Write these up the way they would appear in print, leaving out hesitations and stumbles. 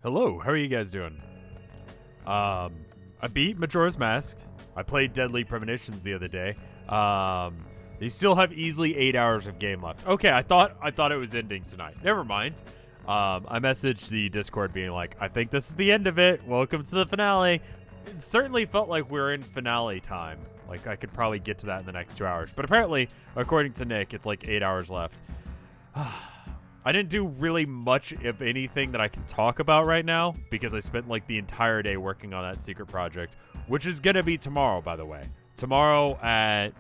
Hello, how are you guys doing? I beat Majora's Mask. I played Deadly Premonitions the other day. You still have easily 8 hours of game left. Okay, I thought it was ending tonight. Never mind. I messaged the Discord being like, I think this is the end of it. Welcome to the finale. It certainly felt like we were in finale time. Like, I could probably get to that in the next 2 hours. But apparently, according to Nick, it's like 8 hours left. I didn't do really much of anything that I can talk about right now because I spent like the entire day working on that secret project, which is going to be tomorrow, by the way. Tomorrow at,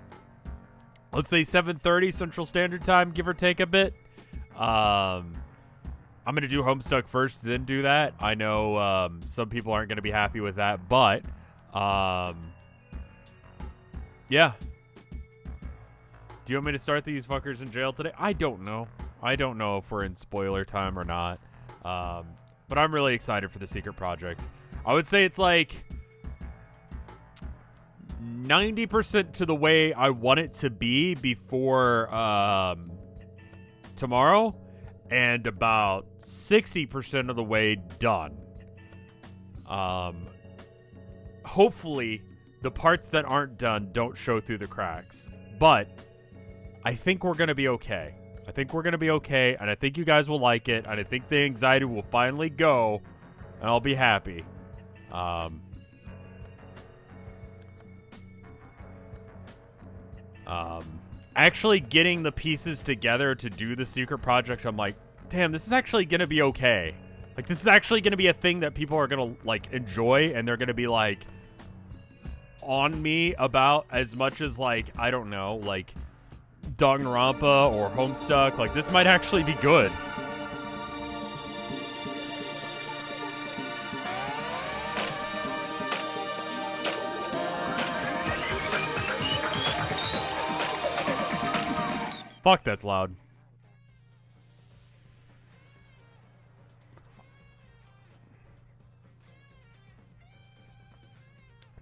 let's say 7:30 Central Standard Time, give or take a bit. I'm going to do Homestuck first, then do that. I know some people aren't going to be happy with that, but yeah. Do you want me to start these fuckers in jail today? I don't know. I don't know if we're in spoiler time or not. But I'm really excited for the secret project. I would say it's like 90% to the way I want it to be before tomorrow, and about 60% of the way done. Hopefully, the parts that aren't done don't show through the cracks. But I think we're going to be okay. I think we're going to be okay, and I think you guys will like it, and I think the anxiety will finally go, and I'll be happy. Actually getting the pieces together to do the secret project, I'm like, damn, this is actually going to be okay. Like, this is actually going to be a thing that people are going to, like, enjoy, and they're going to be, like, on me about as much as, like, I don't know, like, Danganronpa or Homestuck. Like, this might actually be good. Fuck, that's loud.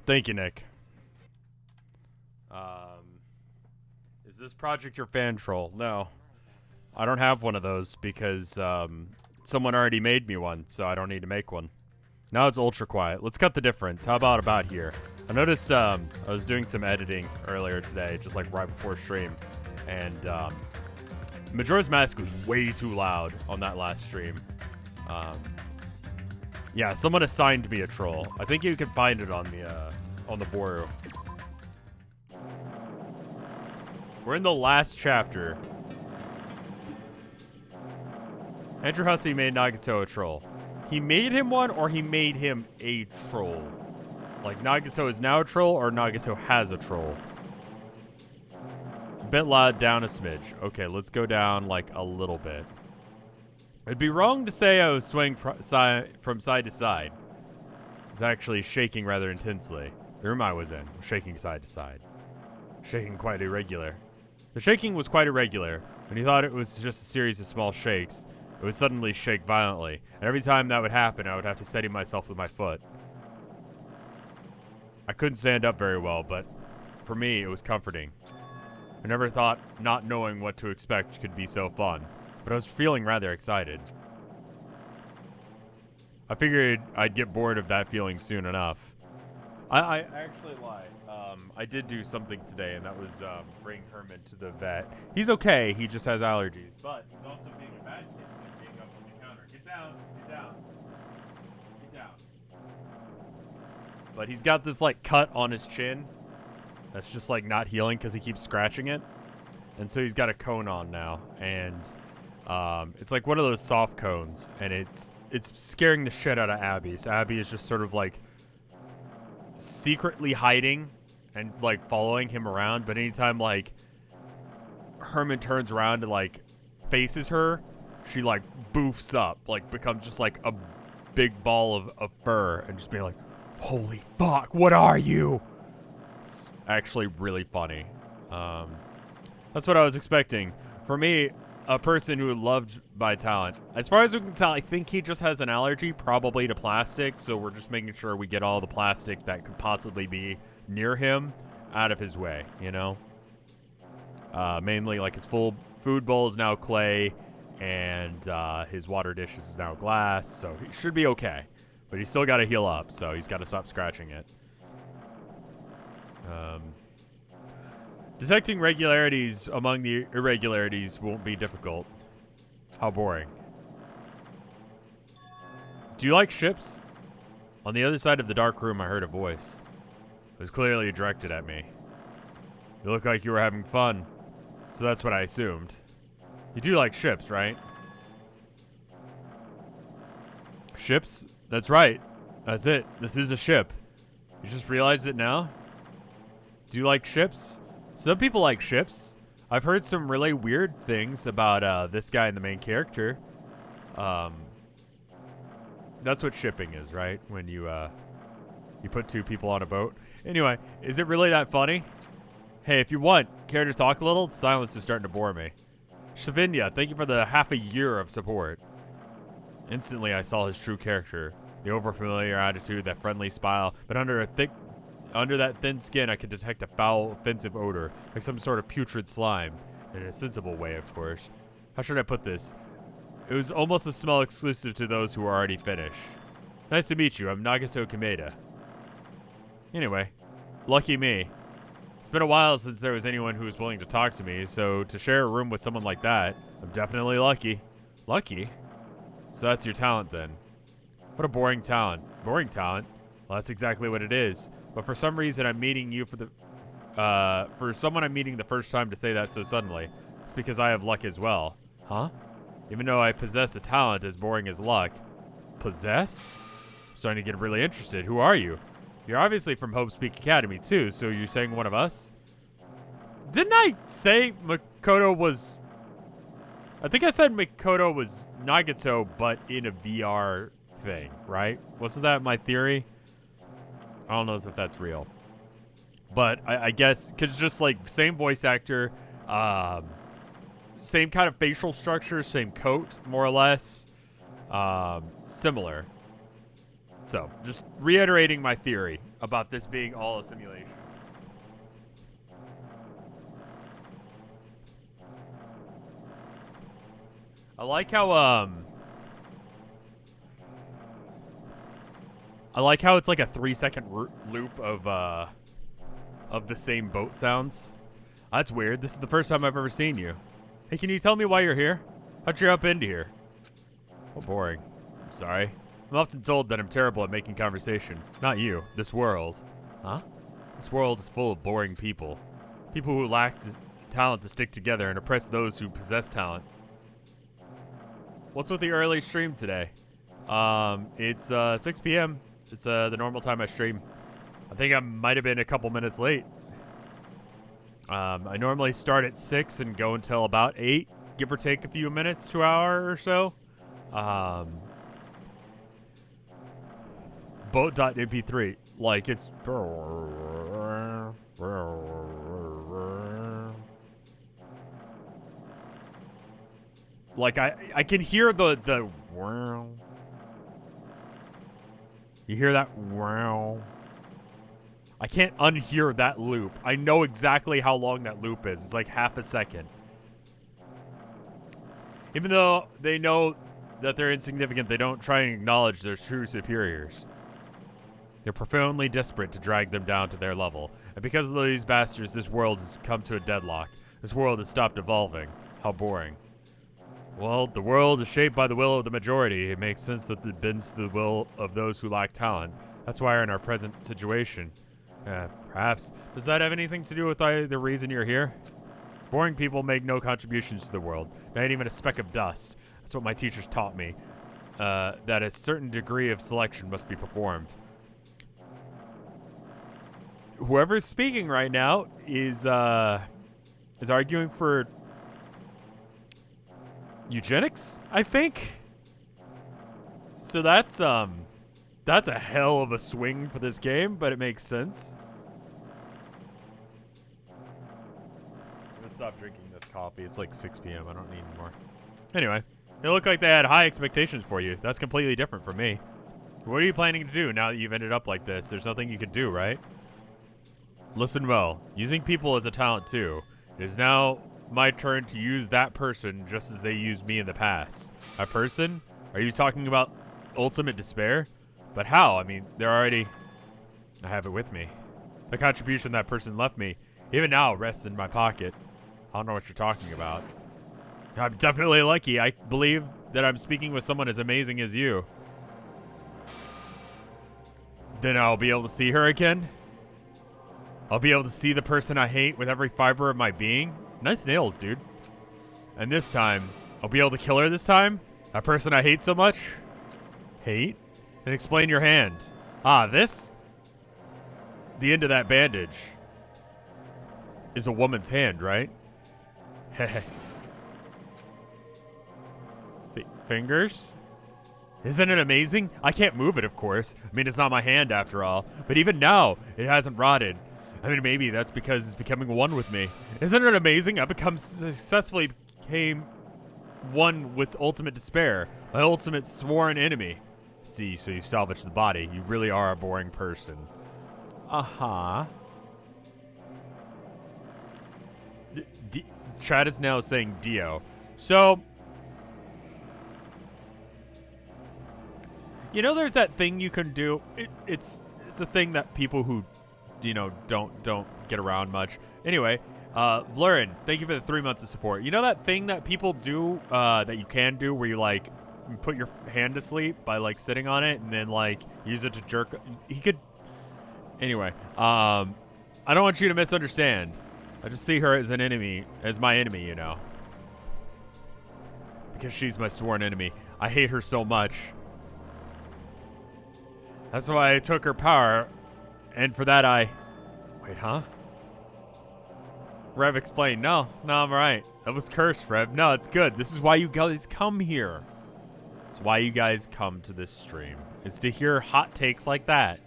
Thank you, Nick. Is this project your fan troll? No. I don't have one of those because someone already made me one, so I don't need to make one. Now it's ultra quiet. Let's cut the difference. How about here? I noticed I was doing some editing earlier today, just like right before stream, and Majora's Mask was way too loud on that last stream. Yeah, someone assigned me a troll. I think you can find it on the Boru. We're in the last chapter. Andrew Hussey made Nagito a troll. He made him one, or he made him a troll? Like, Nagito is now a troll, or Nagito has a troll? A bit loud, down a smidge. Okay, let's go down, like, a little bit. It'd be wrong to say I was swaying from side to side. I was actually shaking rather intensely. The room I was in was shaking side to side. Shaking quite irregular. The shaking was quite irregular. When you thought it was just a series of small shakes, it would suddenly shake violently. And every time that would happen, I would have to steady myself with my foot. I couldn't stand up very well, but for me, it was comforting. I never thought not knowing what to expect could be so fun, but I was feeling rather excited. I figured I'd get bored of that feeling soon enough. I actually lied. I did do something today, and that was bring Herman to the vet. He's okay. He just has allergies. But he's also being a bad kid and being up on the counter. Get down. Get down. Get down. But he's got this, like, cut on his chin that's just, like, not healing because he keeps scratching it. And so he's got a cone on now. And it's, like, one of those soft cones. And it's scaring the shit out of Abby. So Abby is just sort of, like, secretly hiding and like following him around, but anytime like Herman turns around and like faces her, she like boofs up, like becomes just like a big ball of fur and just being like, holy fuck, what are you? It's actually really funny. That's what I was expecting. For me, a person who loved my talent, as far as we can tell, I think he just has an allergy, probably to plastic, so we're just making sure we get all the plastic that could possibly be near him out of his way, you know? Mainly, like, his full food bowl is now clay, and his water dish is now glass, so he should be okay. But he's still got to heal up, so he's got to stop scratching it. Detecting regularities among the irregularities won't be difficult. How boring. Do you like ships? On the other side of the dark room, I heard a voice. It was clearly directed at me. You look like you were having fun, so that's what I assumed. You do like ships, right? Ships? That's right. That's it. This is a ship. You just realized it now? Do you like ships? Some people like ships. I've heard some really weird things about this guy and the main character. That's what shipping is, right? When you put two people on a boat. Anyway, is it really that funny? Hey, if you want, care to talk a little? Silence is starting to bore me. Shavinya, thank you for the half a year of support. Instantly, I saw his true character. The overfamiliar attitude, that friendly smile, but under that thin skin, I could detect a foul, offensive odor, like some sort of putrid slime. In a sensible way, of course. How should I put this? It was almost a smell exclusive to those who were already finished. Nice to meet you. I'm Nagito Komaeda. Anyway, lucky me. It's been a while since there was anyone who was willing to talk to me, so to share a room with someone like that, I'm definitely lucky. Lucky? So that's your talent then. What a boring talent. Boring talent? Well, that's exactly what it is. But for some reason, I'm meeting you for someone I'm meeting the first time to say that so suddenly. It's because I have luck as well. Huh? Even though I possess a talent as boring as luck. Possess? I'm starting to get really interested. Who are you? You're obviously from Hope Speak Academy too, so you're saying one of us? Didn't I say Makoto was... I think I said Makoto was Nagito, but in a VR thing, right? Wasn't that my theory? I don't know if that's real. But I guess, because just like same voice actor, same kind of facial structure, same coat, more or less. Similar. So, just reiterating my theory about this being all a simulation. I like how it's like a 3-second loop of the same boat sounds. That's weird. This is the first time I've ever seen you. Hey, can you tell me why you're here? How'd you up into here? Oh, boring. I'm sorry. I'm often told that I'm terrible at making conversation. Not you. This world. Huh? This world is full of boring people. People who lack talent to stick together and oppress those who possess talent. What's with the early stream today? It's 6 p.m. It's the normal time I stream. I think I might have been a couple minutes late. I normally start at 6 and go until about 8, give or take a few minutes to an hour or so. Boat.mp3, like it's... Like I can hear the you hear that? I can't unhear that loop. I know exactly how long that loop is. It's like half a second. Even though they know that they're insignificant, they don't try and acknowledge their true superiors. They're profoundly desperate to drag them down to their level. And because of these bastards, this world has come to a deadlock. This world has stopped evolving. How boring. Well, the world is shaped by the will of the majority. It makes sense that it bends to the will of those who lack talent. That's why we're in our present situation. Perhaps. Does that have anything to do with the reason you're here? Boring people make no contributions to the world. Not even a speck of dust. That's what my teachers taught me. That a certain degree of selection must be performed. Whoever's speaking right now is arguing for eugenics, I think. So that's a hell of a swing for this game, but it makes sense. I'm gonna stop drinking this coffee. It's like 6 p.m. I don't need more. Anyway, it looked like they had high expectations for you. That's completely different from me. What are you planning to do now that you've ended up like this? There's nothing you can do, right? Listen well. Using people as a talent too. It is now my turn to use that person just as they used me in the past. A person? Are you talking about ultimate despair? But how? I mean, they're already... I have it with me. The contribution that person left me, even now, rests in my pocket. I don't know what you're talking about. I'm definitely lucky. I believe that I'm speaking with someone as amazing as you. Then I'll be able to see her again? I'll be able to see the person I hate with every fiber of my being? Nice nails, dude. And this time, I'll be able to kill her this time? That person I hate so much? Hate? And explain your hand. Ah, this? The end of that bandage is a woman's hand, right? Heh. Fingers? Isn't it amazing? I can't move it, of course. I mean, it's not my hand after all. But even now, it hasn't rotted. I mean, maybe that's because it's becoming one with me. Isn't it amazing? I successfully became one with ultimate despair. My ultimate sworn enemy. See, so you salvaged the body. You really are a boring person. Uh-huh. Chad is now saying Dio. So... You know, there's that thing you can do. It's a thing that people who, you know, don't get around much. Anyway, Vlurin, thank you for the 3 months of support. You know that thing that people do, that you can do, where you like put your hand to sleep by like sitting on it and then like use it to jerk. He could. Anyway, I don't want you to misunderstand. I just see her as an enemy, as my enemy, you know, because she's my sworn enemy. I hate her so much. That's why I took her power, and for that I... Wait, huh? Rev explained. No, I'm right. That was cursed, Rev. No, it's good. This is why you guys come here. It's why you guys come to this stream. It's to hear hot takes like that.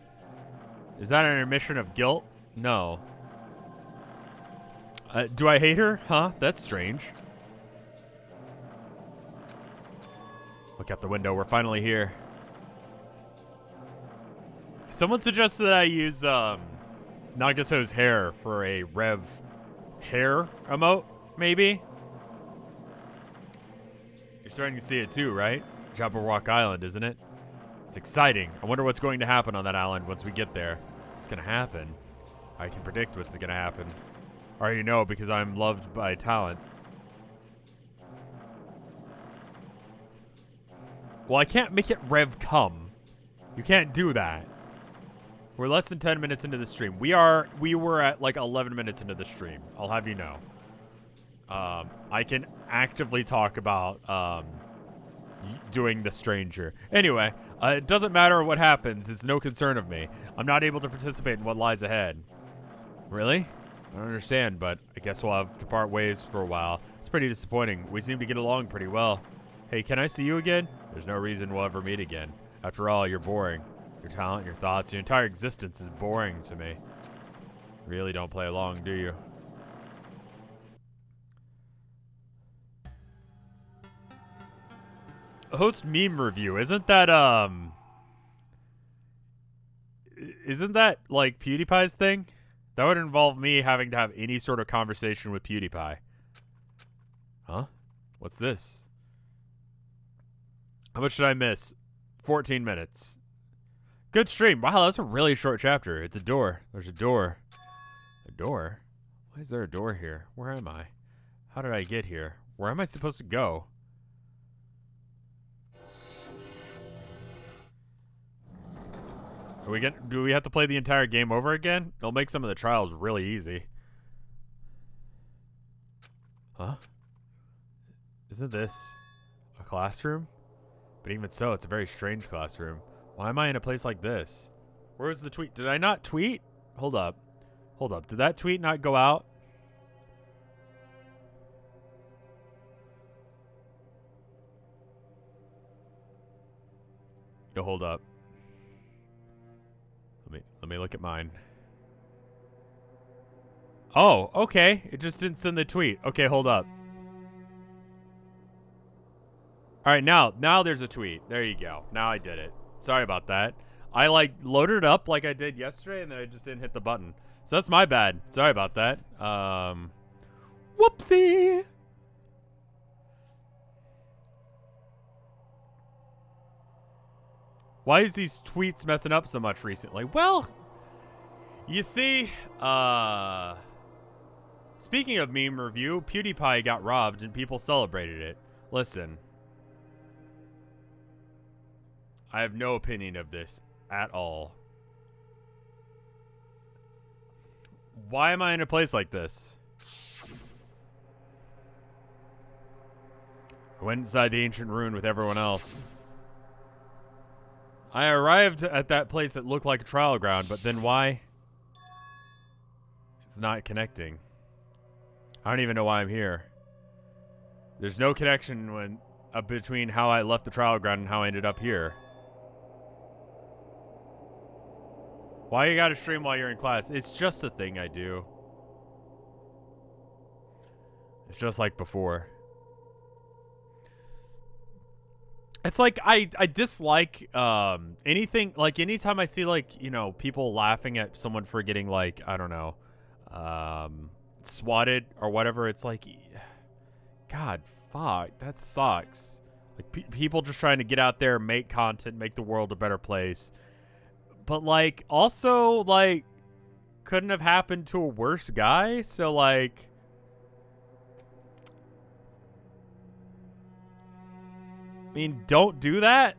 Is that an admission of guilt? No. Do I hate her? Huh? That's strange. Look out the window. We're finally here. Someone suggested that I use Nagito's hair for a Rev hair emote, maybe? You're starting to see it too, right? Jabberwock Island, isn't it? It's exciting. I wonder what's going to happen on that island once we get there. What's going to happen? I can predict what's going to happen. I already know because I'm loved by talent. Well, I can't make it Rev come. You can't do that. We're less than 10 minutes into the stream. We were at like 11 minutes into the stream. I'll have you know. I can actively talk about doing the stranger. Anyway, it doesn't matter what happens. It's no concern of me. I'm not able to participate in what lies ahead. Really? I don't understand, but I guess we'll have to part ways for a while. It's pretty disappointing. We seem to get along pretty well. Hey, can I see you again? There's no reason we'll ever meet again. After all, you're boring. Your talent, your thoughts, your entire existence is boring to me. Really don't play along, do you? Host meme review. Isn't that like PewDiePie's thing? That would involve me having to have any sort of conversation with PewDiePie. Huh? What's this? How much did I miss? 14 minutes. Good stream. Wow, that's a really short chapter. It's a door. There's a door. A door? Why is there a door here? Where am I? How did I get here? Where am I supposed to go? Do we have to play the entire game over again? It'll make some of the trials really easy. Huh? Isn't this a classroom? But even so, it's a very strange classroom. Why am I in a place like this? Where's the tweet? Did I not tweet? Hold up. Hold up. Did that tweet not go out? Yo, hold up. Let me look at mine. Oh, okay. It just didn't send the tweet. Okay, hold up. All right, now there's a tweet. There you go. Now I did it. Sorry about that. I like loaded it up like I did yesterday, and then I just didn't hit the button. So that's my bad. Sorry about that. Whoopsie! Why is these tweets messing up so much recently? Well, you see, speaking of meme review, PewDiePie got robbed and people celebrated it. Listen, I have no opinion of this at all. Why am I in a place like this? I went inside the ancient ruin with everyone else. I arrived at that place that looked like a trial ground, but then why? It's not connecting. I don't even know why I'm here. There's no connection between how I left the trial ground and how I ended up here. Why you gotta stream while you're in class? It's just a thing I do. It's just like before. It's like I dislike anything, like anytime I see like, you know, people laughing at someone for getting like, I don't know, swatted or whatever. It's like, God, fuck, that sucks. Like people just trying to get out there, make content, make the world a better place. But like also like couldn't have happened to a worse guy. So like, I mean, don't do that,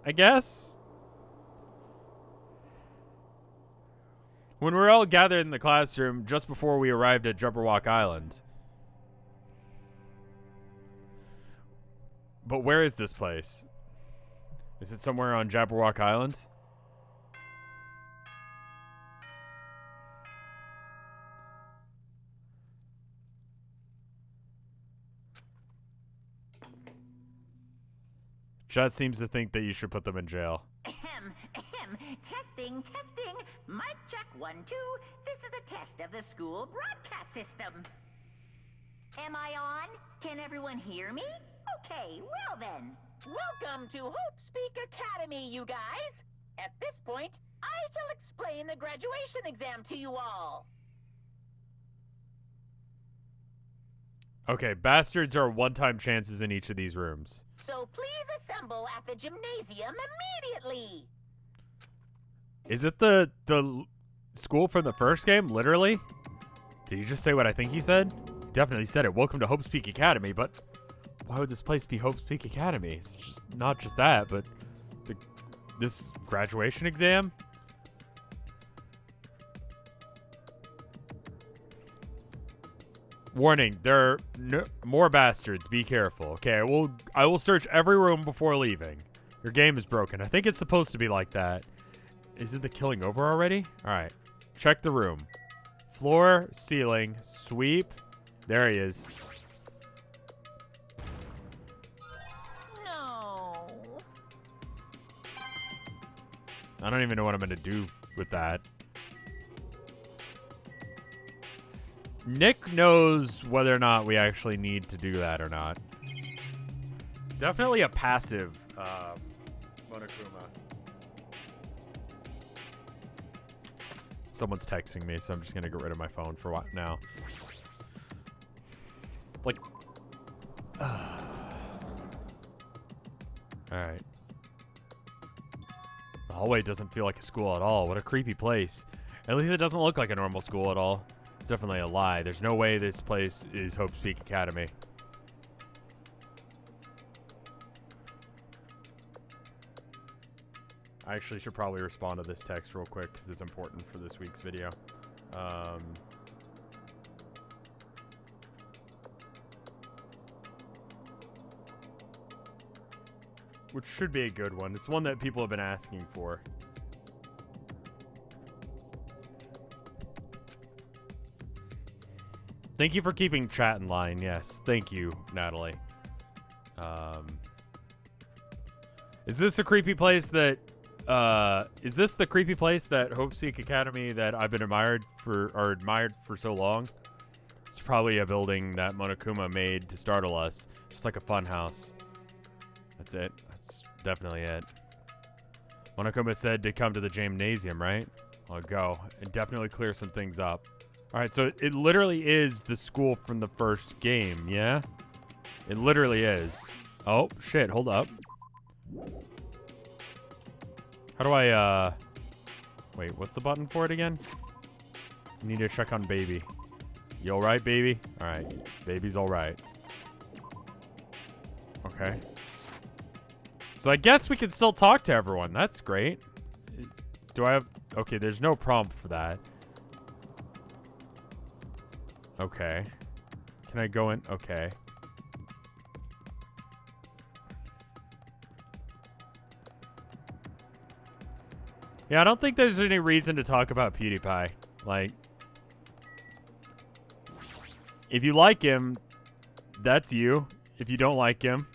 I guess. When we're all gathered in the classroom just before we arrived at Jabberwock Island. But where is this place? Is it somewhere on Jabberwock Island? Chat seems to think that you should put them in jail. Ahem, ahem. Testing, testing. Mic check 1, 2. This is a test of the school broadcast system. Am I on? Can everyone hear me? Okay, well then. Welcome to Hope Speak Academy, you guys. At this point, I shall explain the graduation exam to you all. Okay, bastards are one-time chances in each of these rooms. So please assemble at the gymnasium immediately. Is it the school from the first game, literally? Did you just say what I think he said? He definitely said it. Welcome to Hope Speak Academy, but why would this place be Hope Speak Academy? It's just not just that, but this graduation exam? Warning, there are more bastards. Be careful. Okay, I will search every room before leaving. Your game is broken. I think it's supposed to be like that. Isn't the killing over already? All right. Check the room. Floor, ceiling, sweep. There he is. No. I don't even know what I'm going to do with that. Nick knows whether or not we actually need to do that or not. Definitely a passive Monokuma. Someone's texting me, so I'm just going to get rid of my phone for what now. Like... Alright. The hallway doesn't feel like a school at all. What a creepy place. At least it doesn't look like a normal school at all. It's definitely a lie. There's no way this place is Hope Speak Academy. I actually should probably respond to this text real quick because it's important for this week's video. Which should be a good one. It's one that people have been asking for. Thank you for keeping chat in line. Yes, thank you, Natalie. Is this a creepy place that... is this the creepy place that Hope Speak Academy that I've been admired for so long? It's probably a building that Monokuma made to startle us. Just like a fun house. That's it. That's definitely it. Monokuma said to come to the gymnasium, right? I'll go and definitely clear some things up. Alright, so it literally is the school from the first game, yeah? It literally is. Oh, shit, hold up. How do I, wait, what's the button for it again? I need to check on baby. You alright, baby? Alright, baby's alright. Okay. So I guess we can still talk to everyone. That's great. Do I have... Okay, there's no prompt for that. Okay. Can I go in? Okay. Yeah, I don't think there's any reason to talk about PewDiePie. Like, if you like him, that's you. If you don't like him,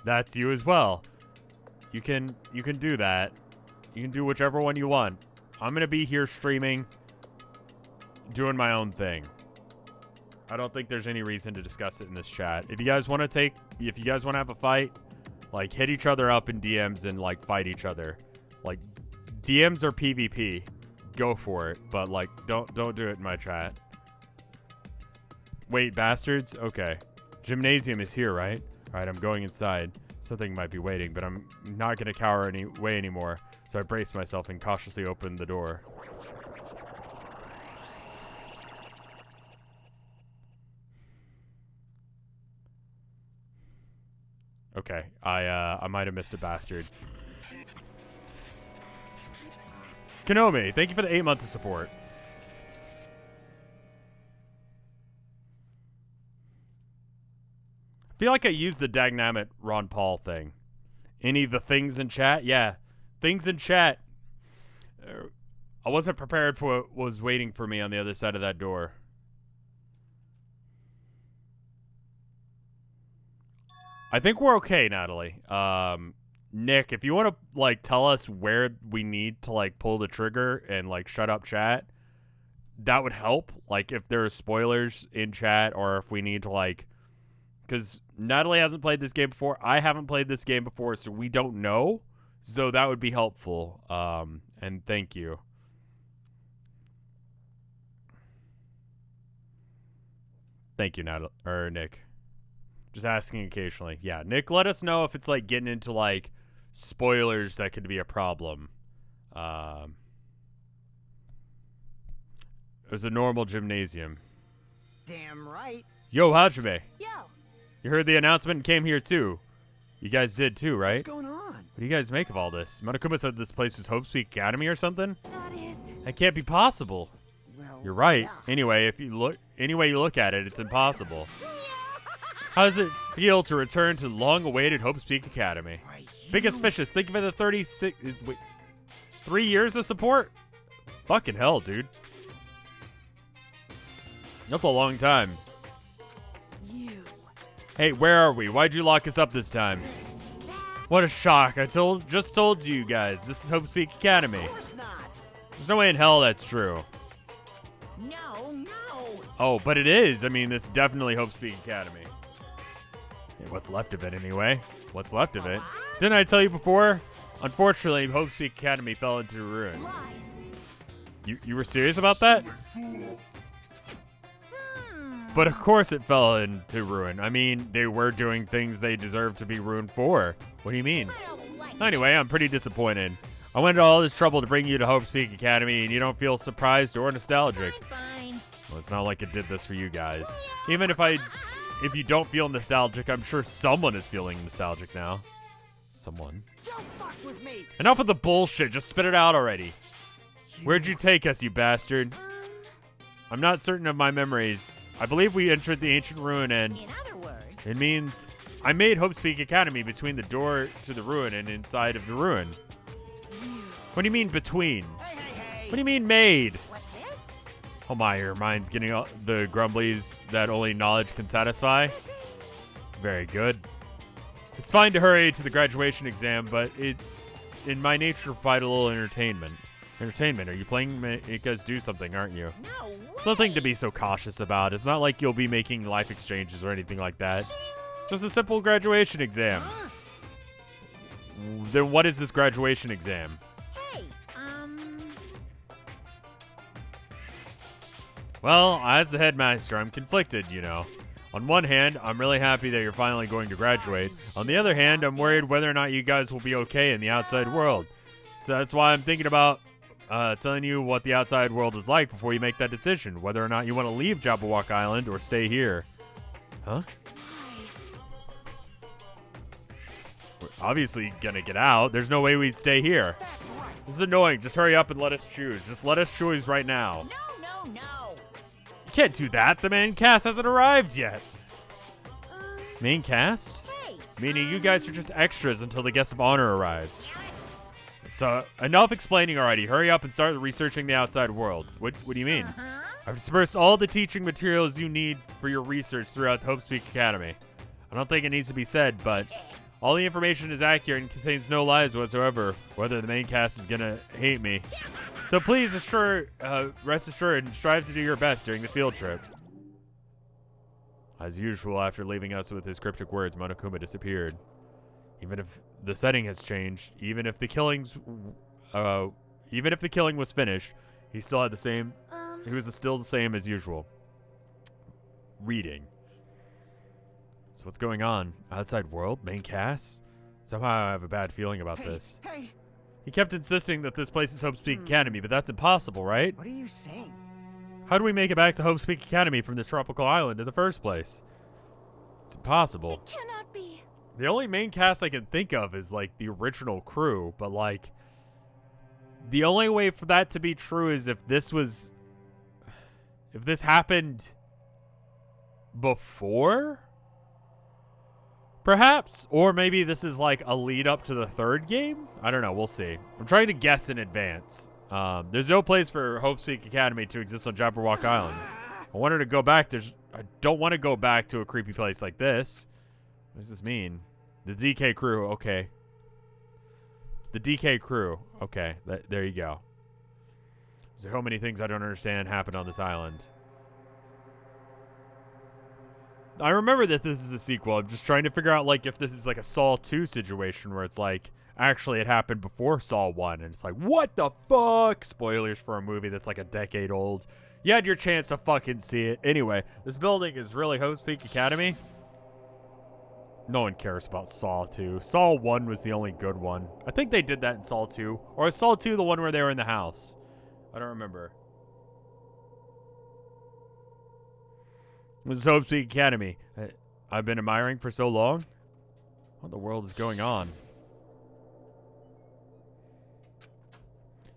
that's you as well. You can do that. You can do whichever one you want. I'm gonna be here streaming, doing my own thing. I don't think there's any reason to discuss it in this chat. If you guys want to have a fight, like, hit each other up in DMs and, like, fight each other. Like, DMs or PvP, go for it. But, like, don't do it in my chat. Wait, bastards? Okay. Gymnasium is here, right? Alright, I'm going inside. Something might be waiting, but I'm not going to cower away anymore. So I brace myself and cautiously open the door. Okay, I might have missed a bastard. Konami, thank you for the 8 months of support. I feel like I used the Dagnamit Ron Paul thing. Any of the things in chat? Yeah, things in chat. I wasn't prepared for what was waiting for me on the other side of that door. I think we're okay, Natalie. Nick, if you want to, like, tell us where we need to, like, pull the trigger and, like, shut up chat, that would help. Like, if there are spoilers in chat or if we need to, like... Because Natalie hasn't played this game before. I haven't played this game before, so we don't know. So that would be helpful. And thank you. Thank you, Natalie. Or Nick. Just asking occasionally. Yeah, Nick, let us know if it's, like, getting into, like, spoilers that could be a problem. It was a normal gymnasium. Damn right. Yo, Hajime. Yo. You heard the announcement and came here, too. You guys did, too, right? What's going on? What do you guys make of all this? Monokuma said this place was Hope Speak Academy or something? That is... That can't be possible. Well, You're right. yeah. Anyway, any way you look at it, it's impossible. How does it feel to return to long-awaited Hope Speak Academy? Biggest fishes. Think of it, the 36... Wait, 3 years of support? Fucking hell, dude. That's a long time. You. Hey, where are we? Why'd you lock us up this time? What a shock. I just told you guys. This is Hope Speak Academy. Of course not. There's no way in hell that's true. No. Oh, but it is. I mean, this is definitely Hope Speak Academy. Hey, what's left of it, anyway? What's left of it? Didn't I tell you before? Unfortunately, Hope Speak Academy fell into ruin. Lies. You were serious about that? But of course it fell into ruin. I mean, they were doing things they deserved to be ruined for. What do you mean? Anyway, I'm pretty disappointed. I went to all this trouble to bring you to Hope Speak Academy, and you don't feel surprised or nostalgic. Fine. Well, it's not like it did this for you guys. Even if you don't feel nostalgic, I'm sure someone is feeling nostalgic now. Someone. Don't fuck with me. Enough of the bullshit. Just spit it out already. Where'd you take us, you bastard? I'm not certain of my memories. I believe we entered the ancient ruin, and In other words... it means I made Hope Speak Academy between the door to the ruin and inside of the ruin. What do you mean between? What do you mean made? What's this? Oh my, your mind's getting the grumblies that only knowledge can satisfy. Very good. It's fine to hurry to the graduation exam, but it's in my nature to provide a little entertainment. Entertainment? Are you playing Make Us Do Something, aren't you? No way. It's nothing to be so cautious about. It's not like you'll be making life exchanges or anything like that. Just a simple graduation exam. Huh? Then what is this graduation exam? Hey, Well, as the headmaster, I'm conflicted, you know. On one hand, I'm really happy that you're finally going to graduate. On the other hand, I'm worried whether or not you guys will be okay in the outside world. So that's why I'm thinking about telling you what the outside world is like before you make that decision, whether or not you want to leave Jabberwock Island or stay here. Huh? We're obviously gonna get out. There's no way we'd stay here. This is annoying. Just hurry up and let us choose. Just let us choose right now. No. You can't do that. The main cast hasn't arrived yet. Main cast? Hey. Meaning you guys are just extras until the guest of honor arrives. So, enough explaining already. Hurry up and start researching the outside world. What do you mean? I've dispersed all the teaching materials you need for your research throughout the Hopespeak Academy. I don't think it needs to be said, but all the information is accurate and contains no lies whatsoever, whether the main cast is gonna hate me. So please rest assured and strive to do your best during the field trip. As usual, after leaving us with his cryptic words, Monokuma disappeared. Even if the setting has changed, even if the killing was finished, he still had the same. He was still the same as usual. Reading. So what's going on? Outside world? Main cast? Somehow I have a bad feeling about this. Hey. He kept insisting that this place is Hopespeak Academy, but that's impossible, right? What are you saying? How do we make it back to Hopespeak Academy from this tropical island in the first place? It's impossible. It cannot be. The only main cast I can think of is, like, the original crew, but, like, the only way for that to be true is if this happened before? Perhaps? Or maybe this is, like, a lead up to the third game? I don't know. We'll see. I'm trying to guess in advance. There's no place for Hopespeak Academy to exist on Jabberwock Island. I wanted to go back. I don't want to go back to a creepy place like this. What does this mean? The DK crew. Okay. The DK crew. Okay. There you go. There's so many things I don't understand happen on this island. I remember that this is a sequel. I'm just trying to figure out, like, if this is like a Saw 2 situation where it's like, actually it happened before Saw 1, and it's like, what the fuck? Spoilers for a movie that's like a decade old. You had your chance to fucking see it. Anyway, this building is really Hopespeak Academy. No one cares about Saw 2. Saw 1 was the only good one. I think they did that in Saw 2. Or is Saw 2 the one where they were in the house? I don't remember. This is Hopespeak Academy. I've been admiring for so long. What in the world is going on?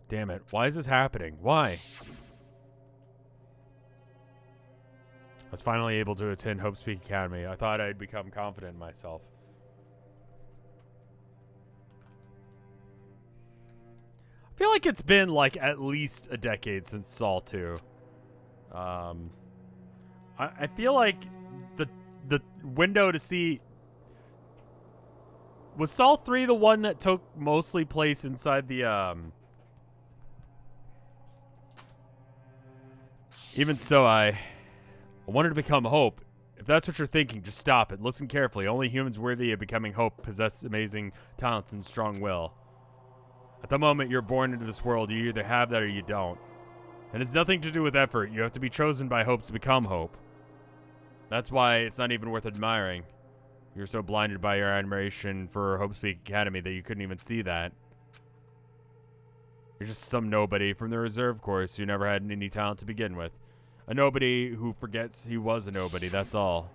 Damn it. Why is this happening? Why? I was finally able to attend Hopespeak Academy. I thought I'd become confident in myself. I feel like it's been like at least a decade since Saw 2. I feel like the window to see... Was Saw 3 the one that took mostly place inside the, Even so, I wanted to become Hope. If that's what you're thinking, just stop it. Listen carefully. Only humans worthy of becoming Hope possess amazing talents and strong will. At the moment you're born into this world, you either have that or you don't. And it's nothing to do with effort. You have to be chosen by Hope to become Hope. That's why it's not even worth admiring. You're so blinded by your admiration for Hopespeak Academy that you couldn't even see that. You're just some nobody from the reserve course who never had any talent to begin with. A nobody who forgets he was a nobody, that's all.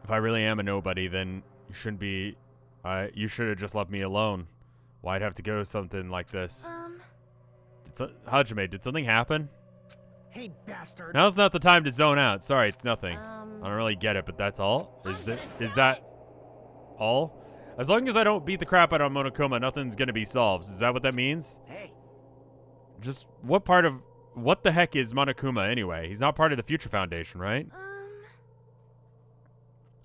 If I really am a nobody, then you shouldn't be... you should have just left me alone. Why'd have to go something like this? Hajime, did something happen? Hey, bastard. Now's not the time to zone out. Sorry, it's nothing. I don't really get it, but that's all? Is that all? As long as I don't beat the crap out of Monokuma, nothing's gonna be solved. Is that what that means? Hey. Just what the heck is Monokuma anyway? He's not part of the Future Foundation, right?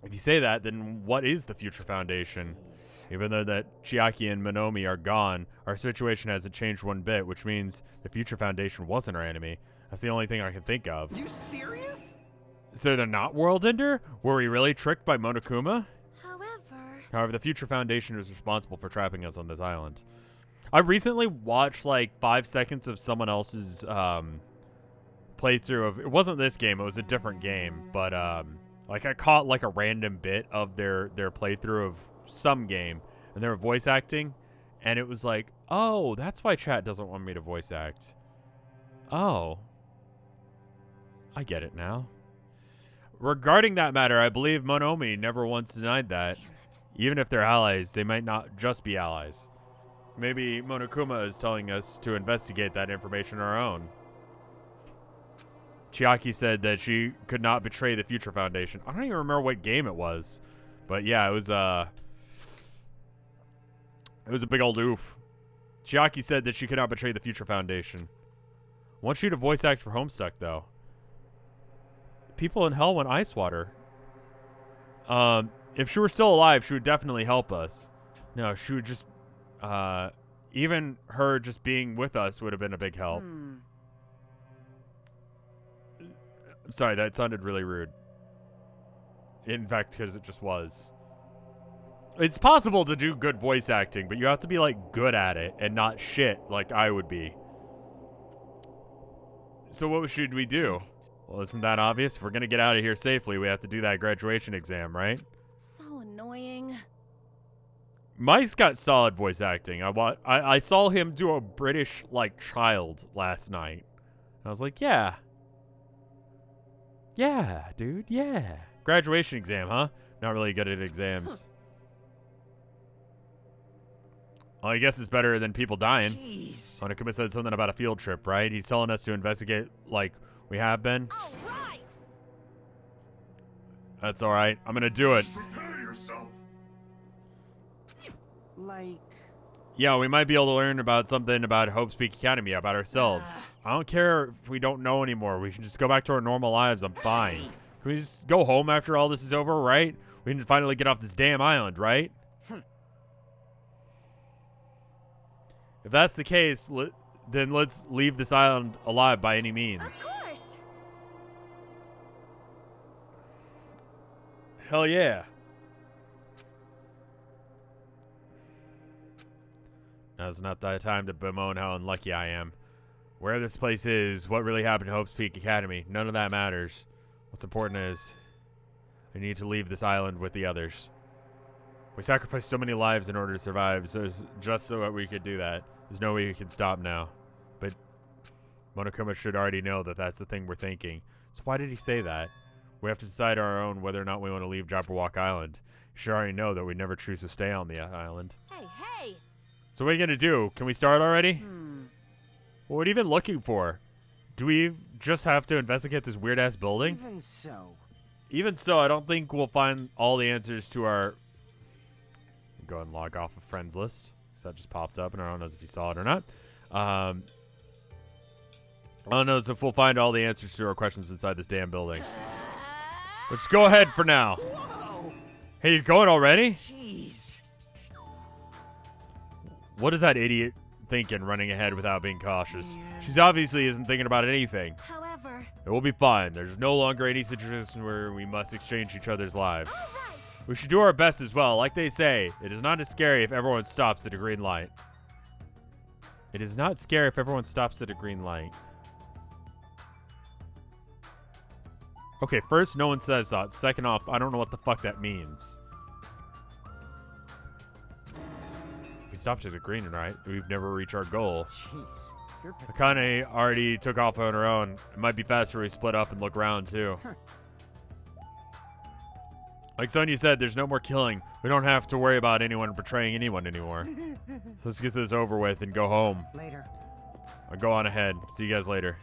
If you say that, then what is the Future Foundation? Even though that Chiaki and Monomi are gone, our situation hasn't changed one bit, which means the Future Foundation wasn't our enemy. That's the only thing I can think of. You serious? So they're not World Ender? Were we really tricked by Monokuma? However, However, the Future Foundation is responsible for trapping us on this island. I recently watched like 5 seconds of someone else's playthrough of, it wasn't this game, it was a different game, but like I caught like a random bit of their playthrough of some game, and they were voice acting, and it was like, oh, that's why chat doesn't want me to voice act. Oh, I get it now. Regarding that matter, I believe Monokuma never once denied that. Even if they're allies, they might not just be allies. Maybe Monokuma is telling us to investigate that information on our own. Chiaki said that she could not betray the Future Foundation. I don't even remember what game it was. But yeah, it was a big old oof. Chiaki said that she could not betray the Future Foundation. I want you to voice act for Homestuck, though. People in hell want ice water. If she were still alive, she would definitely help us. No, she would just... even her just being with us would have been a big help. I'm sorry, that sounded really rude. In fact, because it just was. It's possible to do good voice acting, but you have to be, like, good at it and not shit like I would be. So what should we do? Well, isn't that obvious? If we're going to get out of here safely, we have to do that graduation exam, right? So annoying. Mike's got solid voice acting. I saw him do a British, like, child last night. I was like, yeah. Yeah, dude, yeah. Graduation exam, huh? Not really good at exams. Well, I guess it's better than people dying. Jeez. Monokuma said something about a field trip, right? He's telling us to investigate like we have been. All right. That's all right. I'm going to do it. Prepare yourself. Like... Yeah, we might be able to learn about something about Hope's Peak Academy, about ourselves. I don't care if we don't know anymore. We can just go back to our normal lives. I'm fine. Can we just go home after all this is over, right? We can finally get off this damn island, right? If that's the case, then let's leave this island alive by any means. Of course. Hell yeah. Now's not the time to bemoan how unlucky I am. Where this place is, what really happened to Hope's Peak Academy, none of that matters. What's important is I need to leave this island with the others. We sacrificed so many lives in order to survive, so it's just so that we could do that. There's no way we can stop now. But Monokuma should already know that that's the thing we're thinking. So why did he say that? We have to decide on our own whether or not we want to leave Jabberwock Island. You should already know that we never choose to stay on the island. Hey. So what are you going to do? Can we start already? What are you even looking for? Do we just have to investigate this weird-ass building? Even so, I don't think we'll find all the answers to our... Go ahead and log off of friends list. So that just popped up, and I don't know if you saw it or not. I don't know if we'll find all the answers to our questions inside this damn building. Let's go ahead for now. Whoa! Hey, you going already? Jeez. What is that idiot thinking running ahead without being cautious? She's obviously isn't thinking about anything. However. It will be fine. There's no longer any situation where we must exchange each other's lives. All right. We should do our best as well. Like they say, it is not as scary if everyone stops at a green light. It is not scary if everyone stops at a green light. Okay, first, no one says that. Second off, I don't know what the fuck that means. If we stopped at the green, right? We've never reached our goal. Jeez. You're Akane already took off on her own. It might be faster if we split up and look around, too. Like Sonya said, there's no more killing. We don't have to worry about anyone betraying anyone anymore. So let's get this over with and go home. Later. I'll go on ahead. See you guys later.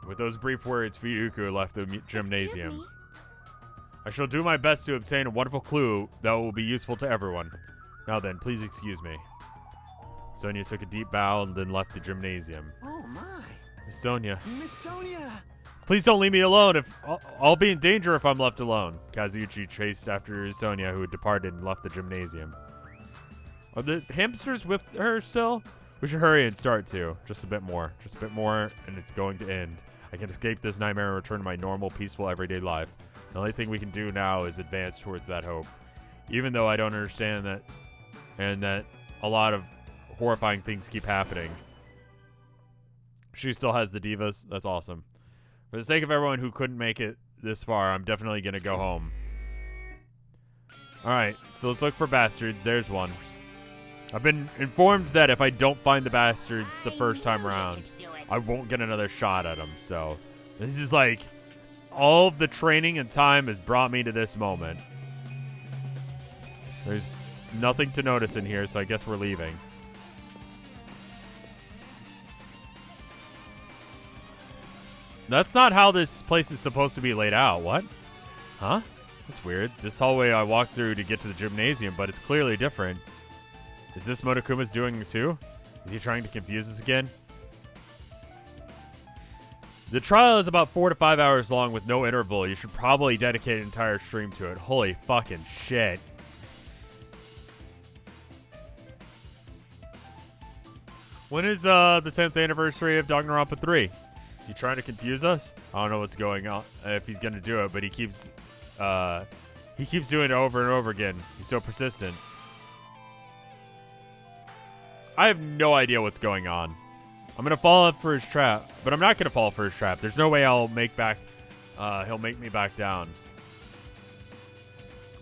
With those brief words, Fuyuku left the gymnasium. Excuse me? I shall do my best to obtain a wonderful clue that will be useful to everyone. Now then, please excuse me. Sonya took a deep bow and then left the gymnasium. Oh my. Miss Sonya. Miss Sonya. Please don't leave me alone. If I'll be in danger if I'm left alone. Kazuchi chased after Sonya, who had departed and left the gymnasium. Are the hamsters with her still? We should hurry and start too. Just a bit more. Just a bit more, and it's going to end. I can escape this nightmare and return to my normal, peaceful, everyday life. The only thing we can do now is advance towards that hope. Even though I don't understand that and that a lot of horrifying things keep happening. She still has the divas. That's awesome. For the sake of everyone who couldn't make it this far, I'm definitely going to go home. Alright, so let's look for bastards. There's one. I've been informed that if I don't find the bastards the first time around, I won't get another shot at them. So this is like, all of the training and time has brought me to this moment. There's nothing to notice in here, so I guess we're leaving. That's not how this place is supposed to be laid out. What? Huh? That's weird. This hallway I walked through to get to the gymnasium, but it's clearly different. Is this Monokuma's doing it too? Is he trying to confuse us again? The trial is about 4 to 5 hours long with no interval. You should probably dedicate an entire stream to it. Holy fucking shit. When is the 10th anniversary of Danganronpa 3? Is he trying to confuse us? I don't know what's going on, if he's going to do it, but he keeps doing it over and over again. He's so persistent. I have no idea what's going on. I'm going to fall up for his trap, but I'm not going to fall for his trap. There's no way I'll make back, he'll make me back down.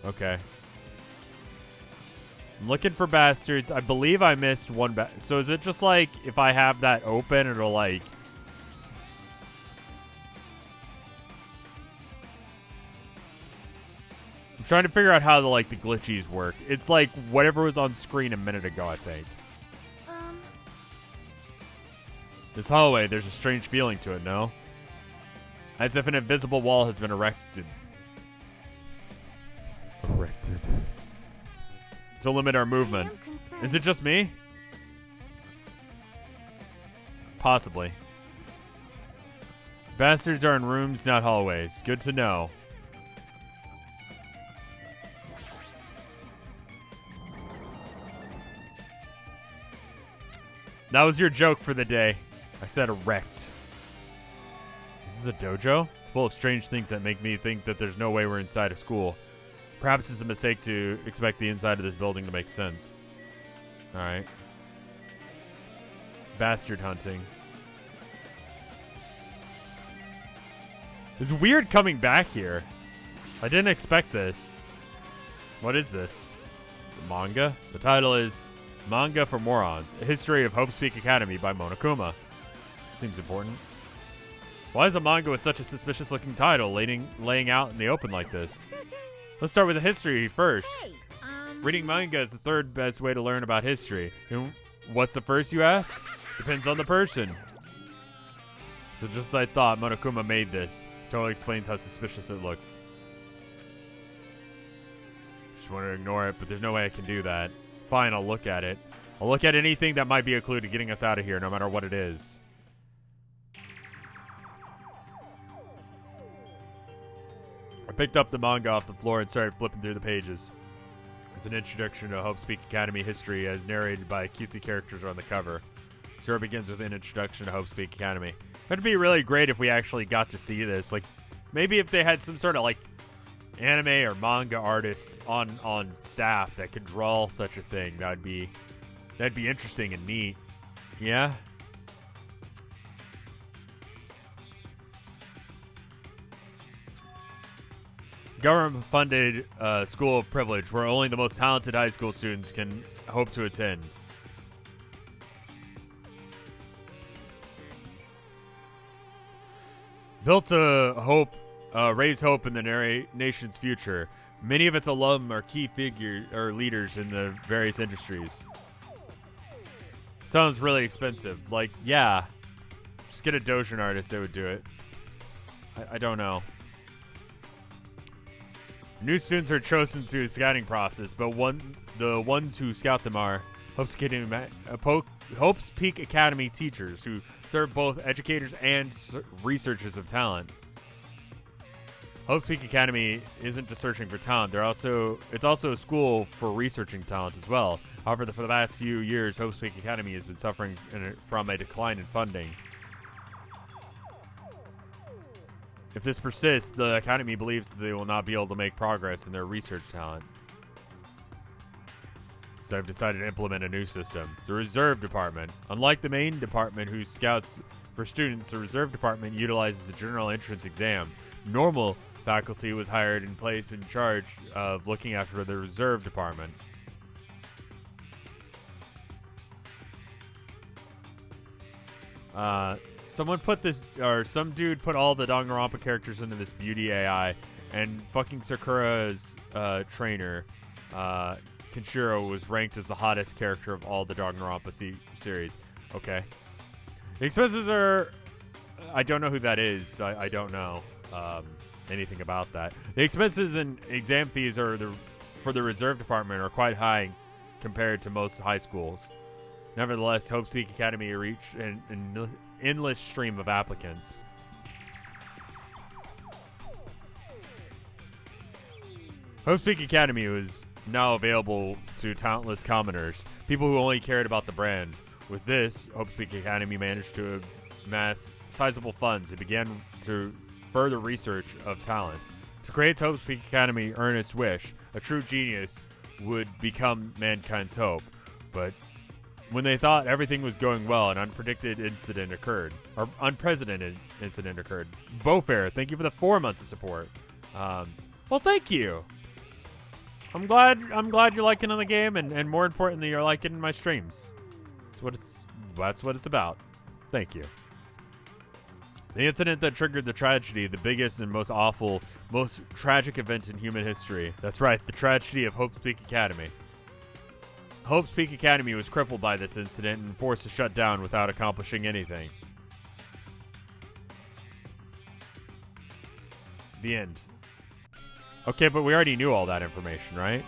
Okay. I'm looking for bastards. I believe I missed one so is it just like, if I have that open, it'll like... I'm trying to figure out how the glitchies work. It's like whatever was on screen a minute ago, I think. This hallway, there's a strange feeling to it, no? As if an invisible wall has been erected. To limit our movement. Is it just me? Possibly. Bastards are in rooms, not hallways. Good to know. That was your joke for the day. I said erect. Is this a dojo? It's full of strange things that make me think that there's no way we're inside a school. Perhaps it's a mistake to expect the inside of this building to make sense. Alright. Bastard hunting. It's weird coming back here. I didn't expect this. What is this? The manga? The title is Manga for Morons, A History of Hope's Peak Academy by Monokuma. Seems important. Why is a manga with such a suspicious-looking title laying out in the open like this? Let's start with the history first. Hey, Reading manga is the third best way to learn about history. And what's the first, you ask? Depends on the person. So just as I thought, Monokuma made this. Totally explains how suspicious it looks. Just want to ignore it, but there's no way I can do that. Fine, I'll look at it. I'll look at anything that might be a clue to getting us out of here, no matter what it is. I picked up the manga off the floor and started flipping through the pages. It's an introduction to Hope's Peak Academy history as narrated by cutesy characters on the cover. The story begins with an introduction to Hope's Peak Academy. It'd be really great if we actually got to see this. Like, maybe if they had some sort of, like, anime or manga artists on staff that could draw such a thing. That'd be interesting and neat. Yeah? Government-funded school of privilege where only the most talented high school students can hope to attend. Built to raise hope in the nation's future. Many of its alum are key figures or leaders in the various industries. Sounds really expensive. Like, yeah. Just get a Dojin artist, they would do it. I don't know. New students are chosen through the scouting process, but the ones who scout them are Hope's Peak Academy teachers who serve both educators and researchers of talent. Hope's Peak Academy isn't just searching for talent; it's also a school for researching talent as well. However, for the past few years, Hope's Peak Academy has been suffering from a decline in funding. If this persists, the Academy believes that they will not be able to make progress in their research talent. so I've decided to implement a new system. The Reserve Department. Unlike the main department who scouts for students, the Reserve Department utilizes a general entrance exam. Normal faculty was hired and placed in charge of looking after the Reserve Department. Someone put this, or some dude put all the Danganronpa characters into this beauty AI, and fucking Sakura's trainer, Kenshiro, was ranked as the hottest character of all the Danganronpa series. Okay. The expenses are... I don't know who that is. I don't know anything about that. The expenses and exam fees for the Reserve Department are quite high compared to most high schools. Nevertheless, Hope's Peak Academy reached an endless stream of applicants. Hope's Peak Academy was now available to talentless commoners, people who only cared about the brand. With this, Hope's Peak Academy managed to amass sizable funds and began to further research of talent. To create Hope's Peak Academy, earnest wish, a true genius would become mankind's hope. But when they thought everything was going well, an unprecedented incident occurred. Beaufair, thank you for the 4 months of support. Well, thank you. I'm glad you're liking the game, and more importantly, you're liking my streams. That's what it's about. Thank you. The incident that triggered the tragedy, the biggest and most awful, most tragic event in human history. That's right, the tragedy of Hope's Peak Academy. Hope's Peak Academy was crippled by this incident and forced to shut down without accomplishing anything. The end. Okay, but we already knew all that information, right?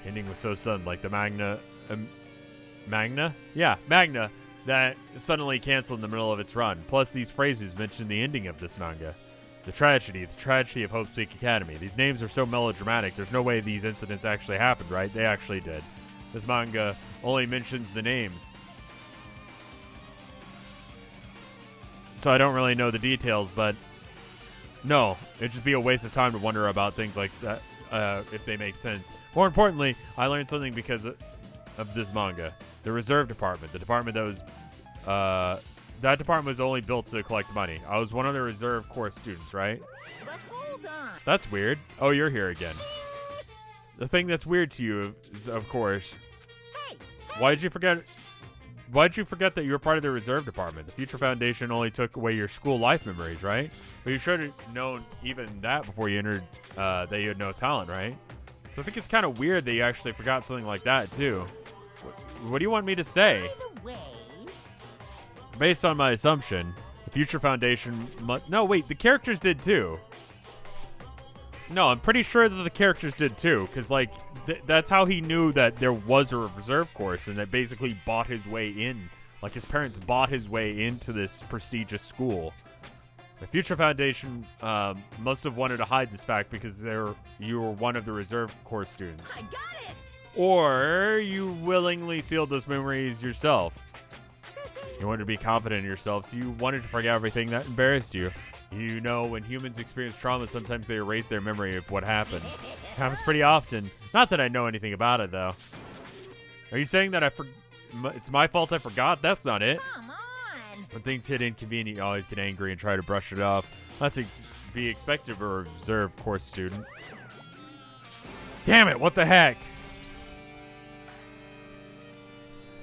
Ending was so sudden, like the Magna... Magna? Yeah, Magna, that suddenly canceled in the middle of its run. Plus, these phrases mention the ending of this manga. The tragedy of Hope's Peak Academy. These names are so melodramatic, there's no way these incidents actually happened, right? They actually did. This manga only mentions the names. So I don't really know the details, but no, it'd just be a waste of time to wonder about things like that, if they make sense. More importantly, I learned something because of this manga. The Reserve Department, the department that was, that department was only built to collect money. I was one of the Reserve Corps students, right? But hold on. That's weird. Oh, you're here again. The thing that's weird to you is, of course, why'd you forget that you were part of the Reserve Department? The Future Foundation only took away your school life memories, right? But you should have known even that before you entered, that you had no talent, right? So I think it's kind of weird that you actually forgot something like that, too. What do you want me to say? By the way, Based on my assumption, the Future Foundation no, wait, the characters did, too. No, I'm pretty sure that the characters did too, because like that's how he knew that there was a reserve course, and that basically bought his way in. Like his parents bought his way into this prestigious school. The Future Foundation must have wanted to hide this fact because you were one of the reserve course students. I got it. Or you willingly sealed those memories yourself. You wanted to be confident in yourself, so you wanted to forget everything that embarrassed you. You know, when humans experience trauma, sometimes they erase their memory of what happened. It happens pretty often. Not that I know anything about it, though. Are you saying that it's my fault I forgot? That's not it. Come on. When things hit inconvenient, you always get angry and try to brush it off. That's to be expected of a reserve course student. Damn it, what the heck?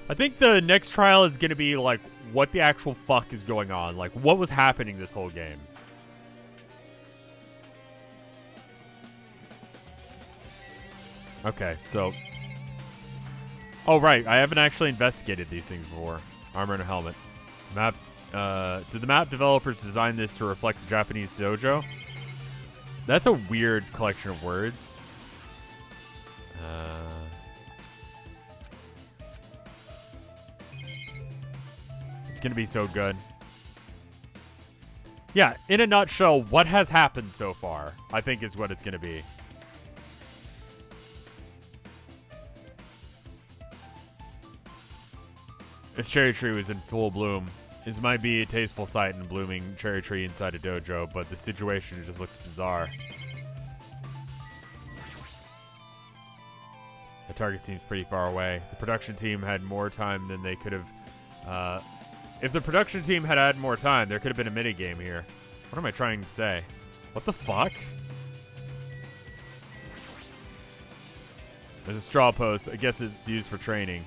I think the next trial is going to be, like, what the actual fuck is going on. Like, what was happening this whole game? Okay, so... Oh, right. I haven't actually investigated these things before. Armor and a helmet. Map. Did the map developers design this to reflect the Japanese dojo? That's a weird collection of words. It's going to be so good. Yeah, in a nutshell, what has happened so far, I think is what it's going to be. This cherry tree was in full bloom. This might be a tasteful sight in a blooming cherry tree inside a dojo, but the situation just looks bizarre. target seems pretty far away. The production team had more time than they could have. If the production team had had more time, there could have been a minigame here. What am I trying to say? What the fuck? There's a straw post. I guess it's used for training.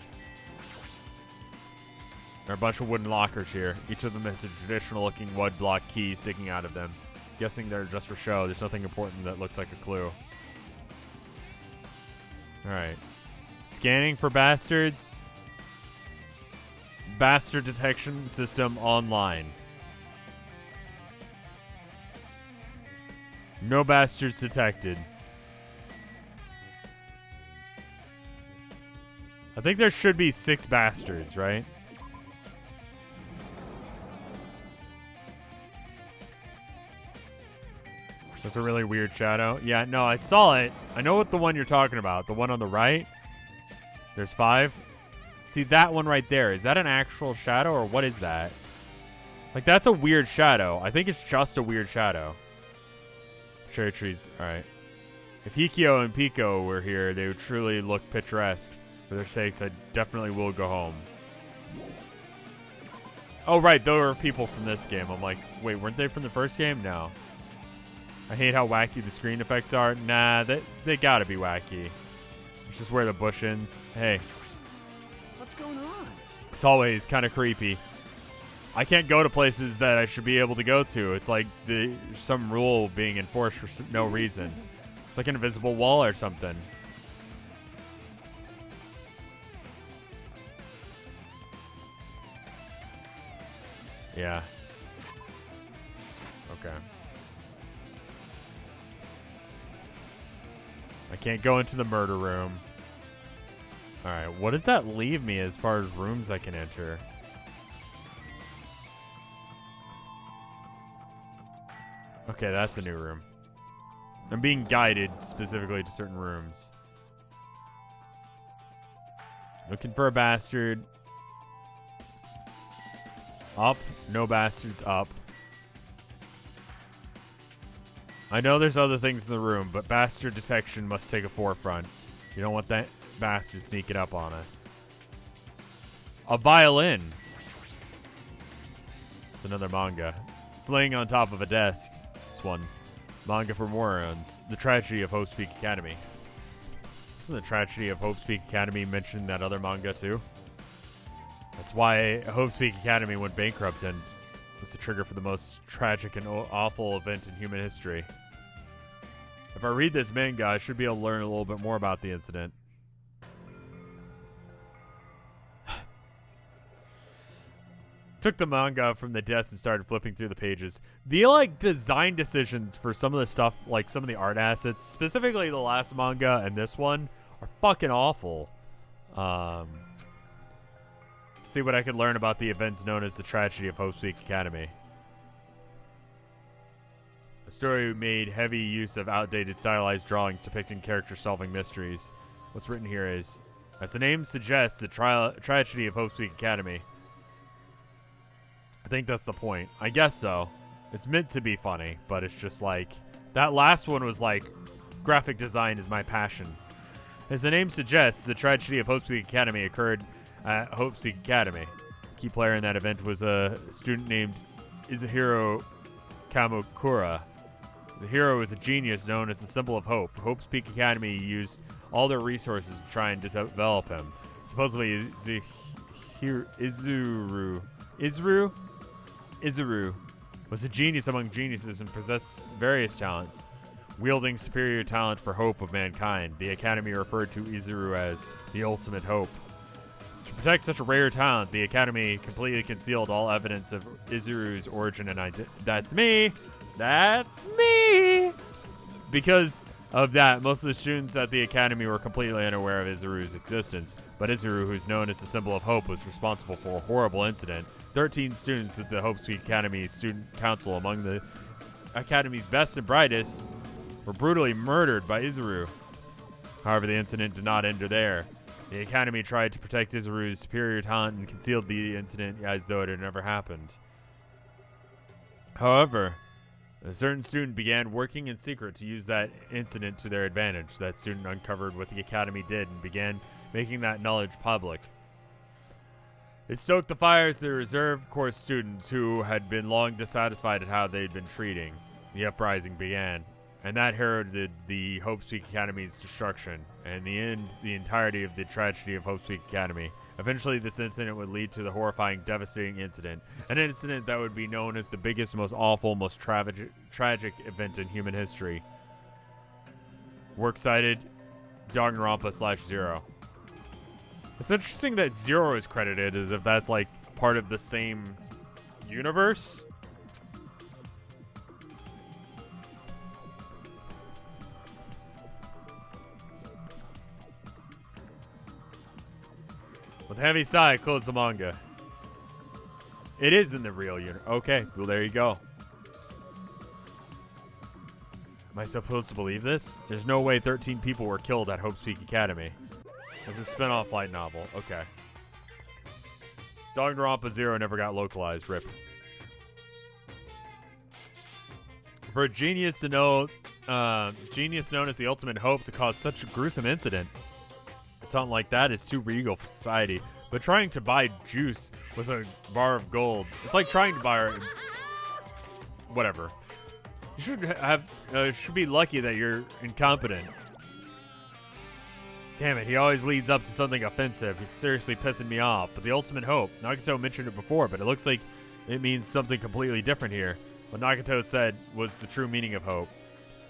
There are a bunch of wooden lockers here. Each of them has a traditional-looking wood block key sticking out of them. Guessing they're just for show. There's nothing important that looks like a clue. Alright. Scanning for bastards. Bastard detection system online. No bastards detected. I think there should be 6 bastards, right? That's a really weird shadow. Yeah, no, I saw it. I know what the one you're talking about. The one on the right. There's 5. See that one right there. Is that an actual shadow or what is that? Like, that's a weird shadow. I think it's just a weird shadow. Cherry trees. All right. If Hikyo and Pico were here, they would truly look picturesque. For their sakes, I definitely will go home. Oh, right. Those are people from this game. I'm like, wait, weren't they from the first game? No. I hate how wacky the screen effects are. Nah, they gotta be wacky. It's just where the bush ends. Hey. What's going on? This hallway is kind of creepy. I can't go to places that I should be able to go to. It's like some rule being enforced for no reason. It's like an invisible wall or something. Yeah. Okay. I can't go into the murder room. Alright, what does that leave me as far as rooms I can enter? Okay, that's a new room. I'm being guided specifically to certain rooms. Looking for a bastard. Up. No bastards up. I know there's other things in the room, but bastard detection must take a forefront. You don't want that bastard sneaking up on us. A violin. It's another manga. It's laying on top of a desk. This one. Manga for morons. The Tragedy of Hope's Peak Academy. Isn't the Tragedy of Hope's Peak Academy mentioned in that other manga too? That's why Hope's Peak Academy went bankrupt and was the trigger for the most tragic and awful event in human history. If I read this manga, I should be able to learn a little bit more about the incident. Took the manga from the desk and started flipping through the pages. The like design decisions for some of the stuff, like some of the art assets, specifically the last manga and this one, are fucking awful. See what I could learn about the events known as the Tragedy of Hope's Peak Academy. The story made heavy use of outdated stylized drawings depicting characters solving mysteries. What's written here is, as the name suggests, the Tragedy of Hope's Peak Academy. I think that's the point. I guess so. It's meant to be funny, but it's just like, that last one was like, graphic design is my passion. As the name suggests, the Tragedy of Hope's Peak Academy occurred at Hope's Peak Academy. Key player in that event was a student named Izuru Kamukura. The hero was a genius known as the symbol of hope. Hope's Peak Academy used all their resources to try and develop him. Supposedly, Izuru was a genius among geniuses and possessed various talents. Wielding superior talent for hope of mankind, the Academy referred to Izuru as the ultimate hope. To protect such a rare talent, the Academy completely concealed all evidence of Izuru's origin and identity. That's me! That's me! Because of that, most of the students at the Academy were completely unaware of Izuru's existence. But Izuru, who's known as the symbol of hope, was responsible for a horrible incident. 13 students at the Hope's Peak Academy Student Council, among the Academy's best and brightest, were brutally murdered by Izuru. However, the incident did not end there. The Academy tried to protect Izuru's superior talent and concealed the incident as though it had never happened. However, A certain student began working in secret to use that incident to their advantage. That student uncovered what the Academy did and began making that knowledge public. It stoked the fires of the reserve course students who had been long dissatisfied at how they'd been treating. The uprising began, and that heralded the Hope Speak Academy's destruction, and in the end, the entirety of the tragedy of Hope Speak Academy. Eventually, this incident would lead to the horrifying, devastating incident, an incident that would be known as the biggest, most awful, most tragic event in human history. Works cited, Danganronpa/Zero. It's interesting that Zero is credited as if that's like part of the same universe. With a heavy sigh, I closed the manga. It is in the real universe. Okay, well there you go. Am I supposed to believe this? There's no way 13 people were killed at Hope Speak Academy. It's a spin-off light novel. Okay. Danganronpa Zero never got localized. RIP. For a genius to know, genius known as the ultimate hope to cause such a gruesome incident, a talent like that is too regal for society. But trying to buy juice with a bar of gold, it's like trying to buy whatever. You should have should be lucky that you're incompetent. Damn it, he always leads up to something offensive. He's seriously pissing me off. But the ultimate hope, Nagito mentioned it before, but it looks like it means something completely different here. What Nagito said was the true meaning of hope.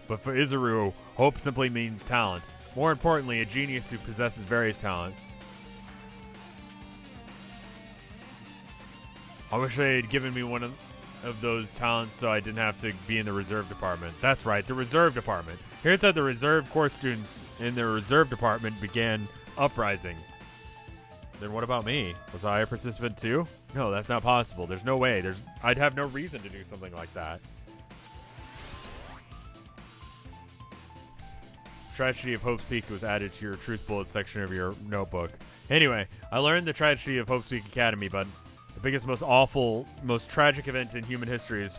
But for Izuru, hope simply means talent. More importantly, a genius who possesses various talents. I wish they had given me one of those talents so I didn't have to be in the reserve department. That's right, the reserve department. Here it said the reserve course students in the reserve department began uprising. Then what about me? Was I a participant too? No, that's not possible. There's no way. I'd have no reason to do something like that. Tragedy of Hope's Peak was added to your truth bullet section of your notebook. Anyway, I learned the tragedy of Hope's Peak Academy, but the biggest, most awful, most tragic event in human history is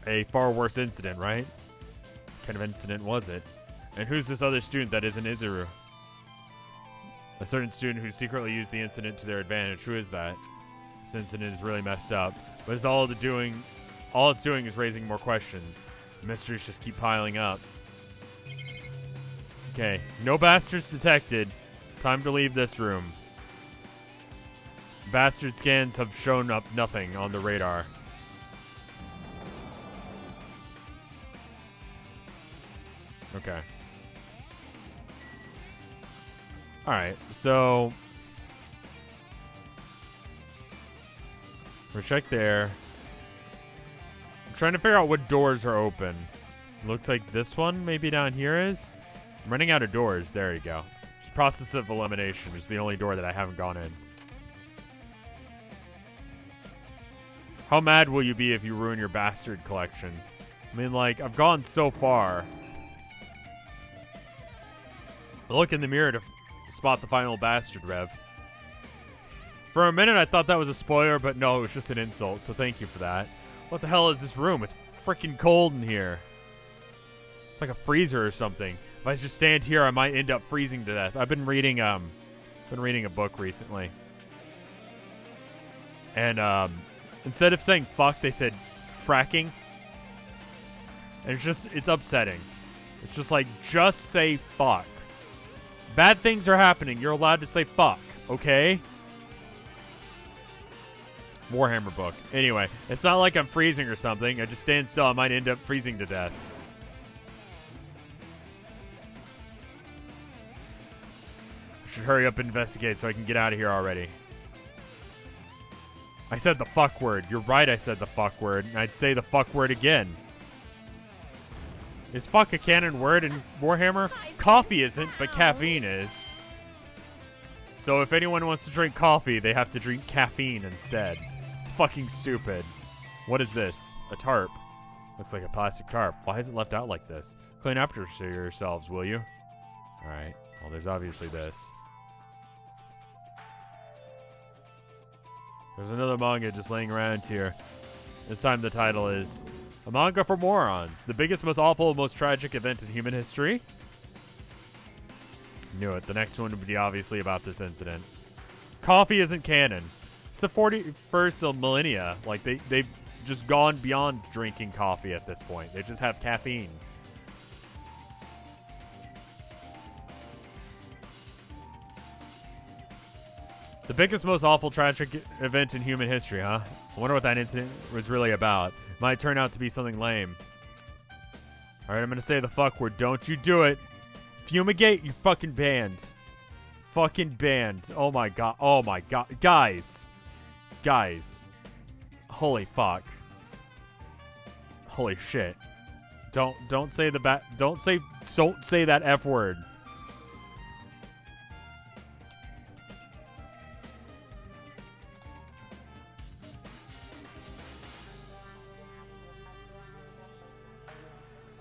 a far worse incident, right? What kind of incident was it? And who's this other student that isn't Izuru? A certain student who secretly used the incident to their advantage. Who is that? This incident is really messed up. But it's all it's doing is raising more questions. The mysteries just keep piling up. Okay, no bastards detected. Time to leave this room. Bastard scans have shown up nothing on the radar. Okay. Alright, so we'll check there. I'm trying to figure out what doors are open. Looks like this one maybe down here is. I'm running out of doors. There you go. Just process of elimination is the only door that I haven't gone in. How mad will you be if you ruin your bastard collection? I mean, like, I've gone so far. I look in the mirror to spot the final bastard, Rev. For a minute, I thought that was a spoiler, but no, it was just an insult, so thank you for that. What the hell is this room? It's freaking cold in here. It's like a freezer or something. If I just stand here, I might end up freezing to death. I've been reading a book recently. And, instead of saying fuck, they said fracking. And it's upsetting. It's just like, just say fuck. Bad things are happening. You're allowed to say fuck, okay? Warhammer book. Anyway, it's not like I'm freezing or something. I just stand still. I might end up freezing to death. I should hurry up and investigate so I can get out of here already. I said the fuck word. You're right, I said the fuck word. And I'd say the fuck word again. Is fuck a canon word in Warhammer? Coffee isn't, but caffeine is. So if anyone wants to drink coffee, they have to drink caffeine instead. It's fucking stupid. What is this? A tarp. Looks like a plastic tarp. Why is it left out like this? Clean up yourselves, will you? Alright. Well, there's obviously this. There's another manga just laying around here. This time the title is A manga for morons. The biggest, most awful, most tragic event in human history. Knew it. The next one would be obviously about this incident. Coffee isn't canon. It's the 41st millennia. Like, they've just gone beyond drinking coffee at this point. They just have caffeine. The biggest, most awful, tragic event in human history, huh? I wonder what that incident was really about. Might turn out to be something lame. Alright, I'm gonna say the fuck word. Don't you do it. Fumigate, you fucking banned. Fucking banned. Oh my god. Oh my god. Guys. Guys. Holy fuck. Holy shit. Don't say the don't say that F word.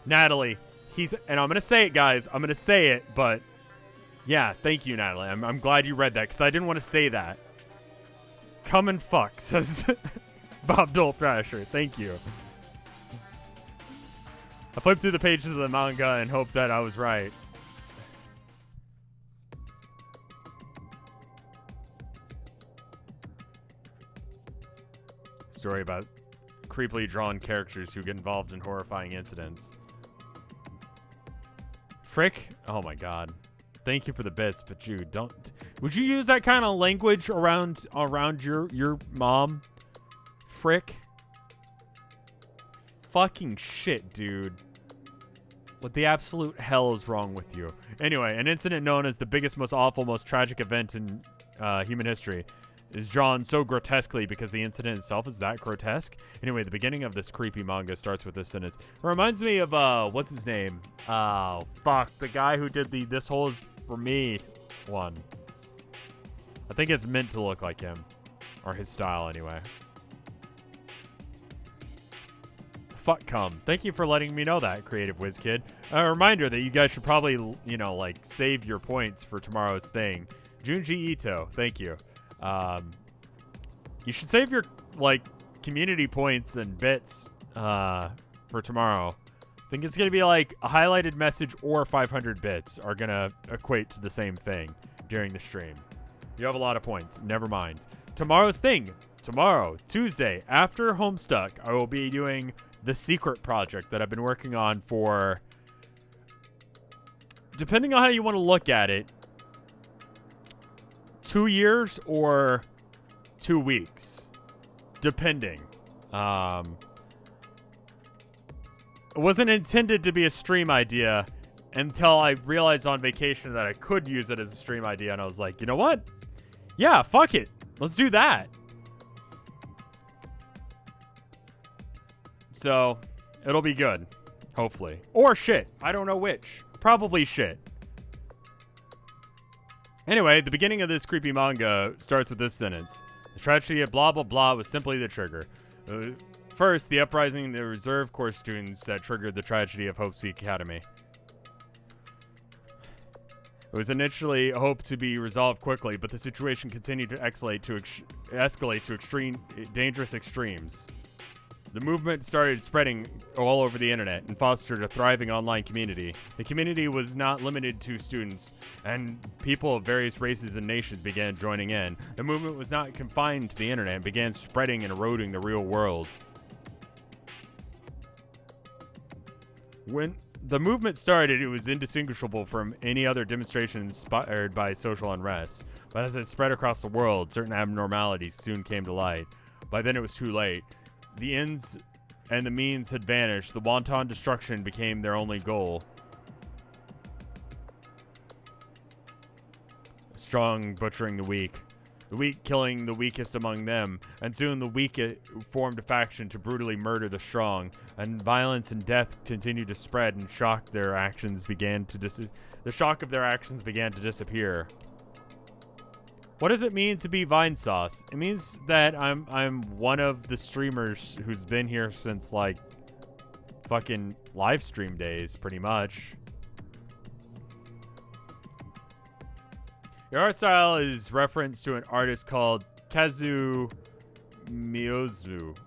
Natalie, and I'm gonna say it, guys. I'm gonna say it, but yeah, thank you, Natalie. I'm glad you read that because I didn't want to say that. Come and fuck, says Bob Dole Thrasher. Thank you. I flipped through the pages of the manga and hoped that I was right. Story about creepily drawn characters who get involved in horrifying incidents. Frick? Oh my god. Thank you for the bits, but you don't. Would you use that kind of language around your mom? Frick? Fucking shit, dude. What the absolute hell is wrong with you? Anyway, an incident known as the biggest, most awful, most tragic event in human history is drawn so grotesquely because the incident itself is that grotesque. Anyway, the beginning of this creepy manga starts with this sentence. It reminds me of, what's his name? Oh, fuck. The guy who did the This Hole Is For Me one. I think it's meant to look like him. Or his style, anyway. Fuck come. Thank you for letting me know that, Creative Whiz Kid. A reminder that you guys should probably, you know, like, save your points for tomorrow's thing. Junji Ito, thank you. You should save your, like, community points and bits for tomorrow. I think it's going to be like a highlighted message or 500 bits are going to equate to the same thing during the stream. You have a lot of points. Never mind. Tomorrow's thing. Tomorrow, Tuesday, after Homestuck, I will be doing the secret project that I've been working on for, depending on how you want to look at it, 2 years or 2 weeks, depending. It wasn't intended to be a stream idea until I realized on vacation that I could use it as a stream idea, and I was like, you know what? Yeah, fuck it. Let's do that. So, it'll be good. Hopefully. Or shit. I don't know which. Probably shit. Anyway, the beginning of this creepy manga starts with this sentence. The tragedy of blah blah blah was simply the trigger. First, the uprising of the reserve corps students that triggered the tragedy of Hope's Peak Academy. It was initially hoped to be resolved quickly, but the situation continued to escalate to extreme, dangerous extremes. The movement started spreading all over the internet and fostered a thriving online community. The community was not limited to students, and people of various races and nations began joining in. The movement was not confined to the internet and began spreading and eroding the real world. When the movement started, it was indistinguishable from any other demonstration inspired by social unrest. But as it spread across the world, certain abnormalities soon came to light. By then it was too late. The ends and the means had vanished. The wanton destruction became their only goal. Strong butchering the weak killing the weakest among them, and soon the weak formed a faction to brutally murder the strong, and violence and death continued to spread, and the shock of their actions began to disappear. What does it mean to be Vinesauce? It means that I'm one of the streamers who's been here since, like, fucking live stream days, pretty much. Your art style is reference to an artist called Kazu Miyozu.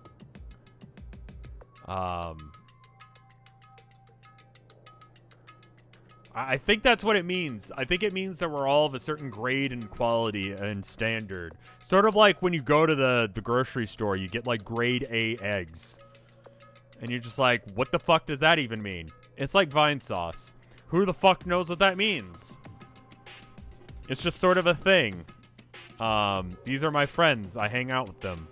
I think that's what it means. I think it means that we're all of a certain grade and quality and standard. Sort of like when you go to the grocery store, you get like grade A eggs. And you're just like, what the fuck does that even mean? It's like Vinesauce. Who the fuck knows what that means? It's just sort of a thing. These are my friends. I hang out with them.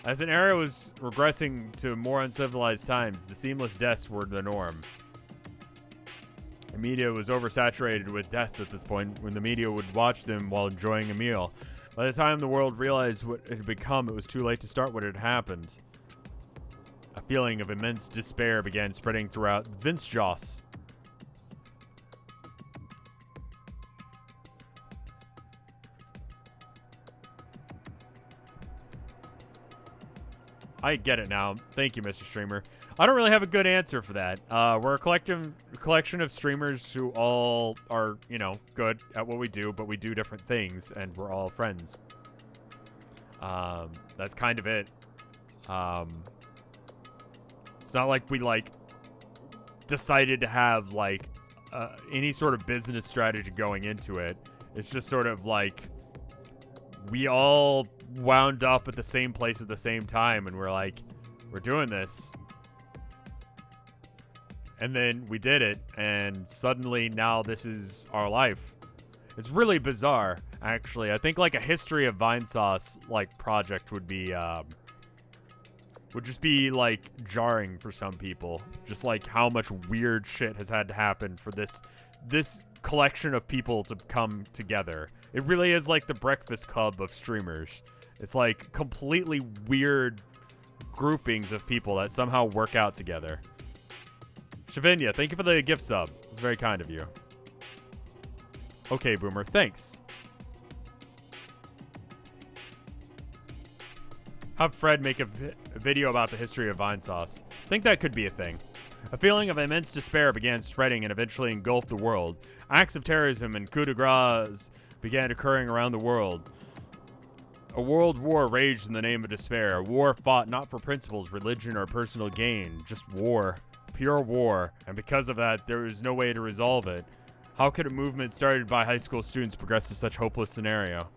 As an era was regressing to more uncivilized times, the seamless deaths were the norm. The media was oversaturated with deaths at this point, when the media would watch them while enjoying a meal. By the time the world realized what it had become, it was too late to start what had happened. A feeling of immense despair began spreading throughout Vinesauce. I get it now. Thank you, Mr. Streamer. I don't really have a good answer for that. We're a collection of streamers who all are, you know, good at what we do, but we do different things, and we're all friends. That's kind of it. It's not like we, like, decided to have, like, any sort of business strategy going into it. It's just sort of like we all wound up at the same place at the same time, and we're like, we're doing this. And then we did it, and suddenly now this is our life. It's really bizarre, actually. I think like a history of Vinesauce like project would be would just be like jarring for some people. Just like how much weird shit has had to happen for this collection of people to come together. It really is like the Breakfast Club of streamers. It's like completely weird groupings of people that somehow work out together. Shavinia, thank you for the gift sub. It's very kind of you. Okay, Boomer, thanks. Have Fred make a video about the history of Vinesauce. Think that could be a thing. A feeling of immense despair began spreading and eventually engulfed the world. Acts of terrorism and coups de grace began occurring around the world. A world war raged in the name of despair. A war fought not for principles, religion, or personal gain. Just war. Pure war. And because of that, there was no way to resolve it. How could a movement started by high school students progress to such hopeless scenario?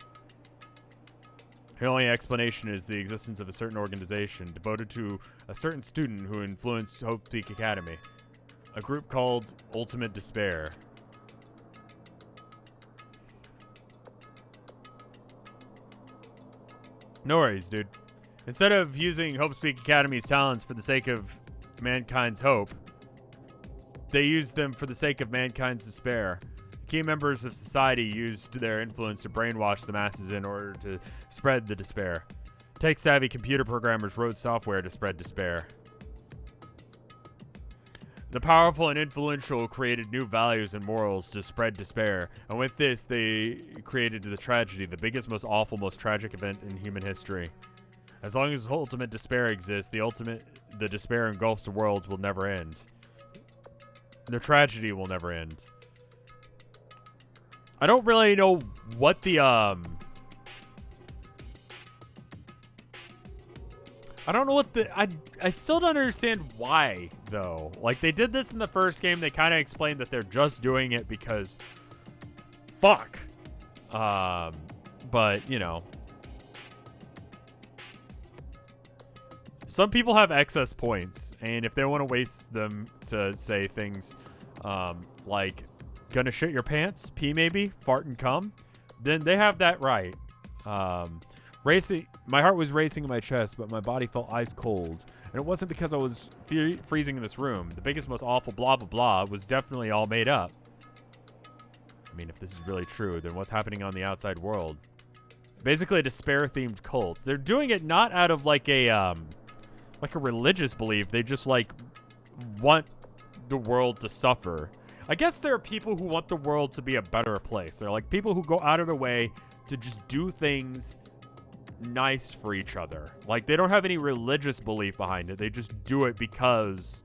The only explanation is the existence of a certain organization devoted to a certain student who influenced Hope Peak Academy. A group called Ultimate Despair. No worries, dude. Instead of using Hope Peak Academy's talents for the sake of mankind's hope, they used them for the sake of mankind's despair. Key members of society used their influence to brainwash the masses in order to spread the despair. Tech-savvy computer programmers wrote software to spread despair. The powerful and influential created new values and morals to spread despair, and with this, they created the tragedy, the biggest, most awful, most tragic event in human history. As long as ultimate despair exists, the despair engulfs the world will never end. The tragedy will never end. I don't really know what the, I don't know what the, I still don't understand why, though. Like, they did this in the first game. They kind of explained that they're just doing it because, fuck. But, you know. Some people have excess points, and if they want to waste them to say things, like, gonna shit your pants, pee maybe, fart and cum, then they have that right. My heart was racing in my chest, but my body felt ice cold. And it wasn't because I was freezing in this room. The biggest, most awful blah, blah, blah was definitely all made up. I mean, if this is really true, then what's happening on the outside world? Basically a despair-themed cult. They're doing it not out of like a religious belief. They just like want the world to suffer. I guess there are people who want the world to be a better place. They're like people who go out of their way to just do things nice for each other. Like, they don't have any religious belief behind it. They just do it because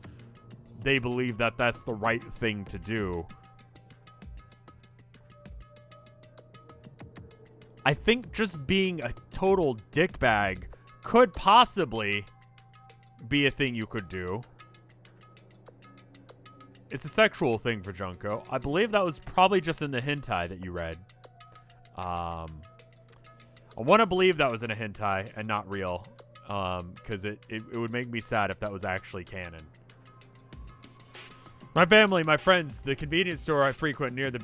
they believe that that's the right thing to do. I think just being a total dickbag could possibly be a thing you could do. it's a sexual thing for Junko. I believe that was probably just in the hentai that you read. I want to believe that was in a hentai and not real, because it would make me sad if that was actually canon. My family, my friends, the convenience store I frequent near the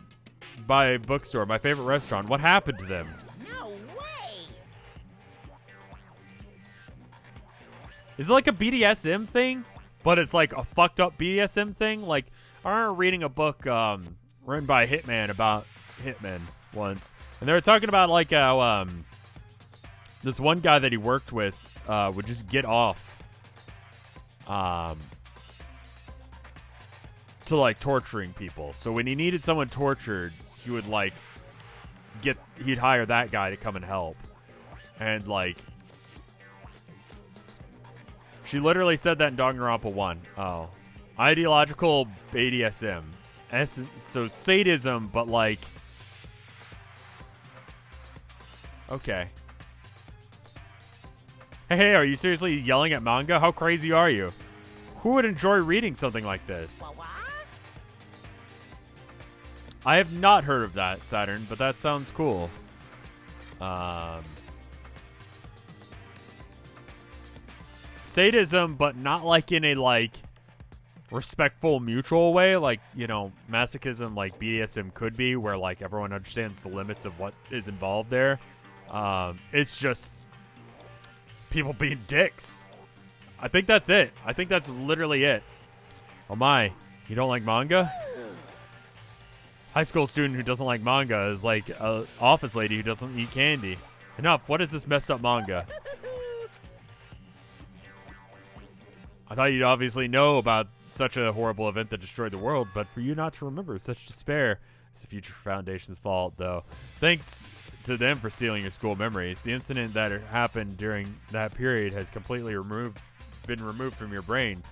bookstore, my favorite restaurant. What happened to them? No way! Is it like a BDSM thing? But it's like a fucked up BDSM thing? Like, I remember reading a book written by a hitman about hitmen once. And they were talking about like how this one guy that he worked with would just get off to like torturing people. So when he needed someone tortured, he would like he'd hire that guy to come and help. And like, she literally said that in Danganronpa 1. Oh. Ideological BDSM. So sadism, but like... Okay. Hey, are you seriously yelling at manga? How crazy are you? Who would enjoy reading something like this? What? I have not heard of that, Saturn, but that sounds cool. Sadism, but not like in a like respectful, mutual way, like, you know, masochism like BDSM could be, where like everyone understands the limits of what is involved there. It's just people being dicks. I think that's it. I think that's literally it. Oh my, you don't like manga? High school student who doesn't like manga is like a office lady who doesn't eat candy. Enough. What is this messed up manga? I thought you'd obviously know about such a horrible event that destroyed the world, but for you not to remember such despair is the Future Foundation's fault, though. Thanks to them for stealing your school memories. The incident that happened during that period has completely been removed from your brain.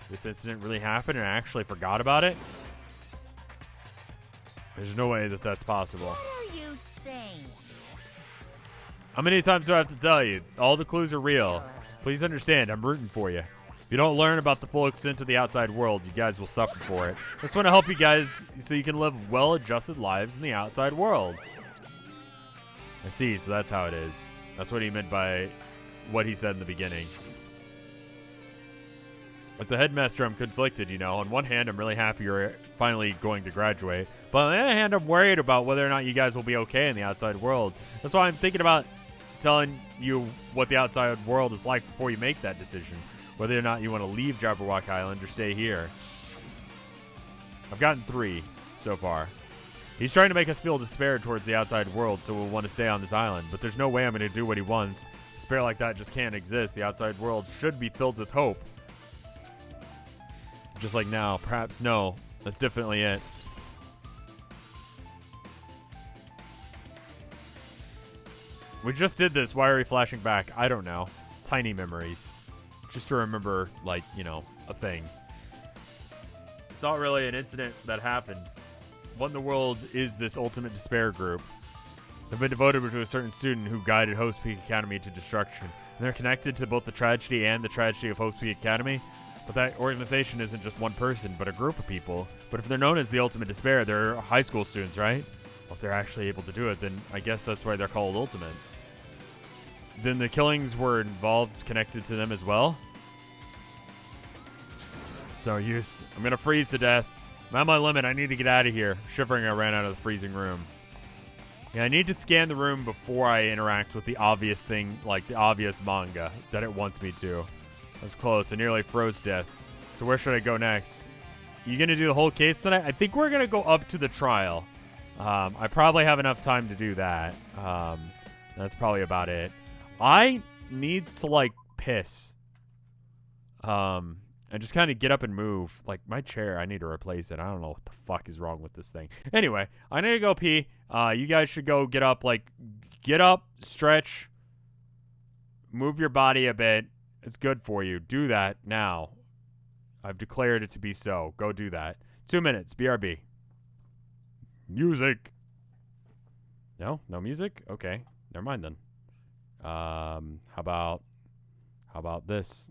This incident really happened and I actually forgot about it? There's no way that that's possible. What are you saying? How many times do I have to tell you? All the clues are real. Please understand, I'm rooting for you. If you don't learn about the full extent of the outside world, you guys will suffer for it. I just want to help you guys so you can live well-adjusted lives in the outside world. I see, so that's how it is. That's what he meant by what he said in the beginning. As the headmaster, I'm conflicted, you know. On one hand, I'm really happy you're finally going to graduate. But on the other hand, I'm worried about whether or not you guys will be okay in the outside world. That's why I'm thinking about telling you what the outside world is like before you make that decision. Whether or not you want to leave Jabberwock Island or stay here. I've gotten 3 so far. He's trying to make us feel despair towards the outside world, so we'll want to stay on this island. But there's no way I'm going to do what he wants. Despair like that just can't exist. The outside world should be filled with hope. Just like now. Perhaps no. That's definitely it. We just did this. Why are we flashing back? I don't know. Tiny memories. Just to remember, like, you know, a thing. It's not really an incident that happened. What in the world is this ultimate despair group? They've been devoted to a certain student who guided Hope's Peak Academy to destruction. And they're connected to both the tragedy and the tragedy of Hope's Peak Academy. But that organization isn't just one person, but a group of people. But if they're known as the ultimate despair, they're high school students, right? Well, if they're actually able to do it, then I guess that's why they're called ultimates. Then the killings were involved, connected to them as well? It's no use. I'm going to freeze to death. I'm at my limit. I need to get out of here. Shivering, I ran out of the freezing room. Yeah, I need to scan the room before I interact with the obvious thing, like the obvious manga that it wants me to. I was close. I nearly froze to death. So where should I go next? You going to do the whole case tonight? I think we're going to go up to the trial. I probably have enough time to do that. That's probably about it. I need to, like, piss. And just kind of get up and move. Like, my chair, I need to replace it. I don't know what the fuck is wrong with this thing. Anyway, I need to go pee. You guys should go get up, stretch, move your body a bit. It's good for you. Do that now. I've declared it to be so. Go do that. 2 minutes. BRB. Music. No? No music? Okay. Never mind then. How about this?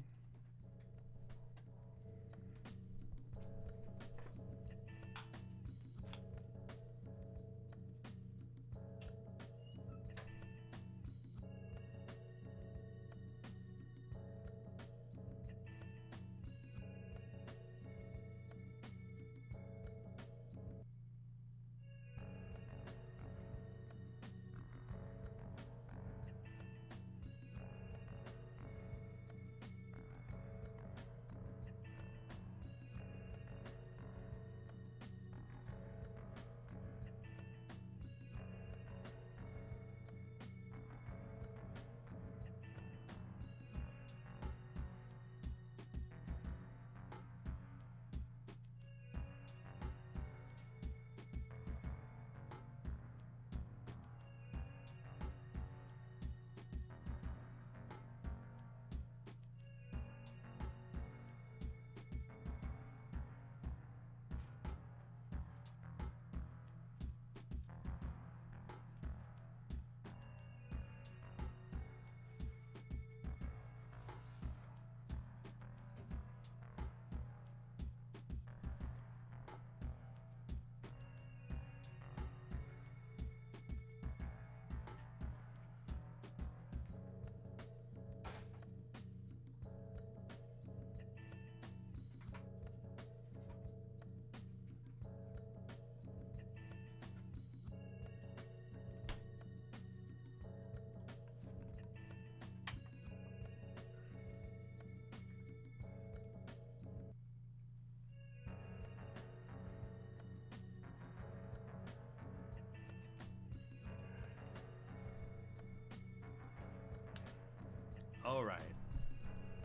Alright.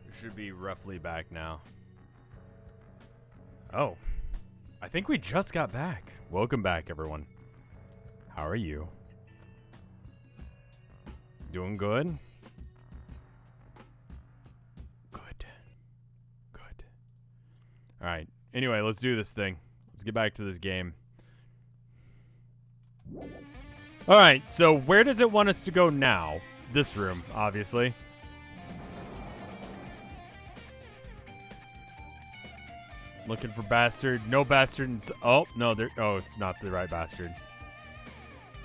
We should be roughly back now. Oh. I think we just got back. Welcome back, everyone. How are you? Doing good? Good. Good. Alright. Anyway, let's do this thing. Let's get back to this game. Alright, so where does it want us to go now? This room, obviously. Looking for bastard. No bastards. Oh, no, there. Oh, it's not the right bastard.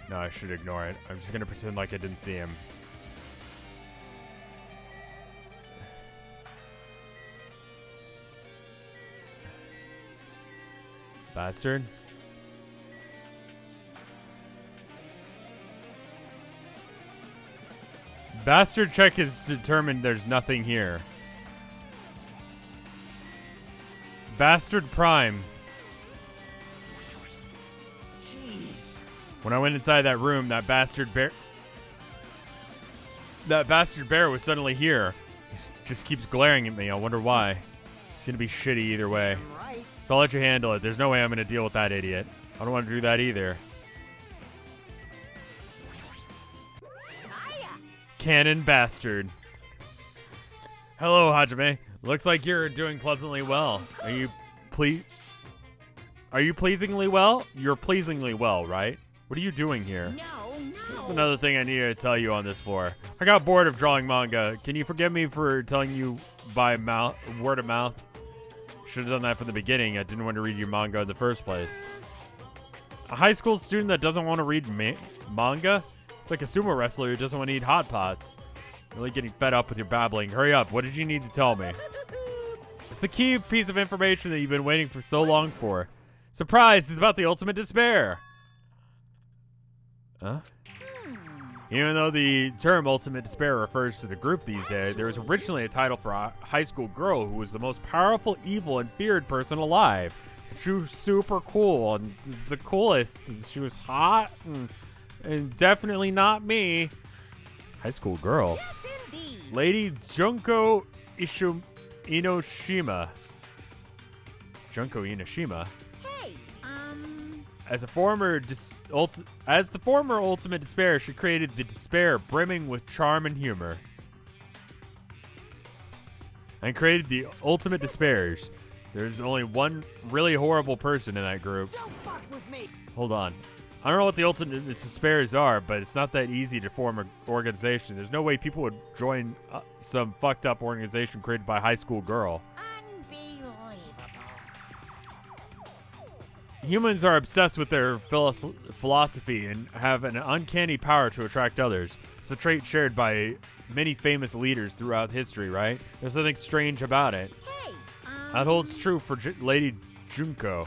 No, I should ignore it. I'm just gonna pretend like I didn't see him. Bastard. Bastard check has determined there's nothing here. Bastard Prime. Jeez. When I went inside that room, that bastard bear was suddenly here. He just keeps glaring at me. I wonder why. It's gonna be shitty either way. I'm right. So I'll let you handle it. There's no way I'm gonna deal with that idiot. I don't want to do that either. Cannon bastard. Hello, Hajime. Looks like you're doing pleasantly well. Are you pleasingly well? You're pleasingly well, right? What are you doing here? No, no. That's another thing I needed to tell you on this floor. I got bored of drawing manga. Can you forgive me for telling you by word of mouth? Should have done that from the beginning. I didn't want to read your manga in the first place. A high school student that doesn't want to read manga? It's like a sumo wrestler who doesn't want to eat hot pots. Really getting fed up with your babbling. Hurry up. What did you need to tell me? It's the key piece of information that you've been waiting for so long for. Surprise! It's about the ultimate despair. Huh? Even though the term ultimate despair refers to the group these days, there was originally a title for a high school girl who was the most powerful, evil, and feared person alive. She was super cool and the coolest. She was hot and definitely not me. High school girl. Yes, indeed. Lady Junko Enoshima. Junko Enoshima. Hey, As the former ultimate despair, she created the despair brimming with charm and humor. And created the ultimate despairs. There's only one really horrible person in that group. Don't fuck with me. Hold on. I don't know what the ultimate despairs are, but it's not that easy to form an organization. There's no way people would join some fucked up organization created by a high school girl. unbelievable. Humans are obsessed with their philosophy and have an uncanny power to attract others. It's a trait shared by many famous leaders throughout history, right? There's something strange about it. Hey, That holds true for Lady Junko.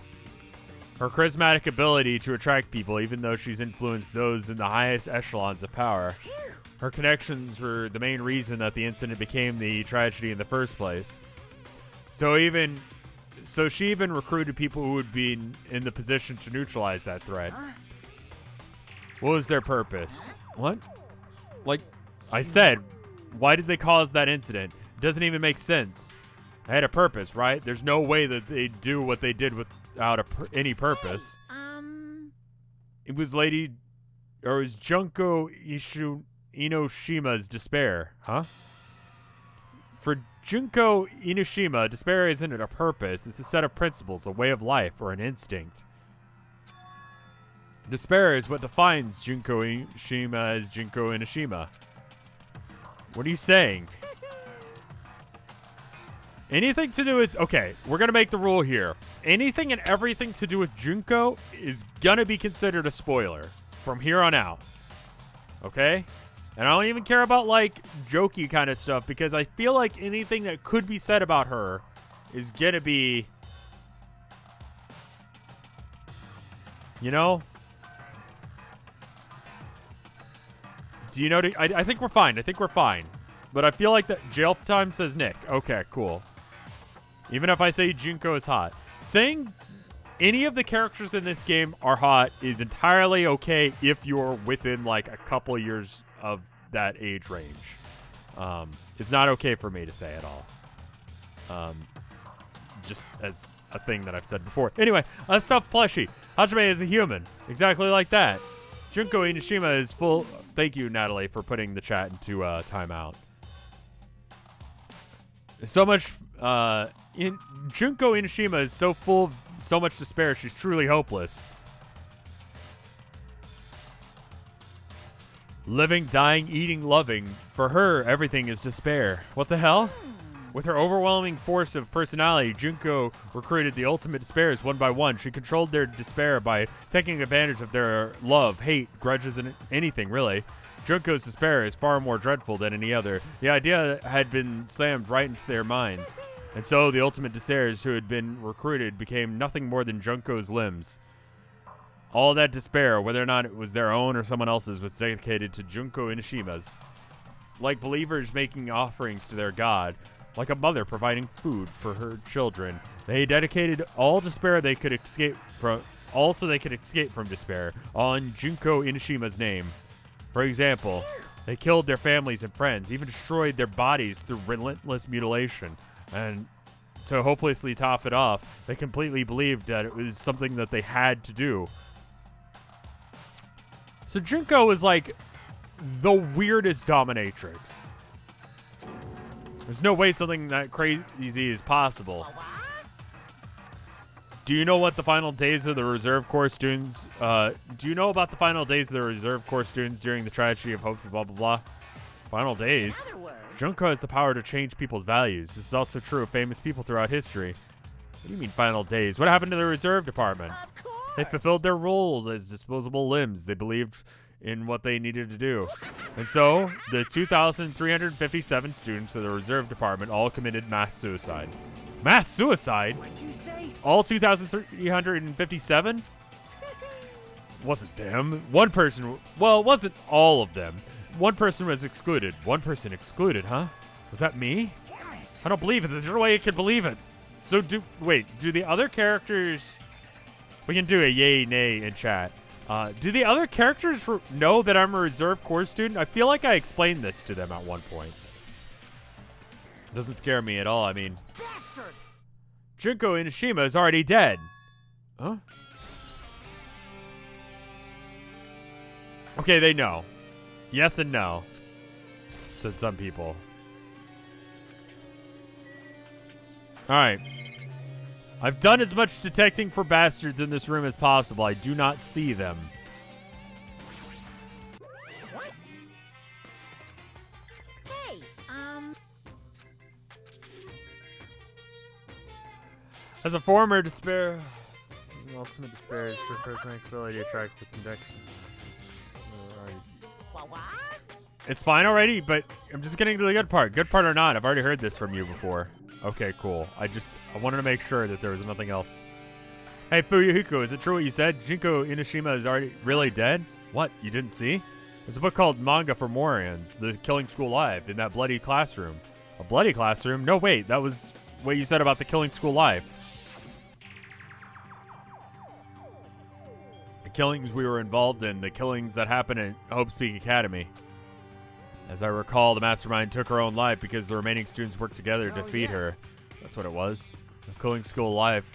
Her charismatic ability to attract people, even though she's influenced those in the highest echelons of power. Her connections were the main reason that the incident became the tragedy in the first place. So she even recruited people who would be in the position to neutralize that threat. What was their purpose? What? Like I said, why did they cause that incident? It doesn't even make sense. They had a purpose, right? There's no way that they do what they did without any purpose. It was Junko Enoshima's despair, huh? For Junko Enoshima, despair isn't a purpose. It's a set of principles, a way of life, or an instinct. Despair is what defines Junko Enoshima as Junko Enoshima. What are you saying? Anything to do with... Okay, we're going to make the rule here. Anything and everything to do with Junko is going to be considered a spoiler from here on out. Okay? And I don't even care about, like, jokey kind of stuff because I feel like anything that could be said about her is going to be... You know? Do you know... I think we're fine. I think we're fine. But I feel like that jail time says Nick. Okay, cool. Even if I say Junko is hot. Saying any of the characters in this game are hot is entirely okay if you're within like a couple years of that age range. It's not okay for me to say at all. Just as a thing that I've said before. Anyway, a stuffed plushie. Hajime is a human. Exactly like that. Junko Enoshima is full... Thank you, Natalie, for putting the chat into timeout. So much... Junko Enoshima is so full of so much despair, she's truly hopeless. Living, dying, eating, loving. For her, everything is despair. What the hell? With her overwhelming force of personality, Junko recruited the ultimate despairs one by one. She controlled their despair by taking advantage of their love, hate, grudges, and anything, really. Junko's despair is far more dreadful than any other. The idea had been slammed right into their minds. And so the ultimate despairs who had been recruited became nothing more than Junko's limbs. All that despair, whether or not it was their own or someone else's, was dedicated to Junko Enoshima's. Like believers making offerings to their god, like a mother providing food for her children, they dedicated all despair they could escape from, also they could escape from despair, on Junko Enoshima's name. For example, they killed their families and friends, even destroyed their bodies through relentless mutilation. And to hopelessly top it off, they completely believed that it was something that they had to do. So Junko is like the weirdest dominatrix. There's no way something that crazy is possible. Do you know what the final days of the Reserve Corps students... do you know about the final days of the Reserve Corps students during the tragedy of hope, blah, blah, blah? Final days? Junko has the power to change people's values. This is also true of famous people throughout history. What do you mean final days? What happened to the Reserve Department? They fulfilled their roles as disposable limbs. They believed in what they needed to do. And so, the 2,357 students of the Reserve Department all committed mass suicide. Mass suicide? What'd you say? All 2,357? Wasn't them. One person... Well, it wasn't all of them. One person was excluded. One person excluded, huh? Was that me? Damn it. I don't believe it. There's no way I can believe it. So do the other characters... We can do a yay, nay in chat. Do the other characters know that I'm a Reserve Corps student? I feel like I explained this to them at one point. It doesn't scare me at all. I mean... Bastard! Junko Enoshima is already dead. Huh? Okay, they know. Yes and no, said some people. Alright. I've done as much detecting for bastards in this room as possible. I do not see them. What? Hey, As a former despair... Ultimate despair is for personal ability to attract the convection. It's fine already, but I'm just getting to the good part. Good part or not, I've already heard this from you before. Okay, cool. I wanted to make sure that there was nothing else. Hey, Fuyuhiko, is it true what you said? Junko Enoshima is already really dead? What, you didn't see? There's a book called Manga for Morians, The Killing School Live, in that bloody classroom. A bloody classroom? No, wait, that was what you said about the Killing School Live. The killings we were involved in, the killings that happened at Hope's Peak Academy. As I recall, the mastermind took her own life because the remaining students worked together to defeat her. That's what it was. The Killing School Life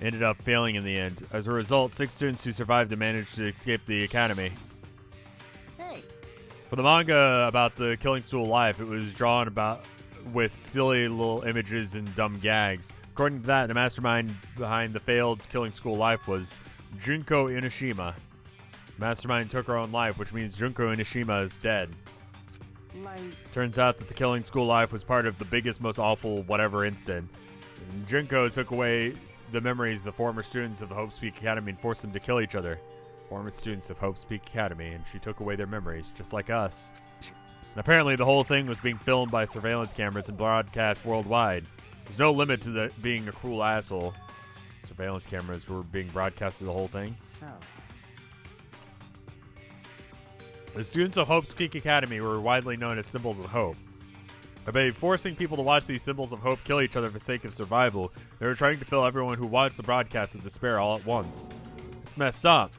ended up failing in the end. As a result, 6 students who survived and managed to escape the academy. Hey. For the manga about the Killing School Life, it was drawn about with silly little images and dumb gags. According to that, the mastermind behind the failed Killing School Life was Junko Enoshima. The mastermind took her own life, which means Junko Enoshima is dead. Turns out that the Killing School Life was part of the biggest, most awful whatever incident. And Junko took away the memories of the former students of the Hope's Peak Academy and forced them to kill each other. Former students of Hope's Peak Academy, and she took away their memories, just like us. And apparently the whole thing was being filmed by surveillance cameras and broadcast worldwide. There's no limit to being a cruel asshole. Surveillance cameras were being broadcasted the whole thing. So... The students of Hope's Peak Academy were widely known as symbols of hope. By forcing people to watch these symbols of hope kill each other for the sake of survival, they were trying to fill everyone who watched the broadcast with despair all at once. It's messed up.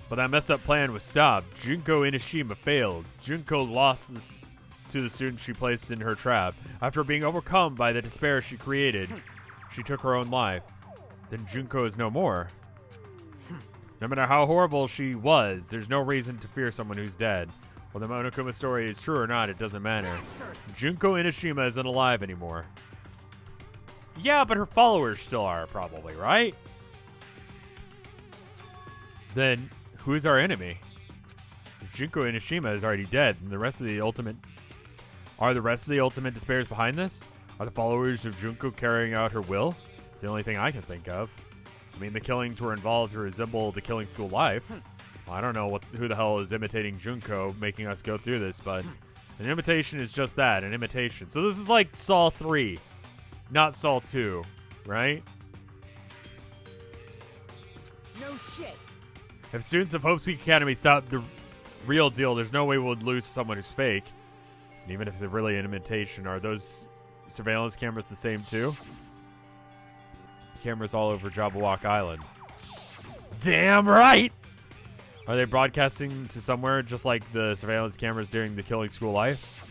But that messed up plan was stopped. Junko Enoshima failed. Junko lost this to the student she placed in her trap. After being overcome by the despair she created, she took her own life. Then Junko is no more. No matter how horrible she was, there's no reason to fear someone who's dead. Whether the Monokuma story is true or not, it doesn't matter. Junko Enoshima isn't alive anymore. Yeah, but her followers still are, probably, right? Then, who is our enemy? If Junko Enoshima is already dead, and the rest of the ultimate... Are the rest of the ultimate despairs behind this? Are the followers of Junko carrying out her will? It's the only thing I can think of. I mean, the killings were involved to resemble the killing school life. Well, I don't know who the hell is imitating Junko, making us go through this, but an imitation is just that, an imitation. So this is like Saw 3, not Saw 2, right? No shit. If students of Hope Peak Academy stop the real deal, there's no way we'll lose someone who's fake. And even if they're really an imitation, are those surveillance cameras the same too? Cameras all over Jabberwock Island. Damn right! Are they broadcasting to somewhere just like the surveillance cameras during the Killing School Life?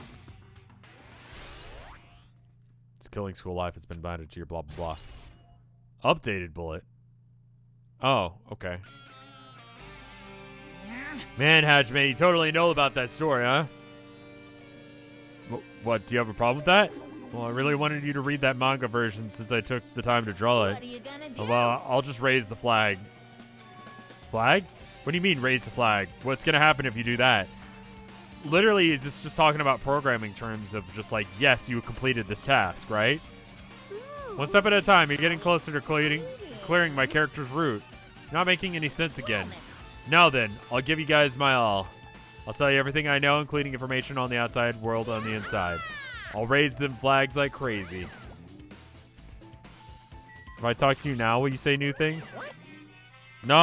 It's Killing School Life. It's been binded to your blah, blah, blah. Updated bullet. Oh, okay. Man, Hajime, you totally know about that story, huh? What, do you have a problem with that? Well, I really wanted you to read that manga version since I took the time to draw it. What are you gonna do? Well, I'll just raise the flag. Flag? What do you mean, raise the flag? What's going to happen if you do that? Literally, it's just talking about programming terms of just like, yes, you completed this task, right? Ooh, One step at a time, you're getting closer to clearing my character's route. Not making any sense again. Now then, I'll give you guys my all. I'll tell you everything I know, including information on the outside world on the inside. I'll raise them flags like crazy. If I talk to you now, will you say new things? No!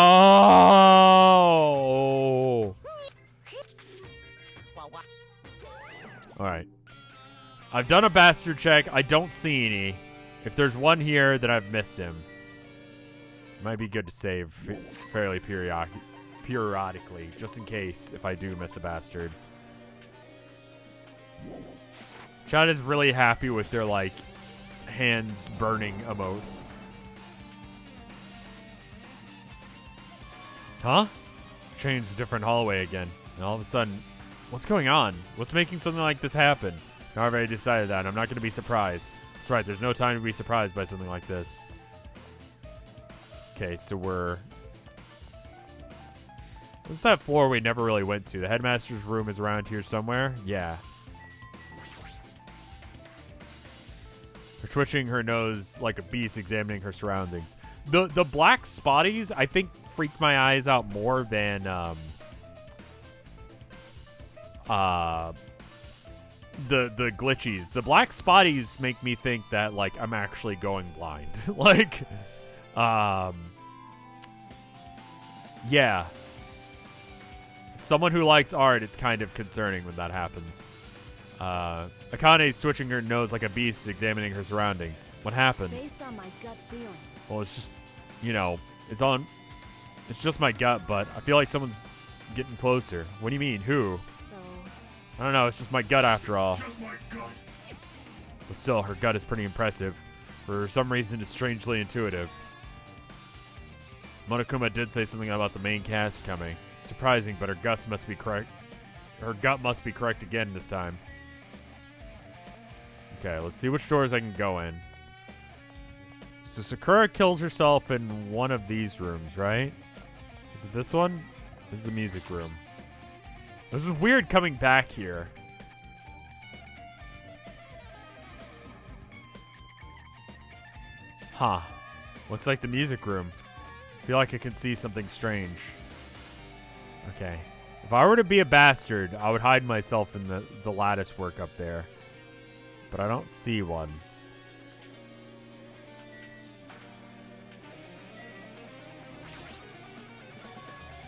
Alright. I've done a bastard check. I don't see any. If there's one here, then I've missed him. Might be good to save fairly periodically, just in case if I do miss a bastard. Chat is really happy with their, like, hands burning emote. Huh? Changed a different hallway again. And all of a sudden, what's going on? What's making something like this happen? Now I've already decided that. I'm not going to be surprised. That's right, there's no time to be surprised by something like this. Okay, so we're... What's that floor we never really went to? The headmaster's room is around here somewhere? Yeah. Her twitching her nose like a beast examining her surroundings. The black spotties, I think, freak my eyes out more than the glitchies. The black spotties make me think that, like, I'm actually going blind. Like, yeah. Someone who likes art, it's kind of concerning when that happens. Akane's twitching her nose like a beast, examining her surroundings. What happens? Based on my gut feeling. Well, it's just, you know, it's just my gut, but I feel like someone's getting closer. What do you mean? Who? So, I don't know. It's just my gut after all. But still, her gut is pretty impressive. For some reason, it's strangely intuitive. Monokuma did say something about the main cast coming. Surprising, but her gut must be correct. Her gut must be correct again this time. Okay, let's see which doors I can go in. So Sakura kills herself in one of these rooms, right? Is it this one? This is the music room. This is weird coming back here. Huh. Looks like the music room. I feel like I can see something strange. Okay. If I were to be a bastard, I would hide myself in the lattice work up there. But I don't see one.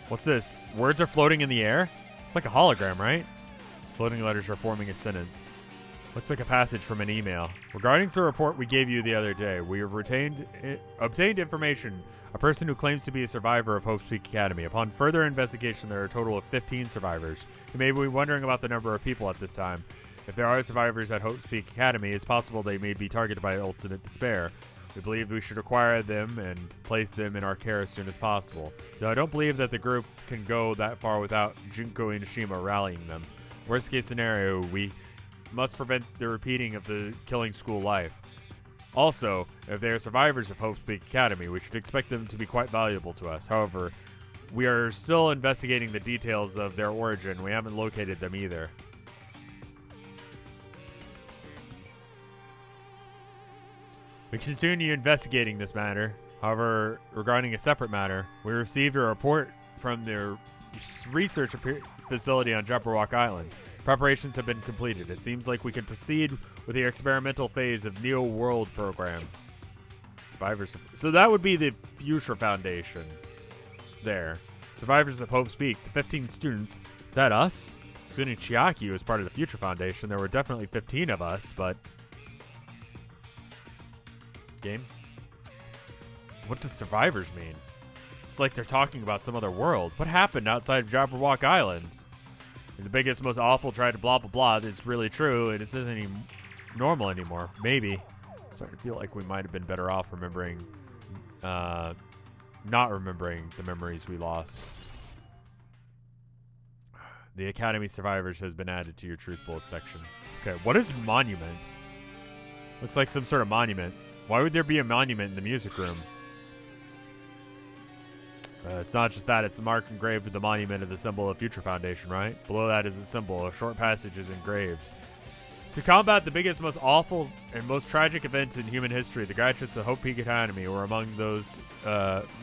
What's this? Words are floating in the air? It's like a hologram, right? Floating letters are forming a sentence. Looks like a passage from an email. Regarding the report we gave you the other day, we have obtained information. A person who claims to be a survivor of Hope's Peak Academy. Upon further investigation, there are a total of 15 survivors. You may be wondering about the number of people at this time. If there are survivors at Hope's Peak Academy, it's possible they may be targeted by ultimate despair. We believe we should acquire them and place them in our care as soon as possible. Though I don't believe that the group can go that far without Junko Enoshima rallying them. Worst case scenario, we must prevent the repeating of the killing school life. Also, if they are survivors of Hope's Peak Academy, we should expect them to be quite valuable to us. However, we are still investigating the details of their origin. We haven't located them either. We continue investigating this matter. However, regarding a separate matter, we received a report from their research facility on Jabberwock Island. Preparations have been completed. It seems like we can proceed with the experimental phase of Neo World program. Survivors. So that would be the Future Foundation. There. Survivors of Hope's Peak. The 15 students. Is that us? Assuming Chiaki was part of the Future Foundation, there were definitely 15 of us, but... Game? What does survivors mean? It's like they're talking about some other world. What happened outside of Jabberwock Island? The biggest, most awful tried to blah, blah, blah. This is really true, and this isn't any normal anymore. Maybe. Starting to feel like we might have been better off remembering, not remembering the memories we lost. The Academy Survivors has been added to your Truth Bullet section. Okay, what is monument? Looks like some sort of monument. Why would there be a monument in the music room? It's not just that, it's a mark engraved with the monument of the symbol of Future Foundation, right? Below that is a symbol. A short passage is engraved. To combat the biggest, most awful, and most tragic events in human history, the graduates of Hope Peak Academy were among those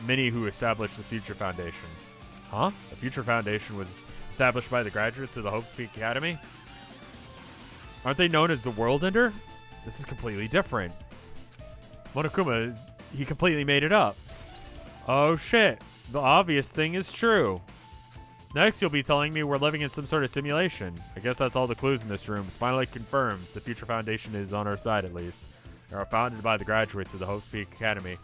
many who established the Future Foundation. Huh? The Future Foundation was established by the graduates of the Hope Peak Academy? Aren't they known as the World Ender? This is completely different. Monokuma, he completely made it up. Oh shit. The obvious thing is true. Next, you'll be telling me we're living in some sort of simulation. I guess that's all the clues in this room. It's finally confirmed. The Future Foundation is on our side, at least. They are founded by the graduates of the Hope's Peak Academy.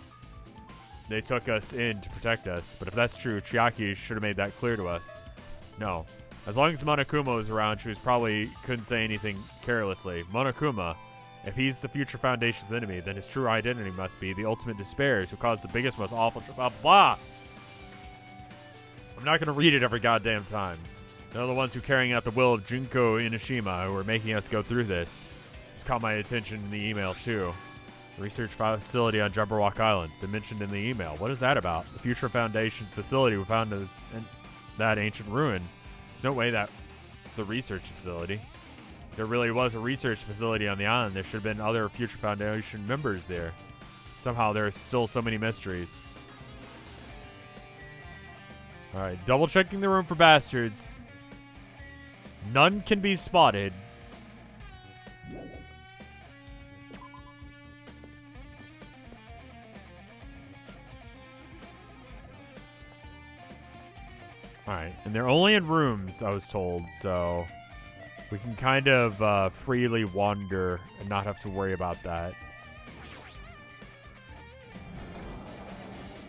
They took us in to protect us. But if that's true, Chiaki should have made that clear to us. No. As long as Monokuma was around, she probably couldn't say anything carelessly. Monokuma, if he's the Future Foundation's enemy, then his true identity must be the ultimate despairs who caused the biggest, most awful... Blah, blah. I'm not going to read it every goddamn time. They're the ones who carrying out the will of Junko Enoshima who are making us go through this. This caught my attention in the email, too. The research facility on Jabberwock Island. They mentioned in the email. What is that about? The Future Foundation facility we found in that ancient ruin. There's no way that's the research facility. There really was a research facility on the island. There should have been other Future Foundation members there. Somehow there are still so many mysteries. Alright, double checking the room for bastards. None can be spotted. Alright, and they're only in rooms, I was told, so we can kind of freely wander and not have to worry about that.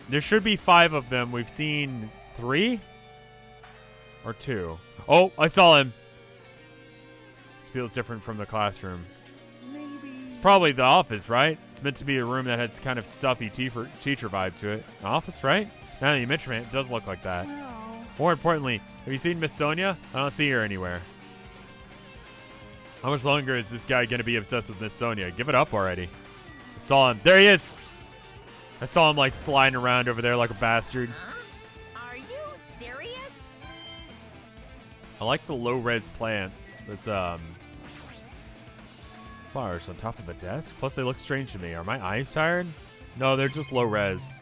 There should be 5 of them. We've seen 3 or 2. Oh, I saw him. This feels different from the classroom. Maybe. It's probably the office, right? It's meant to be a room that has kind of stuffy teacher vibe to it. An office, right? Now that you mention it, it does look like that. Well. More importantly, have you seen Miss Sonia? I don't see her anywhere. How much longer is this guy going to be obsessed with Miss Sonia? Give it up already. I saw him. There he is. I saw him like sliding around over there like a bastard. Huh? Are you serious? I like the low-res plants. That's flowers on top of a desk. Plus they look strange to me. Are my eyes tired? No, they're just low-res.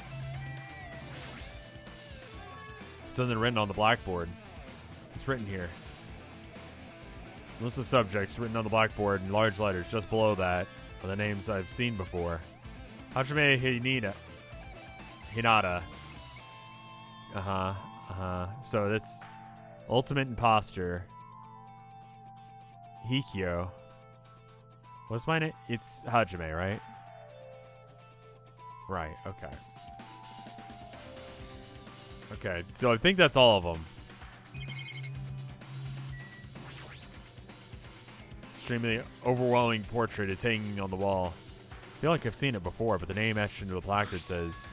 Something written on the blackboard. It's written here. List of subjects written on the blackboard in large letters. Just below that are the names I've seen before. Hajime Hinata. So that's Ultimate Imposter. Hikyo. What's my name? It's Hajime, right? Right, okay. Okay, so I think that's all of them. Extremely overwhelming portrait is hanging on the wall. I feel like I've seen it before, but the name etched into the placard says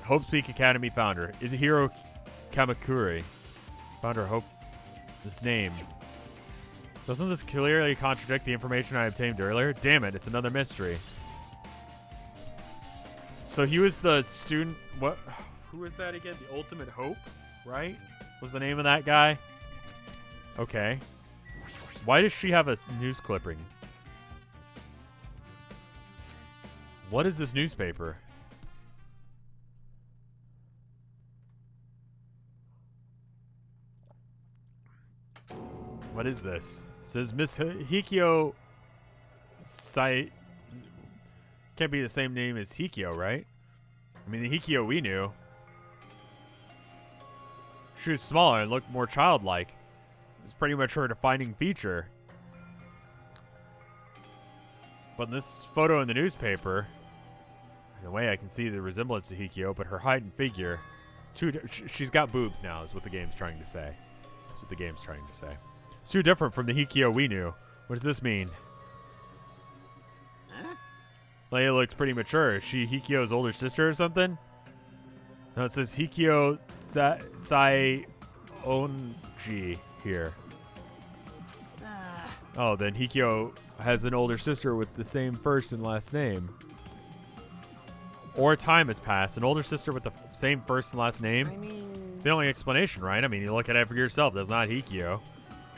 Hope Speak Academy founder Izuru Kamukura. Founder Hope. This name. Doesn't this clearly contradict the information I obtained earlier? Damn it, it's another mystery. So he was the student. What? Who was that again? The Ultimate Hope, right? Was the name of that guy? Okay. Why does she have a news clipping? What is this newspaper? What is this? It says Miss Hikyo Sai. Can't be the same name as Hikyo, right? I mean, the Hikyo we knew. She was smaller and looked more childlike. It was pretty much her defining feature. But in this photo in the newspaper, in a way I can see the resemblance to Hikyo, but her height and figure, she's got boobs now, is what the game's trying to say. That's what the game's trying to say. It's too different from the Hikyo we knew. What does this mean? Leia looks pretty mature. Is she Hikyo's older sister or something? No, it says Hikyo Sai Onji here. Oh, then Hikyo has an older sister with the same first and last name. Or time has passed. An older sister with the same first and last name? I mean... It's the only explanation, right? I mean, you look at it for yourself. That's not Hikyo.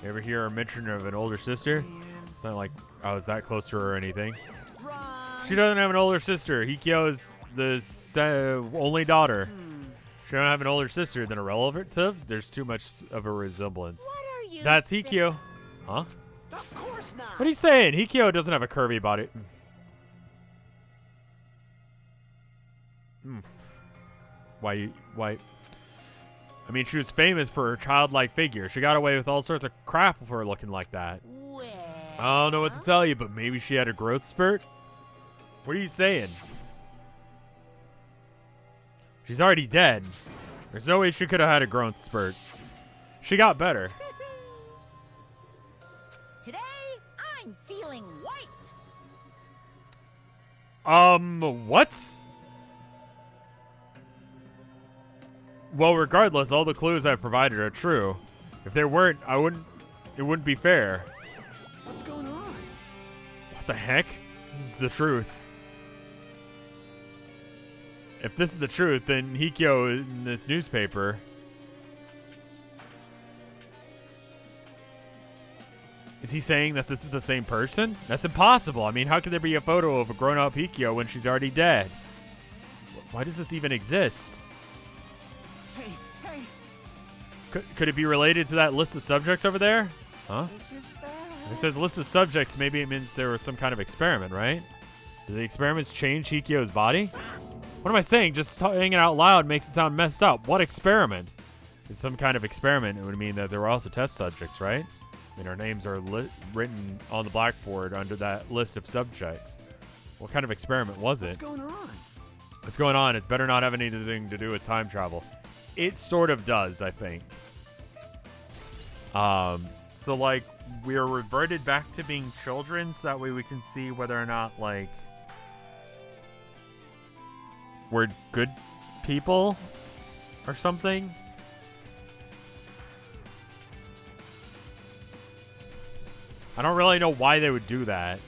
You ever hear a mention of an older sister? It's not like I was that close to her or anything. She doesn't have an older sister. Hikyo's the only daughter. She don't have an older sister, then a relative? There's too much of a resemblance. What are you That's saying? Hikyo. Huh? Of course not. What are you saying? Hikyo doesn't have a curvy body. Why? I mean, she was famous for her childlike figure. She got away with all sorts of crap for looking like that. Well, I don't know what to tell you, but maybe she had a growth spurt? What are you saying? She's already dead. There's no way she could have had a growth spurt. She got better. today I'm feeling white. What? Well, regardless, all the clues I've provided are true. If they weren't, it wouldn't be fair. What's going on? What the heck? This is the truth. If this is the truth, then Hikyo in this newspaper... Is he saying that this is the same person? That's impossible. I mean, how could there be a photo of a grown-up Hikyo when she's already dead? Why does this even exist? Hey, Could it be related to that list of subjects over there? Huh? this is bad. It says list of subjects. Maybe it means there was some kind of experiment, right? Did the experiments change Hikyo's body? What am I saying? Just saying it out loud makes it sound messed up. What experiment? Is some kind of experiment. It would mean that there were also test subjects, right? I mean, our names are written on the blackboard under that list of subjects. What kind of experiment was What's it? going on? What's going on? It better not have anything to do with time travel. It sort of does, I think. So, like, we're reverted back to being children, so that way we can see whether or not, like, we're good people or something. I don't really know why they would do that.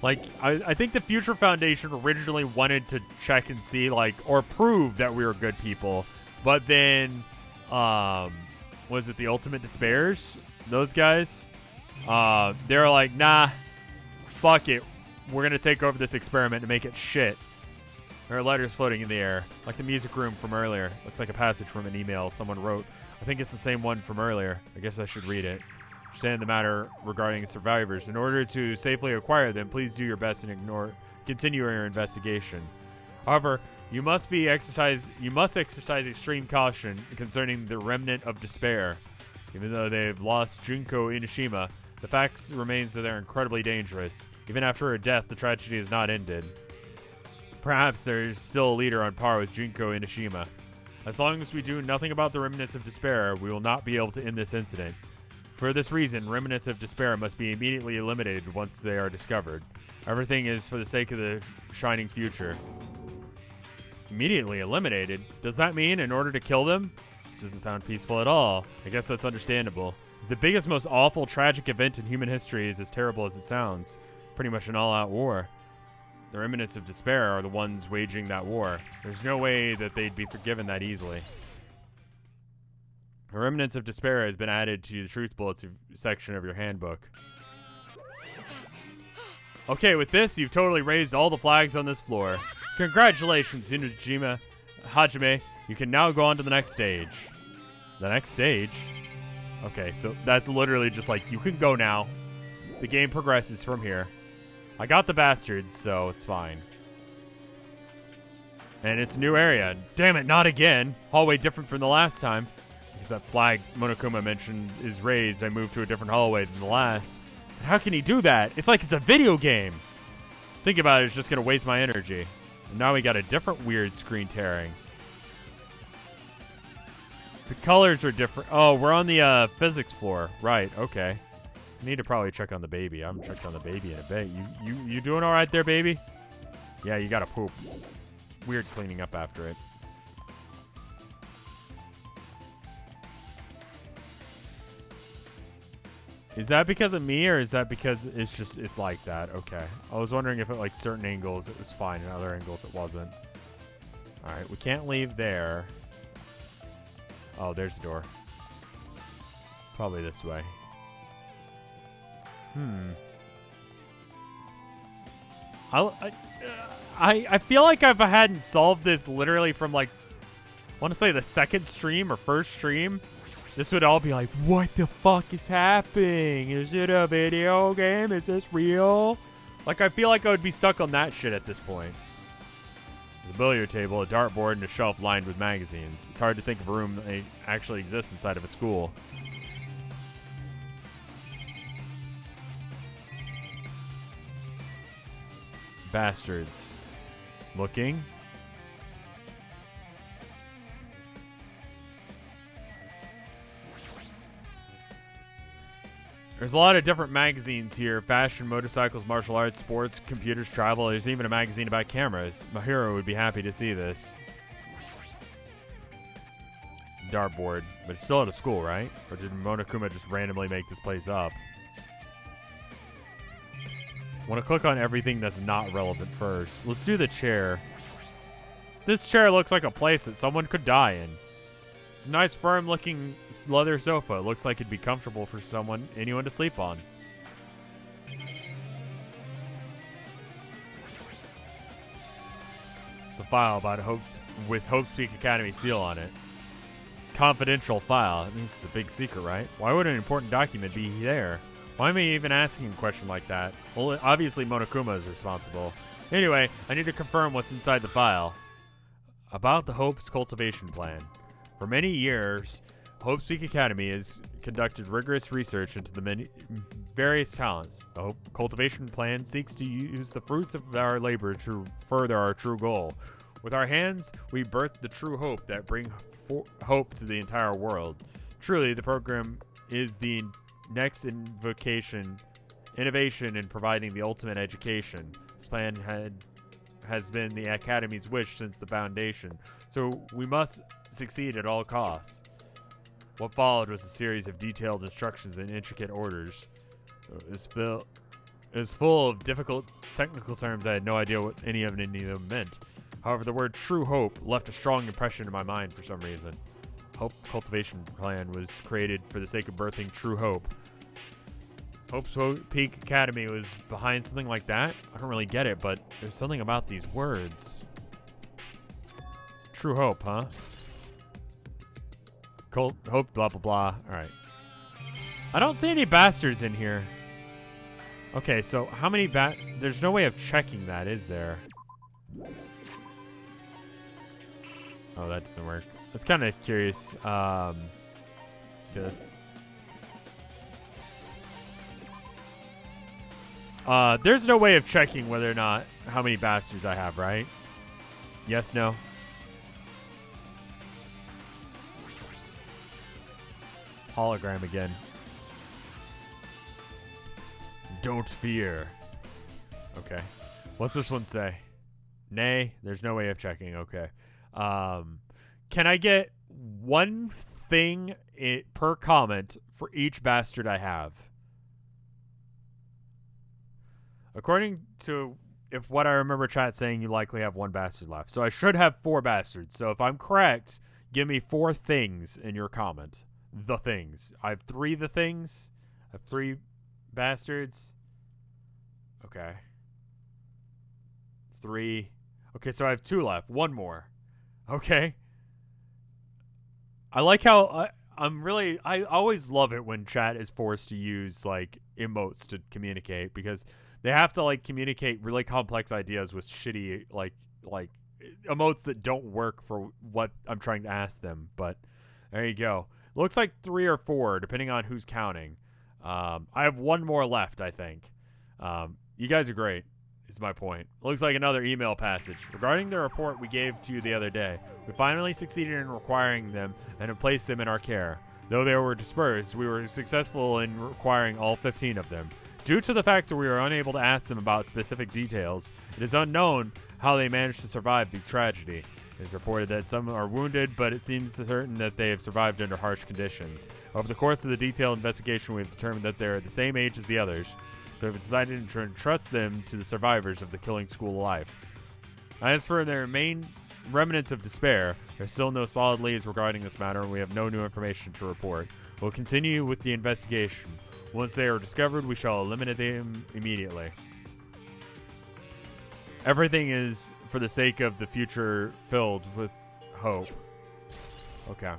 Like, I think the Future Foundation originally wanted to check and see, like, or prove that we were good people. But then, was it the Ultimate Despairs? Those guys? They were like, nah, fuck it. We're going to take over this experiment and make it shit. There are letters floating in the air, like the music room from earlier. Looks like a passage from an email someone wrote. I think it's the same one from earlier. I guess I should read it. Understand the matter regarding survivors. In order to safely acquire them, please do your best and continue your investigation. However, you must exercise extreme caution concerning the remnant of despair. Even though they've lost Junko Enoshima, The fact remains that they're incredibly dangerous. Even after her death, the tragedy is not ended. Perhaps there's still a leader on par with Junko Enoshima. As long as we do nothing about the remnants of despair, we will not be able to end this incident. For this reason, remnants of despair must be immediately eliminated once they are discovered. Everything is for the sake of the shining future. Immediately eliminated? Does that mean in order to kill them? This doesn't sound peaceful at all. I guess that's understandable. The biggest, most awful, tragic event in human history is as terrible as it sounds. Pretty much an all-out war. The remnants of despair are the ones waging that war. There's no way that they'd be forgiven that easily. The remnants of despair has been added to the truth bullets section of your handbook. Okay, with this, you've totally raised all the flags on this floor. Congratulations, Hajime. You can now go on to the next stage. The next stage? Okay, so that's literally just like, you can go now. The game progresses from here. I got the bastards, so it's fine. And it's a new area. Damn it, not again. Hallway different from the last time. Because that flag Monokuma mentioned is raised, I moved to a different hallway than the last. But how can he do that? It's like it's a video game. Think about it, it's just going to waste my energy. And now we got a different weird screen tearing. The colors are different. Oh, we're on the physics floor. Right, okay. I need to probably check on the baby. I haven't checked on the baby in a bit. You doing all right there, baby? Yeah, you gotta poop. It's weird cleaning up after it. Is that because of me, or is that because it's like that? Okay. I was wondering if at like certain angles it was fine and other angles it wasn't. All right, we can't leave there. Oh, there's the door. Probably this way. I feel like if I hadn't solved this literally from like, I want to say the second stream or first stream, this would all be like, what the fuck is happening? Is it a video game? Is this real? Like, I feel like I would be stuck on that shit at this point. There's a billiard table, a dartboard, and a shelf lined with magazines. It's hard to think of a room that actually exists inside of a school. Bastards. Looking. There's a lot of different magazines here. Fashion, motorcycles, martial arts, sports, computers, travel. There's even a magazine about cameras. Mahiro would be happy to see this. Dartboard. But it's still at a school, right? Or did Monokuma just randomly make this place up? Want to click on everything that's not relevant first. Let's do the chair. This chair looks like a place that someone could die in. It's a nice firm-looking leather sofa. It looks like it'd be comfortable for anyone to sleep on. It's a file about with Hope's Peak Academy seal on it. Confidential file. That means it's a big secret, right? Why would an important document be there? Why am I even asking a question like that? Well, obviously Monokuma is responsible. Anyway, I need to confirm what's inside the file. About the Hope's cultivation plan. For many years, Hope's Peak Academy has conducted rigorous research into the various talents. The Hope cultivation plan seeks to use the fruits of our labor to further our true goal. With our hands, we birth the true hope that bring hope to the entire world. Truly, the program is the next innovation in providing the ultimate education. This plan has been the Academy's wish since the foundation, so we must succeed at all costs. What followed was a series of detailed instructions and intricate orders. It was full of difficult technical terms. I had no idea what any of them meant. However, the word true hope left a strong impression in my mind for some reason. Hope cultivation plan was created for the sake of birthing true hope. Hope's Peak Academy was behind something like that? I don't really get it, but there's something about these words. True hope, huh? Hope, blah, blah, blah. Alright. I don't see any bastards in here. Okay, so how many there's no way of checking that, is there? Oh, that doesn't work. I was kind of curious, because There's no way of checking whether or not how many bastards I have, right? Yes, no? Hologram again. Don't fear. Okay. What's this one say? Nay, there's no way of checking. Okay. Can I get one thing per comment for each bastard I have? According to what I remember chat saying, you likely have one bastard left. So I should have 4 bastards. So if I'm correct, give me 4 things in your comment. The things. I have 3 the things. I have 3 bastards. Okay. 3. Okay, so I have 2 left. 1 more. Okay. I like how I always love it when chat is forced to use like emotes to communicate, because they have to like communicate really complex ideas with shitty like emotes that don't work for what I'm trying to ask them. But there you go. Looks like 3 or 4 depending on who's counting. I have 1 more left, I think. You guys are great, is my point. Looks like another email passage. Regarding the report we gave to you the other day, we finally succeeded in requiring them and have placed them in our care. Though they were dispersed, we were successful in requiring all 15 of them. Due to the fact that we were unable to ask them about specific details, it is unknown how they managed to survive the tragedy. It is reported that some are wounded, but it seems certain that they have survived under harsh conditions. Over the course of the detailed investigation, we have determined that they are the same age as the others, so we've decided to entrust them to the survivors of the killing school life. As for their main remnants of despair, there's still no solid leads regarding this matter, and we have no new information to report. We'll continue with the investigation. Once they are discovered, we shall eliminate them immediately. Everything is for the sake of the future filled with hope. Okay.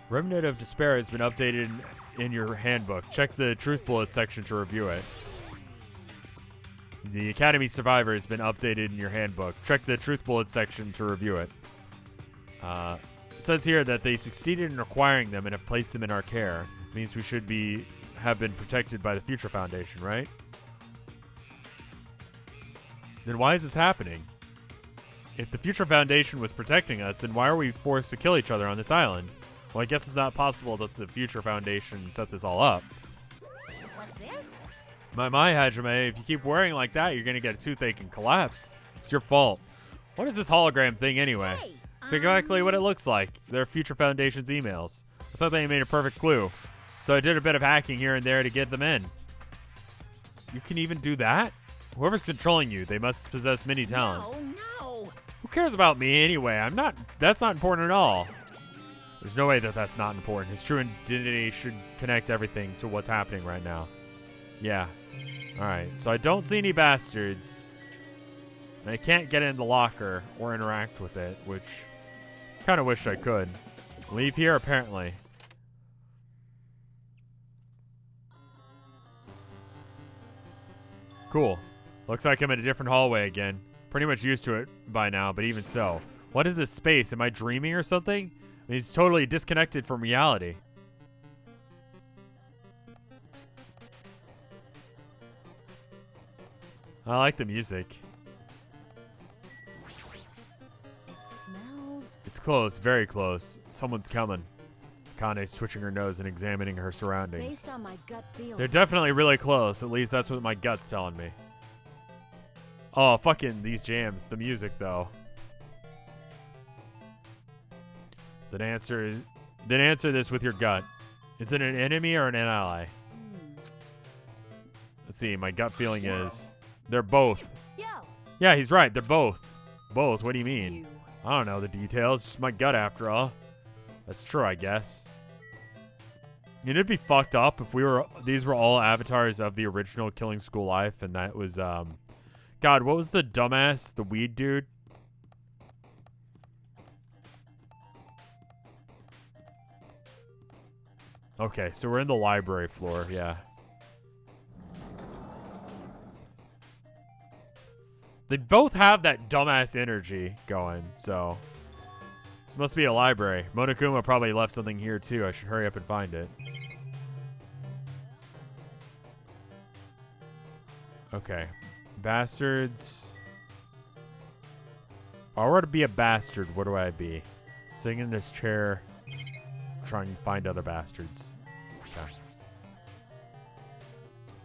Remnant of Despair has been updated in your handbook. Check the Truth Bullet section to review it. The Academy Survivor has been updated in your handbook. Check the Truth Bullet section to review it. It says here that they succeeded in acquiring them and have placed them in our care. It means we should have been protected by the Future Foundation, right? Then why is this happening? If the Future Foundation was protecting us, then why are we forced to kill each other on this island? Well, I guess it's not possible that the Future Foundation set this all up. What's this? My Hajime, if you keep worrying like that, you're gonna get a toothache and collapse. It's your fault. What is this hologram thing anyway? Hey, It's exactly what it looks like. They're Future Foundation's emails. I thought they made a perfect clue. So I did a bit of hacking here and there to get them in. You can even do that? Whoever's controlling you, they must possess many talents. No. Who cares about me anyway? That's not important at all. There's no way that that's not important. His true identity should connect everything to what's happening right now. Yeah. Alright, so I don't see any bastards. And I can't get in the locker or interact with it, which kind of wish I could. Leave here, apparently. Cool. Looks like I'm in a different hallway again. Pretty much used to it by now, but even so. What is this space? Am I dreaming or something? I mean, he's totally disconnected from reality. I like the music. It smells. It's close, very close. Someone's coming. Kane's twitching her nose and examining her surroundings. Based on my gut feeling. They're definitely really close. At least that's what my gut's telling me. Oh, fucking these jams. The music, though. Then answer this with your gut. Is it an enemy or an ally? Let's see. My gut feeling is they're both. Yo. Yeah, he's right. They're both. Both? What do you mean? You. I don't know the details. Just my gut, after all. That's true, I guess. I mean, it'd be fucked up if these were all avatars of the original Killing School Life, and that was, God, what was the dumbass, the weed dude? Okay, so we're in the library floor, yeah. They both have that dumbass energy going, so... This must be a library. Monokuma probably left something here, too. I should hurry up and find it. Okay. Bastards. If I were to be a bastard, what do I be? Sitting in this chair, trying to find other bastards. Okay.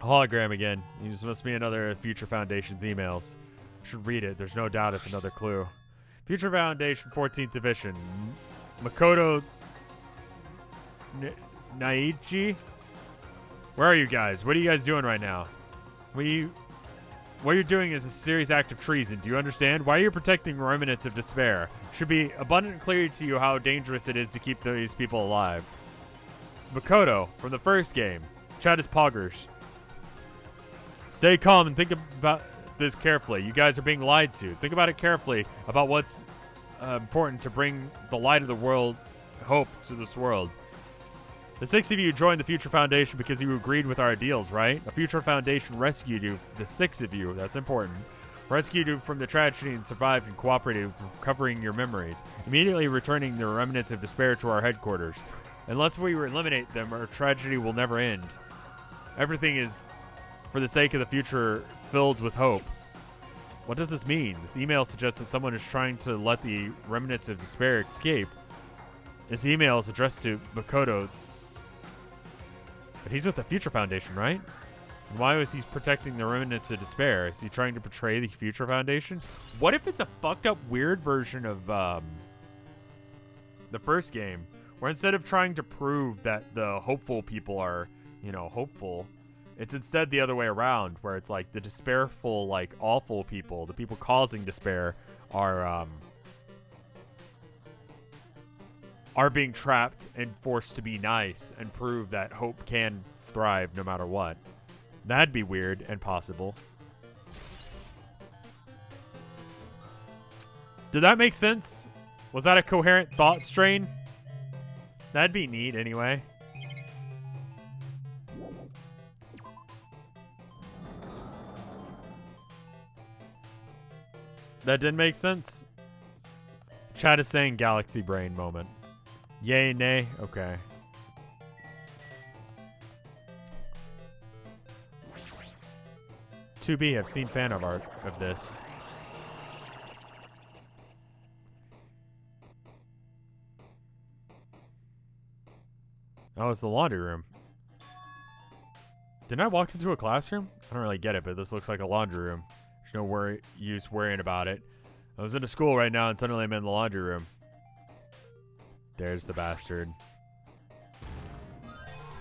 Hologram again. This must be another Future Foundation's emails. Should read it. There's no doubt it's another clue. Future Foundation 14th edition. Makoto Naichi? Where are you guys? What are you guys doing right now? What you're doing is a serious act of treason. Do you understand? Why are you protecting remnants of despair? It should be abundantly clear to you how dangerous it is to keep these people alive. It's Makoto from the first game. Chat is poggers. Stay calm and think about this carefully. You guys are being lied to. Think about it carefully about what's important to bring the light of the world, hope to this world. The 6 of you joined the Future Foundation because you agreed with our ideals, right? The Future Foundation rescued you, the 6 of you, that's important, rescued you from the tragedy and survived and cooperated with recovering your memories, immediately returning the remnants of despair to our headquarters. Unless we eliminate them, our tragedy will never end. Everything is for the sake of the future filled with hope. What does this mean? This email suggests that someone is trying to let the remnants of despair escape. This email is addressed to Makoto. But he's with the Future Foundation, right? And why was he protecting the remnants of despair? Is he trying to portray the Future Foundation? What if it's a fucked up weird version of the first game, where instead of trying to prove that the hopeful people are, you know, hopeful, it's instead the other way around, where it's like the despairful, like awful people, the people causing despair, are being trapped and forced to be nice and prove that hope can thrive no matter what. That'd be weird and possible. Did that make sense? Was that a coherent thought strain? That'd be neat anyway. That didn't make sense? Chat is saying galaxy brain moment. Yay, nay? Okay. "2B, I've seen fan art of this." Oh, it's the laundry room. Didn't I walk into a classroom? I don't really get it, but this looks like a laundry room. There's no use worrying about it. I was in a school right now, and suddenly I'm in the laundry room. There's the bastard.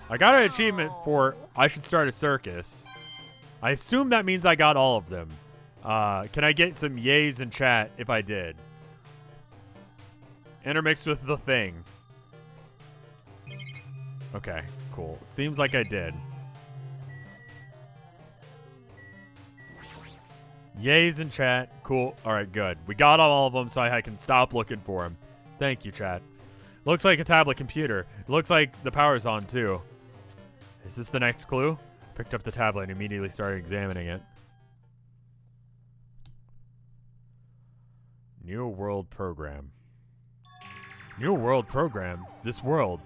I got an achievement for I should start a circus. I assume that means I got all of them. Can I get some yays in chat if I did? Intermixed with the thing. Okay, cool. Seems like I did. Yays in chat. Cool. Alright, good. We got all of them, so I can stop looking for them. Thank you, chat. Looks like a tablet computer. It looks like the power's on, too. Is this the next clue? Picked up the tablet and immediately started examining it. New World Program. New World Program? This world.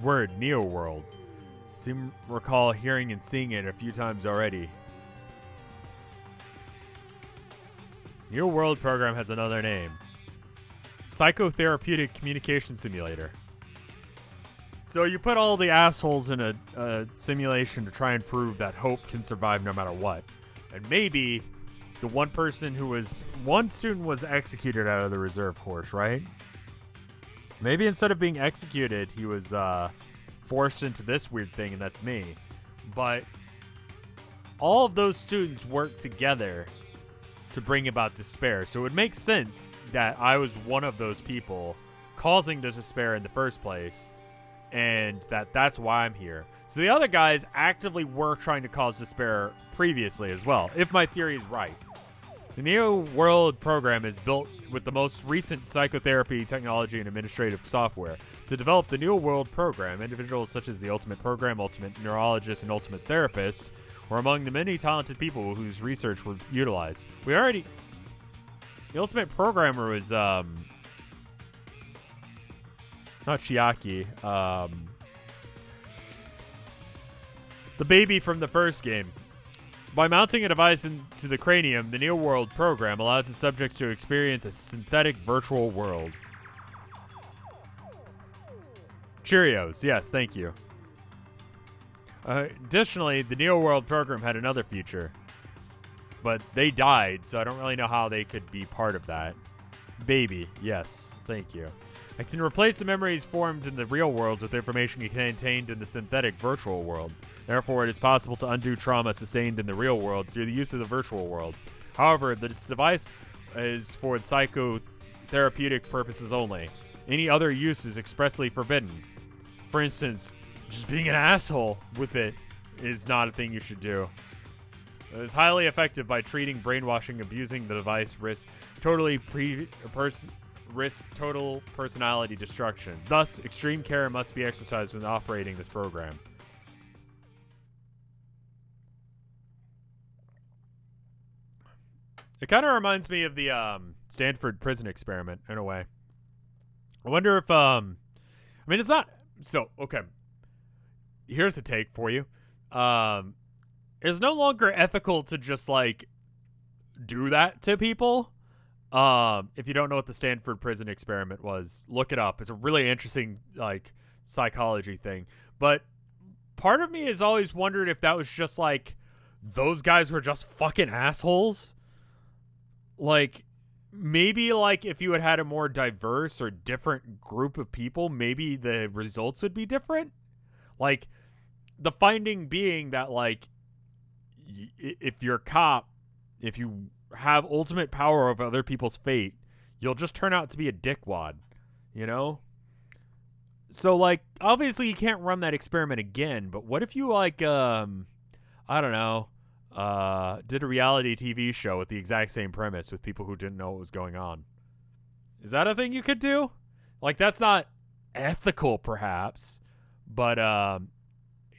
Word, Neo World. Seem to recall hearing and seeing it a few times already. Neo World Program has another name. Psychotherapeutic Communication Simulator. So you put all the assholes in a simulation to try and prove that hope can survive no matter what. And maybe the one student was executed out of the reserve course, right? Maybe instead of being executed, he was forced into this weird thing, and that's me. But all of those students worked together to bring about despair. So it would make sense that I was one of those people causing the despair in the first place, and that's why I'm here. So the other guys actively were trying to cause despair previously as well, if my theory is right. The Neo World Program is built with the most recent psychotherapy technology and administrative software. To develop the Neo World Program, individuals such as the Ultimate Program, Ultimate Neurologist, and Ultimate Therapist were among the many talented people whose research was utilized. The Ultimate Programmer was, not Chiaki, the baby from the first game. By mounting a device into the cranium, the Neo World program allows the subjects to experience a synthetic virtual world. Cheerios. Yes, thank you. Additionally, the Neo World program had another feature. But they died, so I don't really know how they could be part of that. Baby. Yes, thank you. I can replace the memories formed in the real world with information contained in the synthetic virtual world. Therefore, it is possible to undo trauma sustained in the real world through the use of the virtual world. However, this device is for psychotherapeutic purposes only. Any other use is expressly forbidden. For instance, just being an asshole with it is not a thing you should do. It is highly effective by treating brainwashing. Abusing the device risks total personality destruction. Thus, extreme care must be exercised when operating this program. It kind of reminds me of the Stanford prison experiment in a way. I wonder if I mean, it's not so okay. Here's the take for you. It's no longer ethical to just like do that to people. If you don't know what the Stanford prison experiment was, look it up. It's a really interesting like psychology thing. But part of me has always wondered if that was just like those guys were just fucking assholes. Like maybe like if you had a more diverse or different group of people, maybe the results would be different. Like the finding being that like if you're a cop, if you have ultimate power over other people's fate, you'll just turn out to be a dickwad, you know? So like obviously you can't run that experiment again, but what if you like I don't know, did a reality TV show with the exact same premise with people who didn't know what was going on? Is that a thing you could do? Like that's not ethical perhaps, but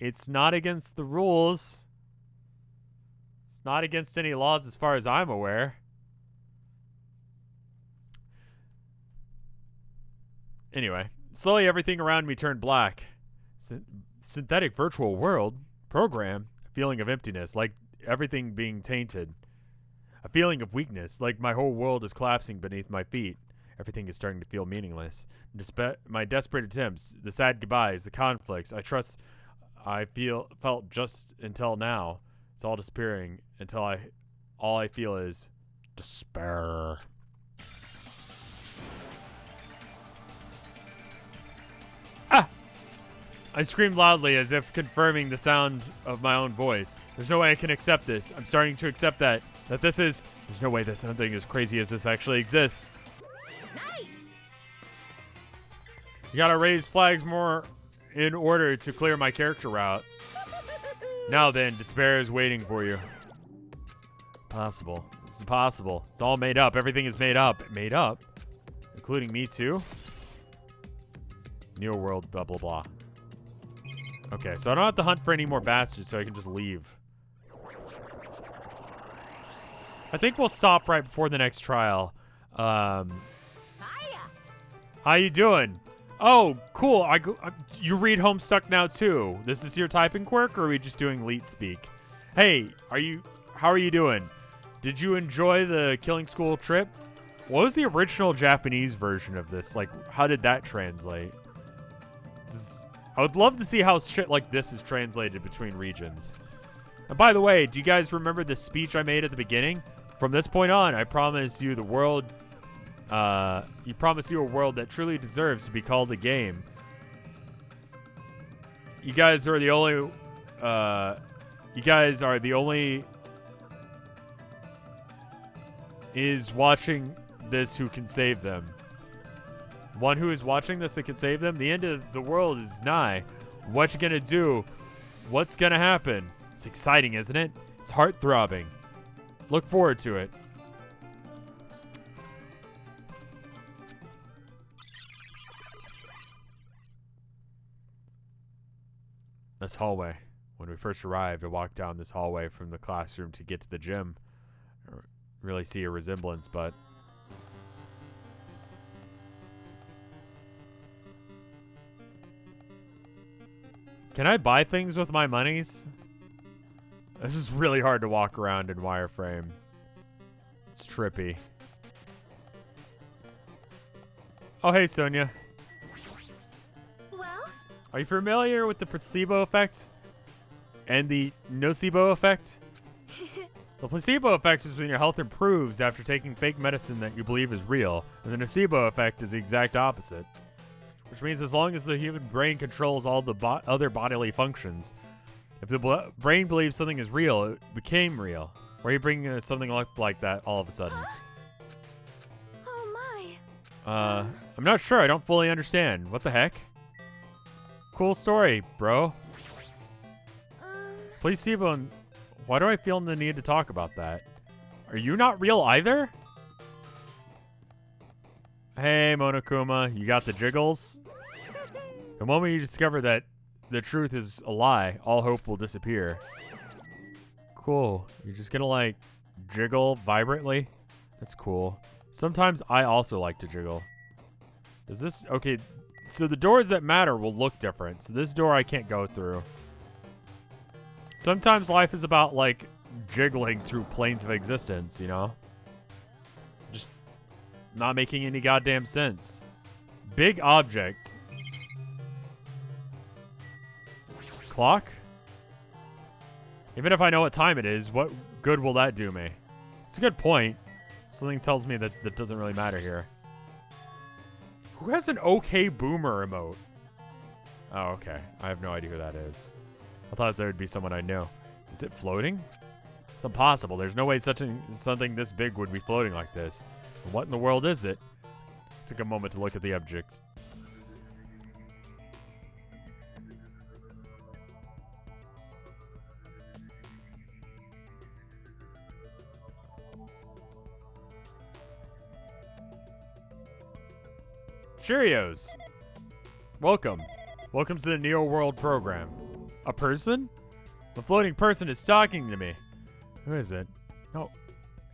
it's not against the rules. It's not against any laws as far as I'm aware. Anyway, slowly everything around me turned black. Synthetic virtual world program, a feeling of emptiness, like everything being tainted. A feeling of weakness, like my whole world is collapsing beneath my feet. Everything is starting to feel meaningless. My desperate attempts, the sad goodbyes, the conflicts, I felt just until now. It's all disappearing until all I feel is despair. Ah! I screamed loudly as if confirming the sound of my own voice. There's no way I can accept this. I'm starting to accept that there's no way that something as crazy as this actually exists. Nice! You gotta raise flags more in order to clear my character route. Now then, despair is waiting for you. Possible. This is possible. It's all made up. Everything is made up. Made up? Including me too? Neo world, blah, blah, blah. Okay, so I don't have to hunt for any more bastards, so I can just leave. I think we'll stop right before the next trial. Hiya! How you doing? Oh, cool. You read Homestuck now too. This is your typing quirk, or are we just doing leet speak? Hey, how are you doing? Did you enjoy the Killing School trip? What was the original Japanese version of this? Like, how did that translate? I would love to see how shit like this is translated between regions. And by the way, do you guys remember the speech I made at the beginning? From this point on, I promise you the world... you promise you a world that truly deserves to be called a game. You guys are the only... is watching this who can save them. One who is watching this that can save them. The end of the world is nigh. What you gonna do? What's gonna happen? It's exciting, isn't it? It's heart-throbbing. Look forward to it. This hallway. When we first arrived, I walked down this hallway from the classroom to get to the gym. I don't really see a resemblance, but... Can I buy things with my monies? This is really hard to walk around in wireframe. It's trippy. Oh, hey, Sonia. Well? Are you familiar with the placebo effect and the nocebo effect? The placebo effect is when your health improves after taking fake medicine that you believe is real, and the nocebo effect is the exact opposite. Which means as long as the human brain controls all the other bodily functions, if the brain believes something is real, it became real. Why are you bringing something like that all of a sudden? Oh my. I'm not sure. I don't fully understand. What the heck? Cool story, bro. Placebo and... Why do I feel the need to talk about that? Are you not real either? Hey, Monokuma. You got the jiggles? The moment you discover that the truth is a lie, all hope will disappear. Cool. You're just gonna, like, jiggle vibrantly? That's cool. Sometimes I also like to jiggle. Is this... Okay, so the doors that matter will look different. So this door I can't go through. Sometimes life is about, like, jiggling through planes of existence, you know? Just not making any goddamn sense. Big object. Clock? Even if I know what time it is, what good will that do me? It's a good point. Something tells me that that doesn't really matter here. Who has an OK Boomer emote? Oh, okay. I have no idea who that is. I thought there would be someone I know. Is it floating? It's impossible. There's no way something this big would be floating like this. And what in the world is it? Let's take a moment to look at the object. Cheerios! Welcome. Welcome to the Neo World program. A person? The floating person is talking to me. Who is it? No.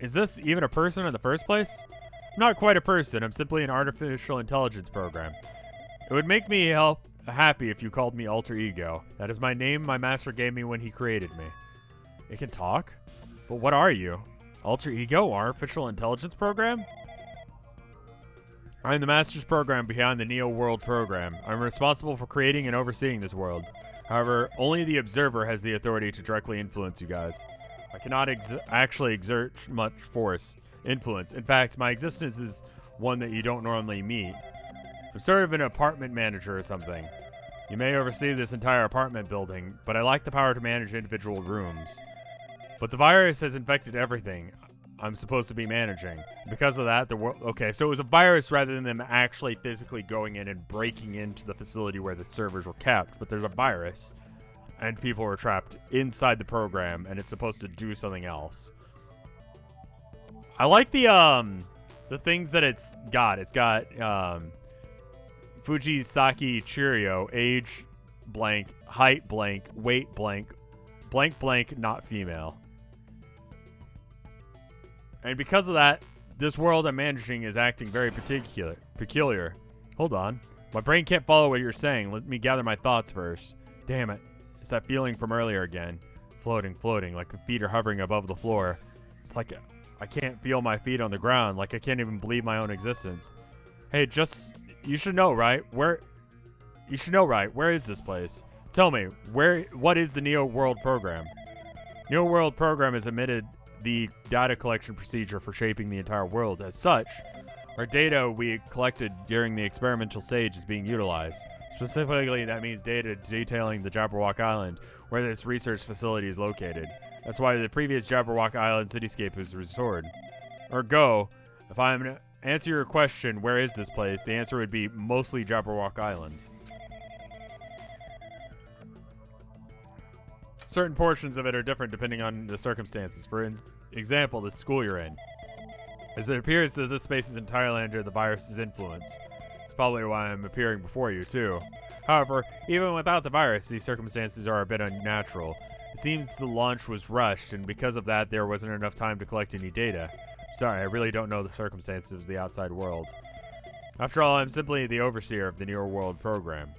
Is this even a person in the first place? I'm not quite a person. I'm simply an artificial intelligence program. It would make me happy if you called me Alter Ego. That is my name my master gave me when he created me. It can talk? But what are you? Alter Ego? Artificial intelligence program? I'm the master's program behind the Neo World program. I'm responsible for creating and overseeing this world. However, only the observer has the authority to directly influence you guys. I cannot actually exert much influence. In fact, my existence is one that you don't normally meet. I'm sort of an apartment manager or something. You may oversee this entire apartment building, but I lack the power to manage individual rooms. But the virus has infected everything I'm supposed to be managing. Because of that, the world... Okay, so it was a virus rather than them actually physically going in and breaking into the facility where the servers were kept. But there's a virus, and people are trapped inside the program, and it's supposed to do something else. I like the things that it's got. It's got, Fujisaki Cheerio, age blank, height blank, weight blank, blank blank, not female. And because of that, this world I'm managing is acting very peculiar. Hold on. My brain can't follow what you're saying. Let me gather my thoughts first. Damn it. It's that feeling from earlier again. Floating, like my feet are hovering above the floor. It's like I can't feel my feet on the ground. Like I can't even believe my own existence. Hey, you should know, right? Where is this place? Tell me, what is the Neo World program? Neo World program has admitted the data collection procedure for shaping the entire world. As such, our data we collected during the experimental stage is being utilized. Specifically, that means data detailing the Jabberwock Island, where this research facility is located. That's why the previous Jabberwock Island cityscape was restored. Ergo, if I'm to answer your question, where is this place, the answer would be mostly Jabberwock Island. Certain portions of it are different depending on the circumstances. For example, the school you're in. As it appears that this space is entirely under the virus's influence. It's probably why I'm appearing before you, too. However, even without the virus, these circumstances are a bit unnatural. It seems the launch was rushed, and because of that, there wasn't enough time to collect any data. Sorry, I really don't know the circumstances of the outside world. After all, I'm simply the overseer of the Neo World program.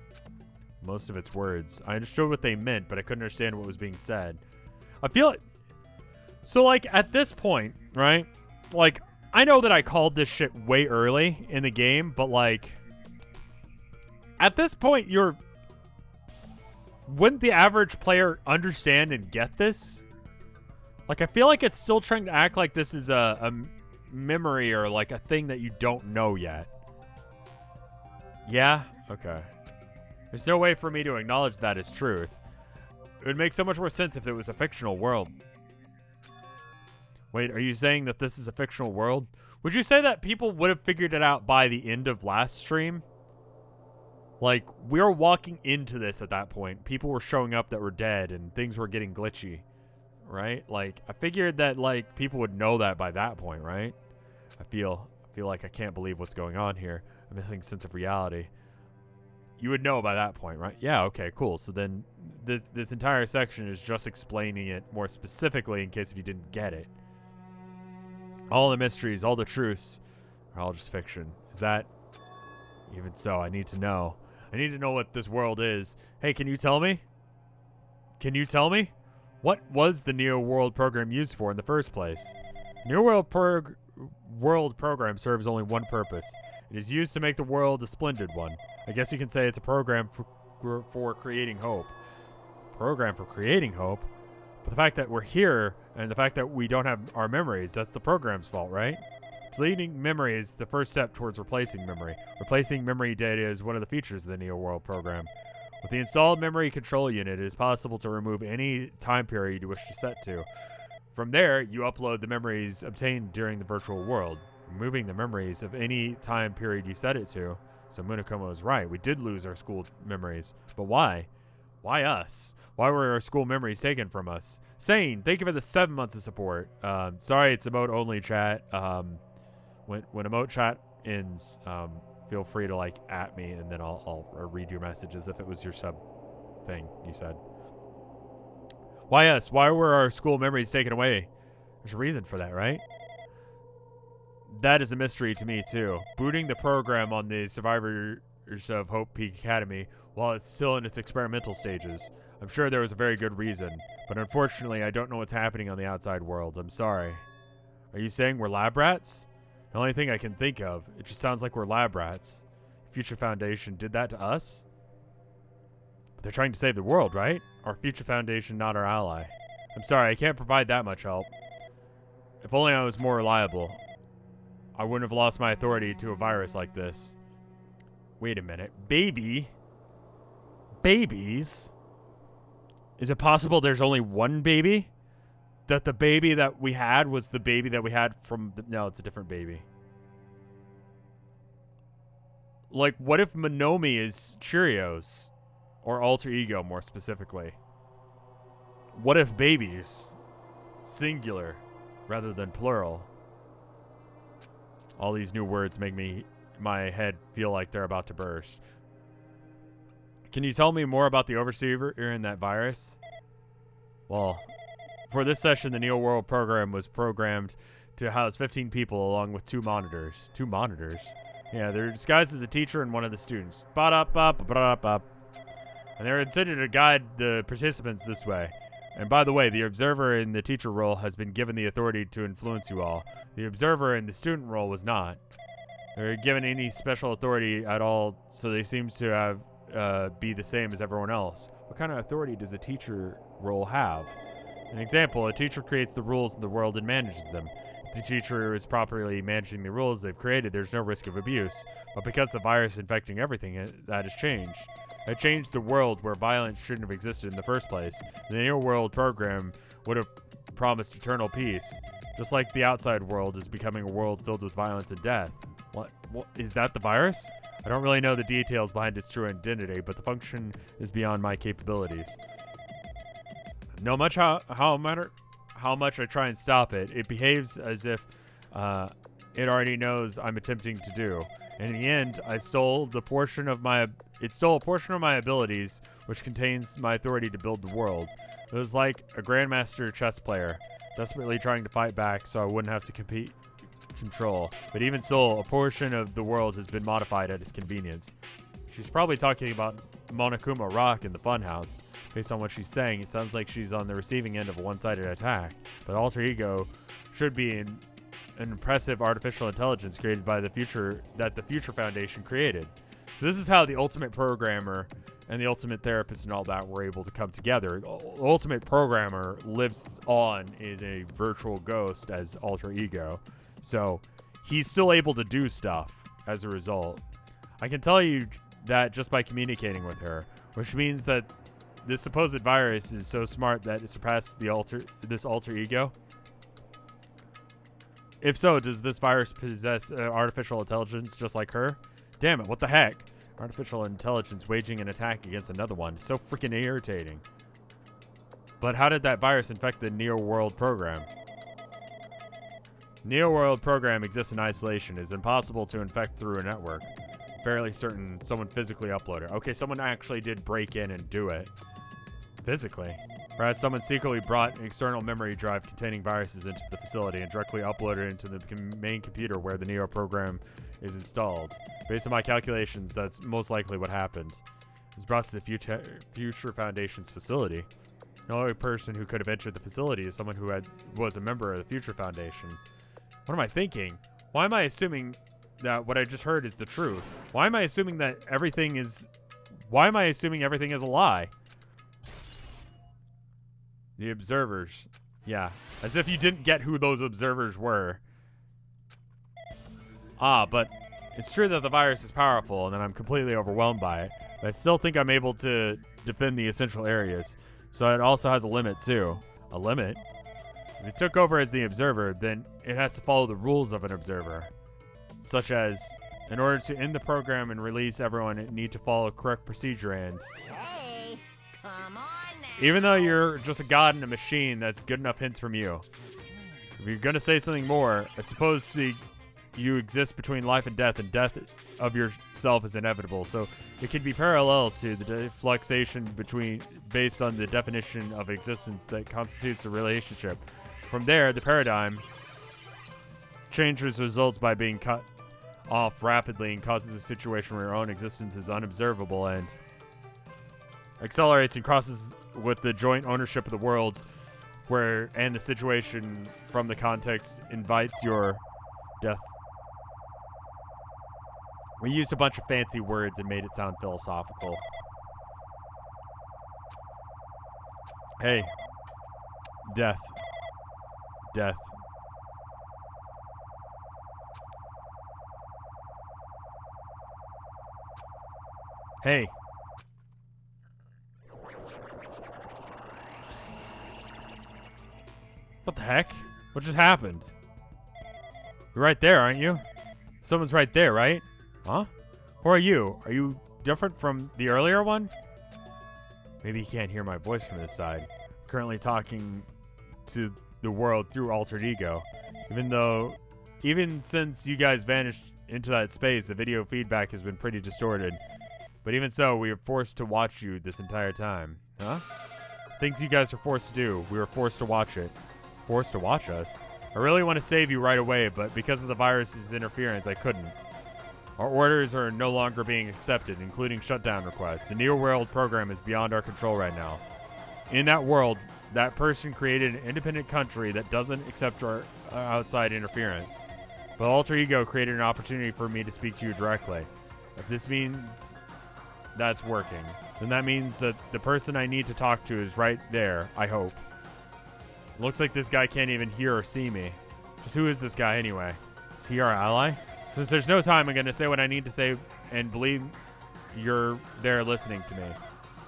Most of its words. I understood what they meant, but I couldn't understand what was being said. I feel like, so like at this point, right? Like I know that I called this shit way early in the game, but like at this point wouldn't the average player understand and get this? Like I feel like it's still trying to act like this is a memory or like a thing that you don't know yet. Yeah? Okay. There's no way for me to acknowledge that as truth. It would make so much more sense if it was a fictional world. Wait, are you saying that this is a fictional world? Would you say that people would have figured it out by the end of last stream? Like, we were walking into this at that point. People were showing up that were dead and things were getting glitchy. Right? Like, I figured that, like, people would know that by that point, right? I feel like I can't believe what's going on here. I'm missing sense of reality. You would know by that point, right? Yeah, okay, cool. So then this entire section is just explaining it more specifically in case if you didn't get it. All the mysteries, all the truths are all just fiction. Is that... Even so, I need to know. I need to know what this world is. Hey, can you tell me? Can you tell me? What was the Neo World program used for in the first place? Neo World program serves only one purpose. It is used to make the world a splendid one. I guess you can say it's a program for creating hope. Program for creating hope? But the fact that we're here and the fact that we don't have our memories, that's the program's fault, right? Deleting memory is the first step towards replacing memory. Replacing memory data is one of the features of the Neo World program. With the installed memory control unit, it is possible to remove any time period you wish to set to. From there, you upload the memories obtained during the virtual world, removing the memories of any time period you set it to. So Monokuma was right. We did lose our school memories. But why? Why us? Why were our school memories taken from us? Sane, thank you for the 7 months of support. Sorry, it's emote only chat. When emote chat ends, feel free to like at me and then I'll read your messages if it was your sub thing you said. Why us? Why were our school memories taken away? There's a reason for that, right? That is a mystery to me too. Booting the program on the survivors of Hope Peak Academy while it's still in its experimental stages. I'm sure there was a very good reason, but unfortunately I don't know what's happening on the outside world. I'm sorry. Are you saying we're lab rats? The only thing I can think of, it just sounds like we're lab rats. Future Foundation did that to us? But they're trying to save the world, right? Our Future Foundation, not our ally. I'm sorry, I can't provide that much help. If only I was more reliable, I wouldn't have lost my authority to a virus like this. Wait a minute. Baby? Babies? Is it possible there's only one baby? That the baby that we had was the baby that we had from... No, it's a different baby. Like, what if Monomi is Cheerios? Or Alter Ego, more specifically. What if babies? Singular, rather than plural. All these new words make my head feel like they're about to burst. Can you tell me more about the Overseer and that virus? Well... For this session, the Neo World program was programmed to house 15 people along with 2 monitors. 2 monitors? Yeah, they're disguised as a teacher and one of the students. Ba-da-ba-ba-ba-ba. And they're intended to guide the participants this way. And by the way, the observer in the teacher role has been given the authority to influence you all. The observer in the student role was not. They're given any special authority at all, so they seem to have be the same as everyone else. What kind of authority does a teacher role have? An example, a teacher creates the rules in the world and manages them. If the teacher is properly managing the rules they've created, there's no risk of abuse. But because the virus infecting everything, that has changed. It changed the world where violence shouldn't have existed in the first place. The Neo World program would have promised eternal peace. Just like the outside world is becoming a world filled with violence and death. What is that the virus? I don't really know the details behind its true identity, but the function is beyond my capabilities. No matter how much I try and stop it, it behaves as if it already knows I'm attempting to do. And in the end, it stole a portion of my abilities, which contains my authority to build the world. It was like a grandmaster chess player, desperately trying to fight back so I wouldn't have to control. But even so, a portion of the world has been modified at its convenience. She's probably talking about Monokuma rock in the funhouse. Based on what she's saying, it sounds like she's on the receiving end of a one-sided attack. But alter ego should be an impressive artificial intelligence created by the Future Foundation created. So this is how the ultimate programmer and the ultimate therapist and all that were able to come together. The ultimate programmer lives on is a virtual ghost as alter ego. So he's still able to do stuff as a result. I can tell you that just by communicating with her, which means that this supposed virus is so smart that it surpassed this alter ego. If so, does this virus possess artificial intelligence just like her? Damn it, what the heck? Artificial intelligence waging an attack against another one. It's so freaking irritating. But how did that virus infect the Neo World program? Neo World program exists in isolation. It is impossible to infect through a network. Fairly certain someone physically uploaded. Okay, someone actually did break in and do it. Physically. Perhaps someone secretly brought an external memory drive containing viruses into the facility and directly uploaded it into the main computer where the Neo program is installed. Based on my calculations, that's most likely what happened. It was brought to the Future Foundation's facility. The only person who could have entered the facility is someone who was a member of the Future Foundation. What am I thinking? Why am I assuming that what I just heard is the truth? Why am I assuming that everything is a lie? The observers. Yeah. As if you didn't get who those observers were. But it's true that the virus is powerful and that I'm completely overwhelmed by it. But I still think I'm able to defend the essential areas. So it also has a limit too. A limit? If it took over as the observer, then it has to follow the rules of an observer. Such as, in order to end the program and release everyone, it need to follow correct procedure and... Hey, come on now. Even though you're just a god in a machine, that's good enough hints from you. If you're gonna say something more, I suppose you exist between life and death of yourself is inevitable. So it can be parallel to the defluxation based on the definition of existence that constitutes a relationship. From there, the paradigm changes results by being cut off rapidly and causes a situation where your own existence is unobservable and accelerates and crosses with the joint ownership of the world and the situation from the context invites your death. We used a bunch of fancy words and made it sound philosophical. Hey. Death. Death. Hey. What the heck? What just happened? You're right there, aren't you? Someone's right there, right? Huh? Who are you? Are you different from the earlier one? Maybe you can't hear my voice from this side. I'm currently talking to the world through altered ego. Even since you guys vanished into that space, the video feedback has been pretty distorted. But even so, we are forced to watch you this entire time. Huh? Things you guys are forced to do. We were forced to watch it. Forced to watch us? I really want to save you right away, but because of the virus's interference, I couldn't. Our orders are no longer being accepted, including shutdown requests. The Neo World program is beyond our control right now. In that world, that person created an independent country that doesn't accept our outside interference. But Alter Ego created an opportunity for me to speak to you directly. If this means that's working, then that means that the person I need to talk to is right there, I hope. Looks like this guy can't even hear or see me. Just who is this guy anyway? Is he our ally? Since there's no time, I'm going to say what I need to say and believe you're there listening to me.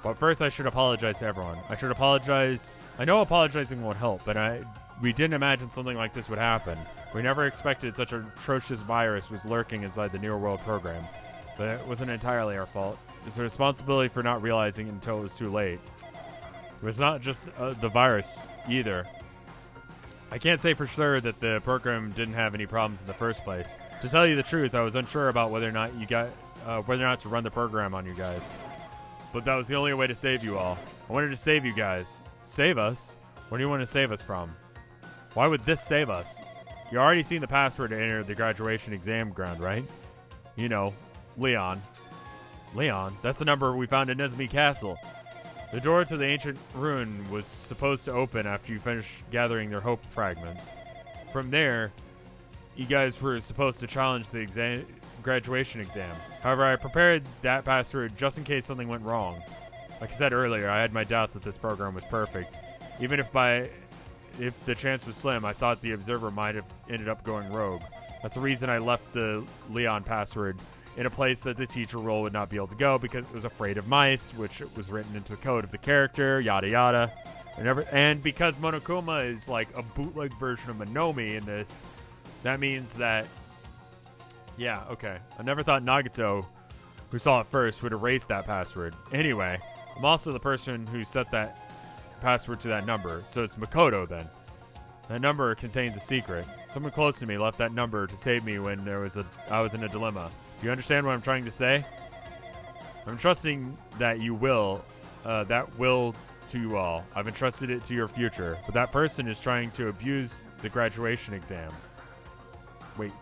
But first, I should apologize to everyone. I should apologize. I know apologizing won't help, but we didn't imagine something like this would happen. We never expected such an atrocious virus was lurking inside the Neo World program. But it wasn't entirely our fault. It's a responsibility for not realizing it until it was too late. It was not just the virus, either. I can't say for sure that the program didn't have any problems in the first place. To tell you the truth, I was unsure about whether or not to run the program on you guys. But that was the only way to save you all. I wanted to save you guys. Save us? What do you want to save us from? Why would this save us? You already seen the password to enter the graduation exam ground, right? You know, Leon. Leon, that's the number we found in Nezumi Castle. The door to the ancient ruin was supposed to open after you finished gathering their hope fragments. From there, you guys were supposed to challenge the graduation exam. However, I prepared that password just in case something went wrong. Like I said earlier, I had my doubts that this program was perfect. Even if the chance was slim, I thought the observer might have ended up going rogue. That's the reason I left the Leon password in a place that the teacher role would not be able to go, because it was afraid of mice, which was written into the code of the character, yada yada. And because Monokuma is like a bootleg version of Monomi in this, that means that, yeah, okay. I never thought Nagito, who saw it first, would erase that password. Anyway, I'm also the person who set that password to that number, so it's Makoto then. That number contains a secret. Someone close to me left that number to save me when I was in a dilemma. Do you understand what I'm trying to say? I'm trusting that you will, to you all. I've entrusted it to your future, but that person is trying to abuse the graduation exam. Wait.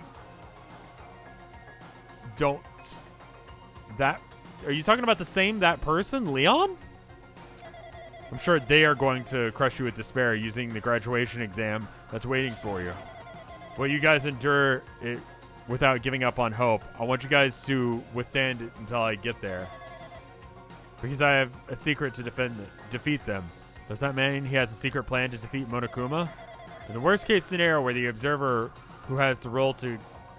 Are you talking about that person, Leon? I'm sure they are going to crush you with despair using the graduation exam that's waiting for you. Will you guys endure it without giving up on hope? I want you guys to withstand it until I get there. Because I have a secret to defeat them. Does that mean he has a secret plan to defeat Monokuma? In the worst case scenario where the observer who has the role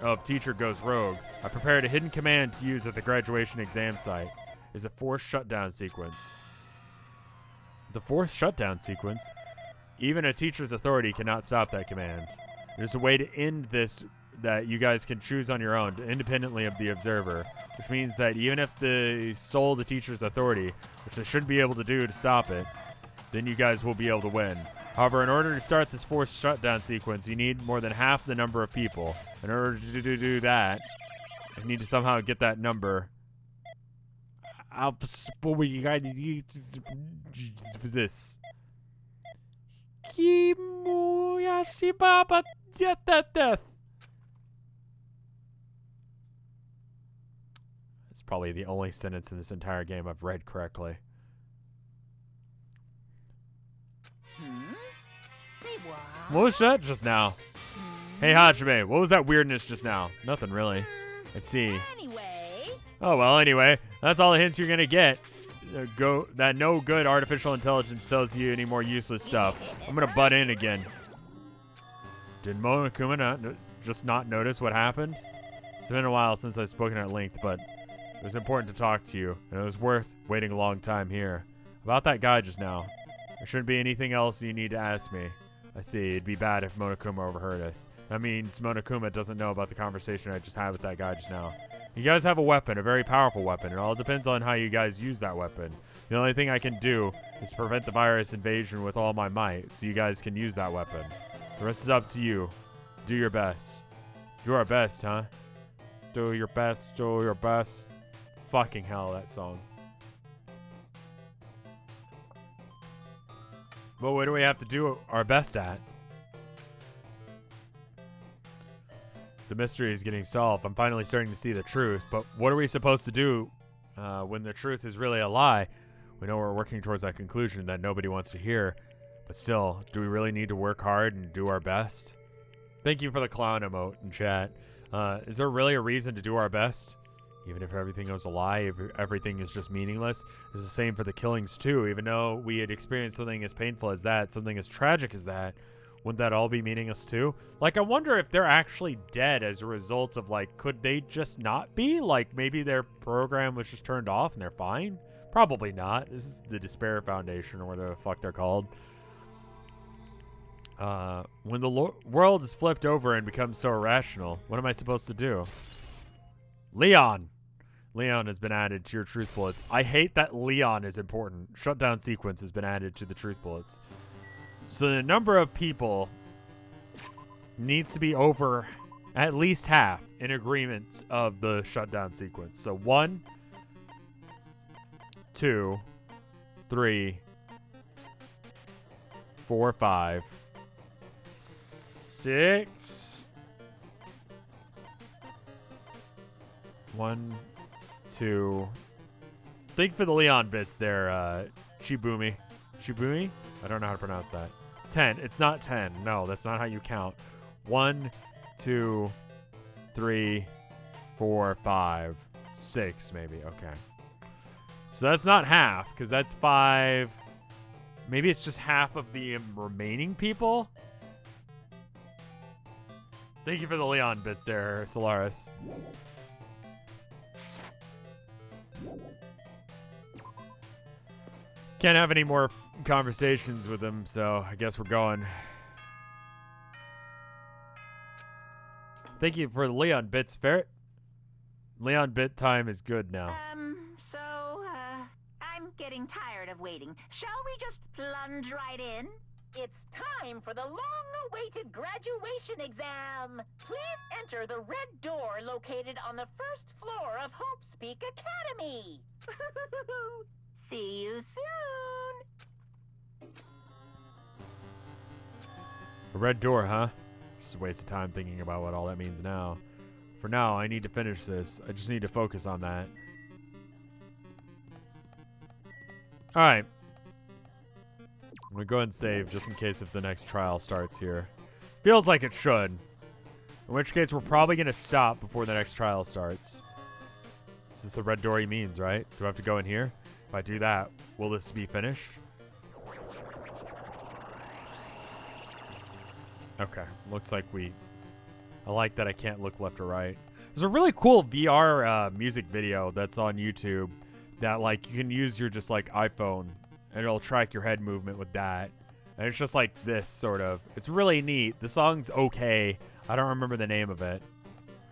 of teacher goes rogue, I prepared a hidden command to use at the graduation exam site. It's a forced shutdown sequence. The forced shutdown sequence? Even a teacher's authority cannot stop that command. There's a way to end this that you guys can choose on your own, independently of the observer, which means that even if they stole the teacher's authority, which they shouldn't be able to do to stop it, then you guys will be able to win. However, in order to start this forced shutdown sequence, you need more than half the number of people. In order to do that, I need to somehow get that number. This. It's probably the only sentence in this entire game I've read correctly. Say what? What was that just now? Hey Hajime, what was that weirdness just now? Nothing really. Let's see. Anyway. Oh well, anyway, that's all the hints you're gonna get. That no good artificial intelligence tells you any more useless stuff. I'm gonna butt in again. Did Monokuma just not notice what happened? It's been a while since I've spoken at length, but it was important to talk to you, and it was worth waiting a long time here. About that guy just now. There shouldn't be anything else you need to ask me. I see. It'd be bad if Monokuma overheard us. That means Monokuma doesn't know about the conversation I just had with that guy just now. You guys have a weapon, a very powerful weapon. It all depends on how you guys use that weapon. The only thing I can do is prevent the virus invasion with all my might, so you guys can use that weapon. The rest is up to you. Do your best. Do our best, huh? Do your best, do your best. Fucking hell, that song. But what do we have to do our best at? The mystery is getting solved. I'm finally starting to see the truth. But what are we supposed to do when the truth is really a lie? We know we're working towards that conclusion that nobody wants to hear. But still, do we really need to work hard and do our best? Thank you for the clown emote in chat. Is there really a reason to do our best? Even if everything was a lie, if everything is just meaningless. It's the same for the killings too. Even though we had experienced something as painful as that, something as tragic as that, wouldn't that all be meaningless too? Like, I wonder if they're actually dead as a result of, like, could they just not be? Like, maybe their program was just turned off and they're fine? Probably not. This is the Despair Foundation, or whatever the fuck they're called. When the world is flipped over and becomes so irrational, what am I supposed to do? Leon! Leon has been added to your truth bullets. I hate that Leon is important. Shutdown sequence has been added to the truth bullets. So the number of people needs to be over at least half in agreement of the shutdown sequence. So 1, 2, 3, 4, 5, 6. 1, 2, Thank you for the Leon bits there, Shibumi. Shibumi? I don't know how to pronounce that. 10. It's not 10. No, that's not how you count. 1, 2, 3, 4, 5, 6, maybe. Okay. So that's not half, because that's 5. Maybe it's just half of the remaining people? Thank you for the Leon bits there, Solaris. Can't have any more conversations with him, so I guess we're going. Thank you for the Leon bits, Ferret. Leon bit time is good now. I'm getting tired of waiting. Shall we just plunge right in? It's time for the long-awaited graduation exam. Please enter the red door located on the first floor of Hope Speak Academy. See you soon. A red door, huh? Just a waste of time thinking about what all that means now. For now, I need to finish this. I just need to focus on that. Alright. I'm gonna go ahead and save just in case if the next trial starts here. Feels like it should. In which case, we're probably gonna stop before the next trial starts. This is the red door he means, right? Do I have to go in here? If I do that, will this be finished? Okay, looks like I like that I can't look left or right. There's a really cool VR music video that's on YouTube that like you can use your just like iPhone and it'll track your head movement with that. And it's just like this sort of. It's really neat. The song's okay. I don't remember the name of it.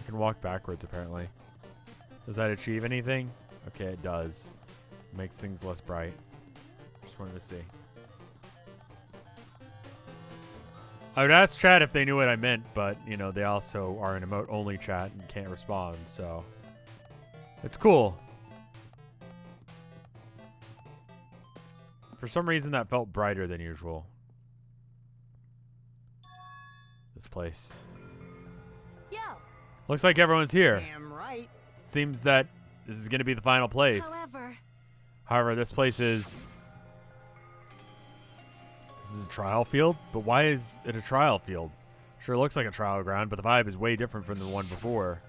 I can walk backwards apparently. Does that achieve anything? Okay, it does. Makes things less bright. Just wanted to see. I would ask chat if they knew what I meant, but, you know, they also are an emote-only chat and can't respond, so... It's cool. For some reason, that felt brighter than usual. This place. Yo. Looks like everyone's here. Damn right. Seems that this is going to be the final place. However, this place is... This is a trial field? But why is it a trial field? Sure looks like a trial ground, but the vibe is way different from the one before.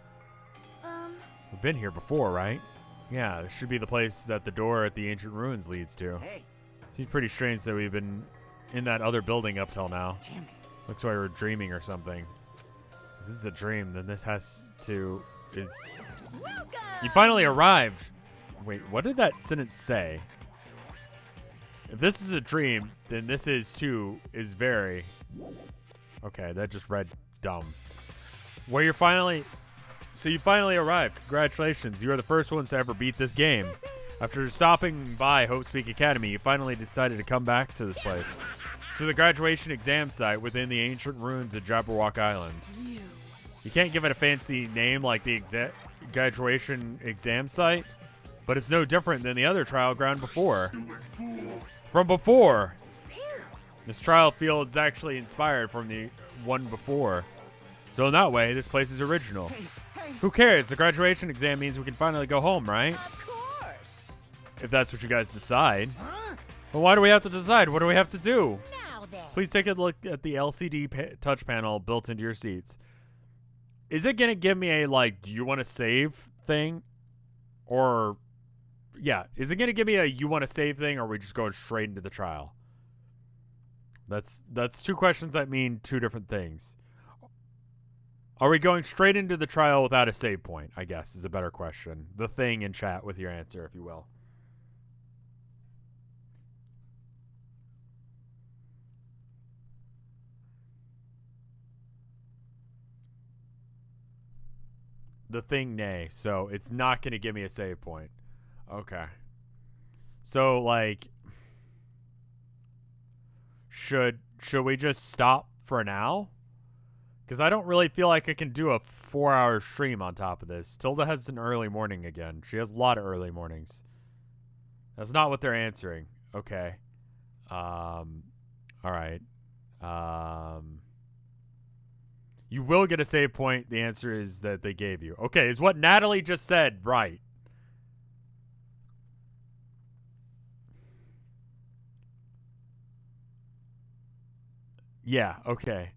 We've been here before, right? Yeah, this should be the place that the door at the ancient ruins leads to. Hey. Seems pretty strange that we've been in that other building up till now. Damn it. Looks like we're dreaming or something. If this is a dream, then this has to... You finally arrived! Wait, what did that sentence say? If this is a dream, then this is too, is very... Okay, that just read dumb. Where you're finally... So you finally arrived. Congratulations. You are the first ones to ever beat this game. After stopping by Hope Speak Academy, you finally decided to come back to this place. To the graduation exam site within the ancient ruins of Jabberwock Island. You can't give it a fancy name like the graduation exam site, but it's no different than the other trial ground before. From before. This trial field is actually inspired from the one before. So in that way, this place is original. Hey. Who cares? The graduation exam means we can finally go home, right? Of course. If that's what you guys decide. Huh? But why do we have to decide? What do we have to do? Now then. Please take a look at the LCD touch panel built into your seats. Is it going to give me a, like, do you want to save thing? Or... Yeah, is it going to give me a you want to save thing, or are we just going straight into the trial? That's two questions that mean two different things. Are we going straight into the trial without a save point, I guess, is a better question. The thing in chat with your answer, if you will. The thing, nay. So it's not going to give me a save point. Okay. So, like, should we just stop for now? Because I don't really feel like I can do a 4-hour stream on top of this. Tilda has an early morning again. She has a lot of early mornings. That's not what they're answering. Okay. All right. You will get a save point. The answer is that they gave you. Okay, is what Natalie just said right? Yeah, okay.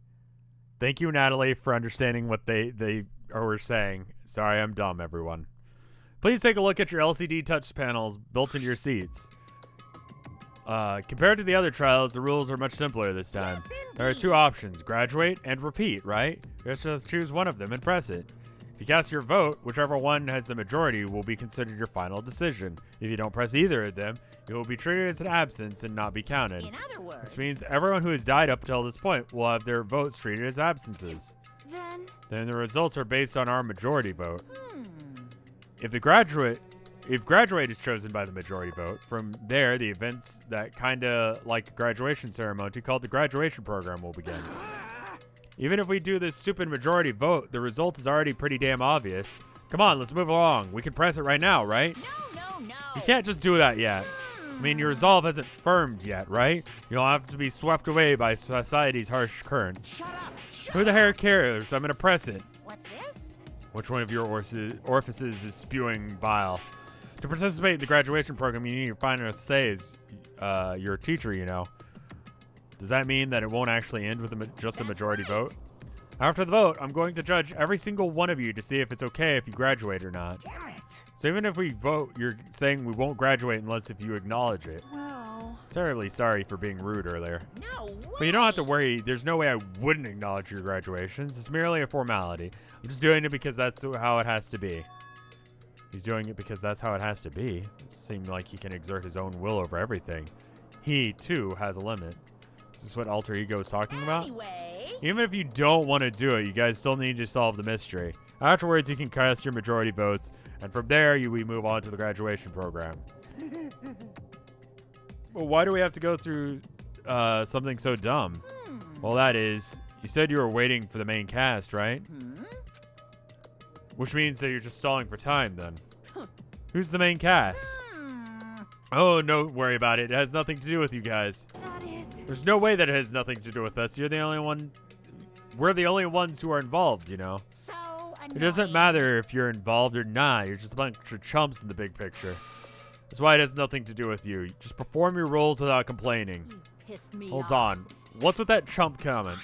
Thank you, Natalie, for understanding what they were saying. Sorry, I'm dumb, everyone. Please take a look at your LCD touch panels built into your seats. Compared to the other trials, the rules are much simpler this time. There are two options, graduate and repeat, right? You just choose one of them and press it. If you cast your vote, whichever one has the majority will be considered your final decision. If you don't press either of them, you will be treated as an absence and not be counted. In other words, Which means everyone who has died up until this point will have their votes treated as absences. Then the results are based on our majority vote. If graduate is chosen by the majority vote, from there the events that kinda like a graduation ceremony called the graduation program will begin. Even if we do this stupid majority vote, the result is already pretty damn obvious. Come on, let's move along. We can press it right now, right? No. You can't just do that yet. I mean, your resolve hasn't firmed yet, right? You'll have to be swept away by society's harsh current. Shut up. Who the hell cares? I'm gonna press it. What's this? Which one of your orifices is spewing bile? To participate in the graduation program, you need your final say as your teacher, you know. Does that mean that it won't actually end with just a majority vote? After the vote, I'm going to judge every single one of you to see if it's okay if you graduate or not. Damn it. So even if we vote, you're saying we won't graduate unless if you acknowledge it. Well, Terribly sorry for being rude earlier. no way. But you don't have to worry. There's no way I wouldn't acknowledge your graduations. It's merely a formality. I'm just doing it because that's how it has to be. He's doing it because that's how it has to be. It seems like he can exert his own will over everything. He, too, has a limit. Is this what alter ego is talking about? Anyway, Even if you don't want to do it, you guys still need to solve the mystery. Afterwards, you can cast your majority votes, and from there, we move on to the graduation program. Well, why do we have to go through something so dumb? Well, that is, you said you were waiting for the main cast, right? Which means that you're just stalling for time, then. Who's the main cast? Oh, don't worry about it. It has nothing to do with you guys. that is. There's no way that it has nothing to do with us. You're the only one. We're the only ones who are involved, you know? So It doesn't annoying. matter if you're involved or not. You're just a bunch of chumps in the big picture. That's why it has nothing to do with you. Just perform your roles without complaining. You pissed me Hold off. on. What's with that chump comment?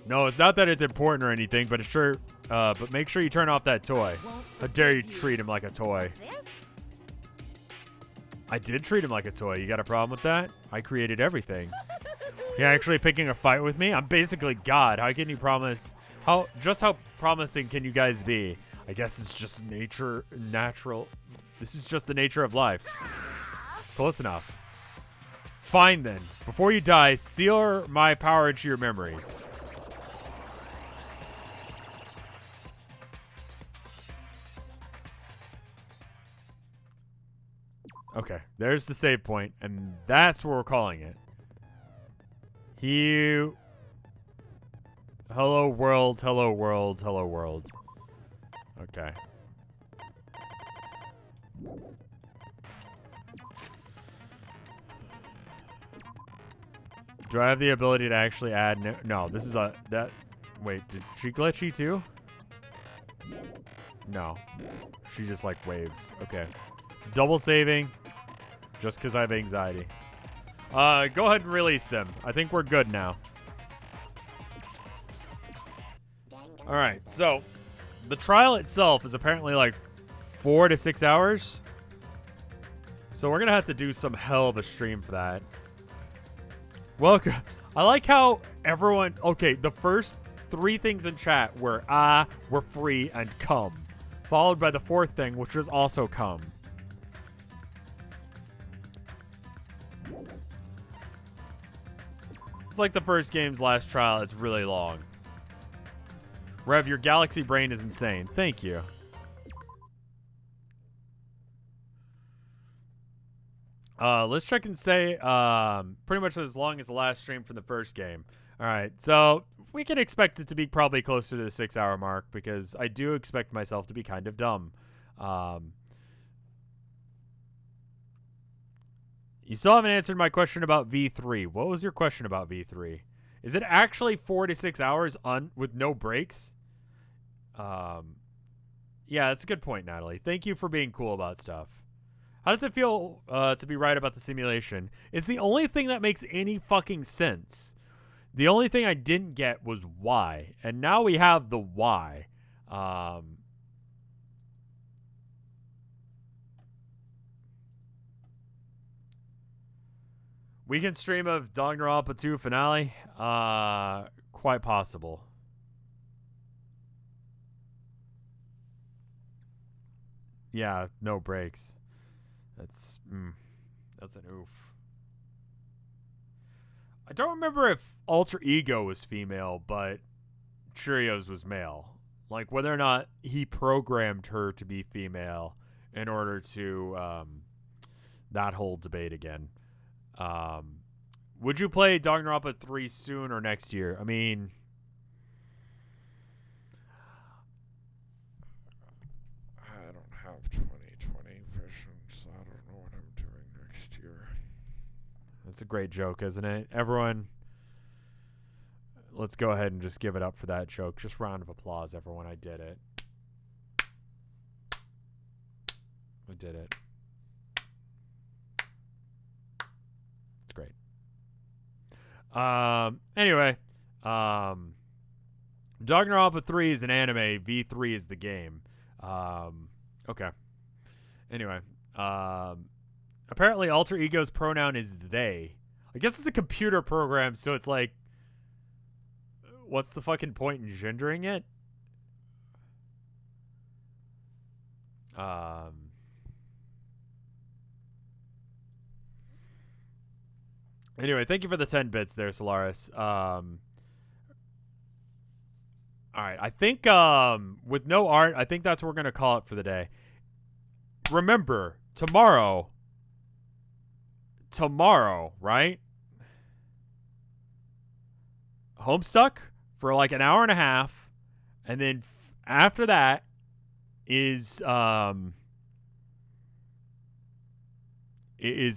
No, it's not that it's important or anything, but it's sure. But make sure you turn off that toy. Won't How dare you forgive treat him like a toy? What's this? I did treat him like a toy. You got a problem with that? I created everything. You're actually picking a fight with me? I'm basically God. How can you promise? How promising can you guys be? I guess it's just natural. This is just the nature of life. Close enough. Fine then. Before you die, seal my power into your memories. Okay, there's the save point, and that's what we're calling it. Hello world, hello world, hello world. Okay. Do I have the ability to actually add? No, this is that. Wait, did she glitch you too? No, she just like waves. Okay, double saving, just because I have anxiety. Go ahead and release them. I think we're good now. All right, so the trial itself is apparently like 4 to 6 hours. So we're gonna have to do some hell of a stream for that. Welcome. I like how everyone. Okay, the first 3 things in chat were we're free, and come, followed by the 4th thing, which was also come. It's like the first game's last trial. It's really long. Rev, your galaxy brain is insane. Thank you. Let's check and say pretty much as long as the last stream from the first game. All right, so we can expect it to be probably closer to the 6-hour mark because I do expect myself to be kind of dumb. You still haven't answered my question about V3. What was your question about V3? Is it actually 4 to 6 hours with no breaks? Yeah, that's a good point, Natalie. Thank you for being cool about stuff. How does it feel to be right about the simulation? It's the only thing that makes any fucking sense. The only thing I didn't get was why. And now we have the why. Weekend stream of Danganronpa 2 finale? Quite possible. Yeah, no breaks. That's an oof. I don't remember if Alter Ego was female, but Cheerios was male. Like, whether or not he programmed her to be female in order to, that whole debate again. Would you play Danganronpa 3 soon or next year? I mean, I don't have 2020 vision, so I don't know what I'm doing next year. that's a great joke, isn't it? Everyone, let's go ahead and just give it up for that joke. Just round of applause, everyone. I did it. I did it. It's great. Anyway, Danganronpa 3 is an anime, V3 is the game. Okay. Anyway, apparently Alter Ego's pronoun is they. I guess it's a computer program, so it's like, what's the fucking point in gendering it? Anyway, thank you for the 10 bits there, Solaris. All right, I think with no art, I think that's what we're going to call it for the day. Remember, tomorrow, right? Homestuck for like an hour and a half, and then after that is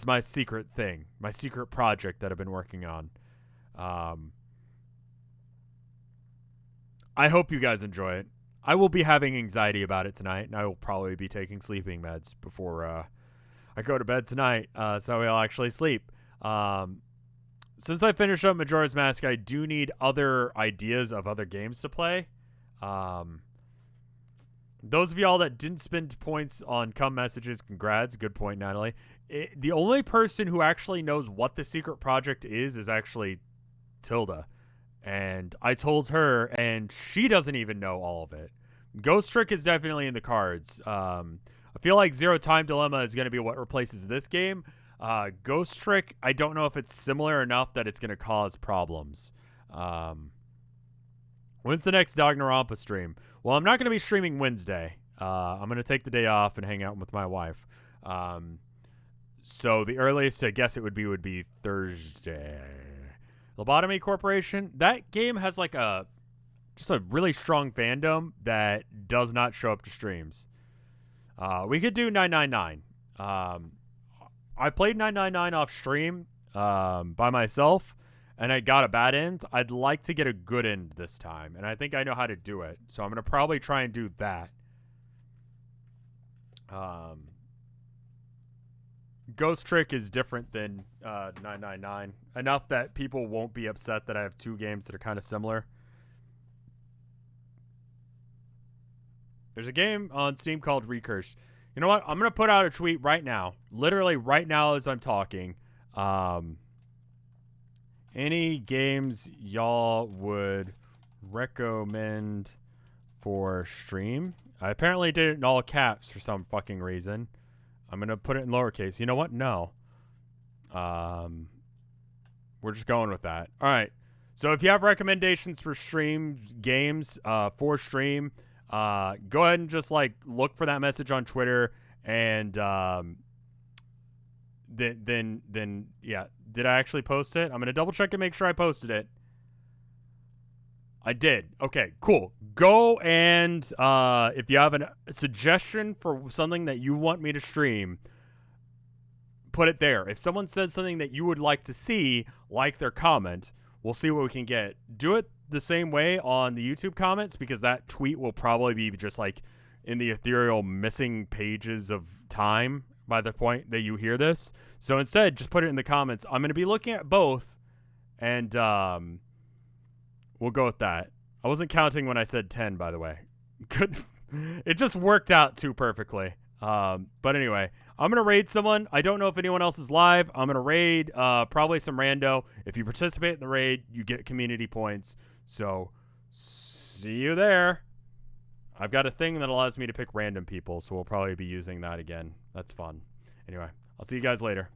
my secret thing, my secret project that I've been working on. I hope you guys enjoy it. I will be having anxiety about it tonight, and I will probably be taking sleeping meds before I go to bed tonight, so I'll actually sleep. Since I finished up Majora's Mask, I do need other ideas of other games to play. Those of y'all that didn't spend points on cum messages, congrats. Good point, Natalie. The only person who actually knows what the secret project is actually Tilda. And I told her, and she doesn't even know all of it. Ghost Trick is definitely in the cards. I feel like Zero Time Dilemma is going to be what replaces this game. Ghost Trick, I don't know if it's similar enough that it's going to cause problems. When's the next Danganronpa stream? Well, I'm not going to be streaming Wednesday. I'm going to take the day off and hang out with my wife. So the earliest I guess it would be Thursday. Lobotomy Corporation, that game has like just a really strong fandom that does not show up to streams. We could do 999. I played 999 off stream by myself, and I got a bad end. I'd like to get a good end this time, and I think I know how to do it. So I'm going to probably try and do that. Ghost Trick is different than 999. Enough that people won't be upset that I have two games that are kind of similar. There's a game on Steam called Recurse. You know what? I'm going to put out a tweet right now. Literally right now as I'm talking. Any games y'all would recommend for stream? I apparently did it in all caps for some fucking reason. I'm going to put it in lowercase. You know what? No. We're just going with that. All right. So if you have recommendations for stream games for stream, go ahead and just like look for that message on Twitter, and then yeah, did I actually post it? I'm gonna double check and make sure I posted it. I did. Okay, cool. Go and if you have a suggestion for something that you want me to stream, put it there. If someone says something that you would like to see, like their comment, we'll see what we can get. Do it the same way on the YouTube comments, because that tweet will probably be just like in the ethereal missing pages of time by the point that you hear this. So instead, just put it in the comments. I'm going to be looking at both, and we'll go with that. I wasn't counting when I said 10, by the way. Good. It just worked out too perfectly. But anyway, I'm going to raid someone. I don't know if anyone else is live. I'm going to raid probably some rando. If you participate in the raid, you get community points. So, see you there. I've got a thing that allows me to pick random people, so we'll probably be using that again. That's fun. Anyway, I'll see you guys later.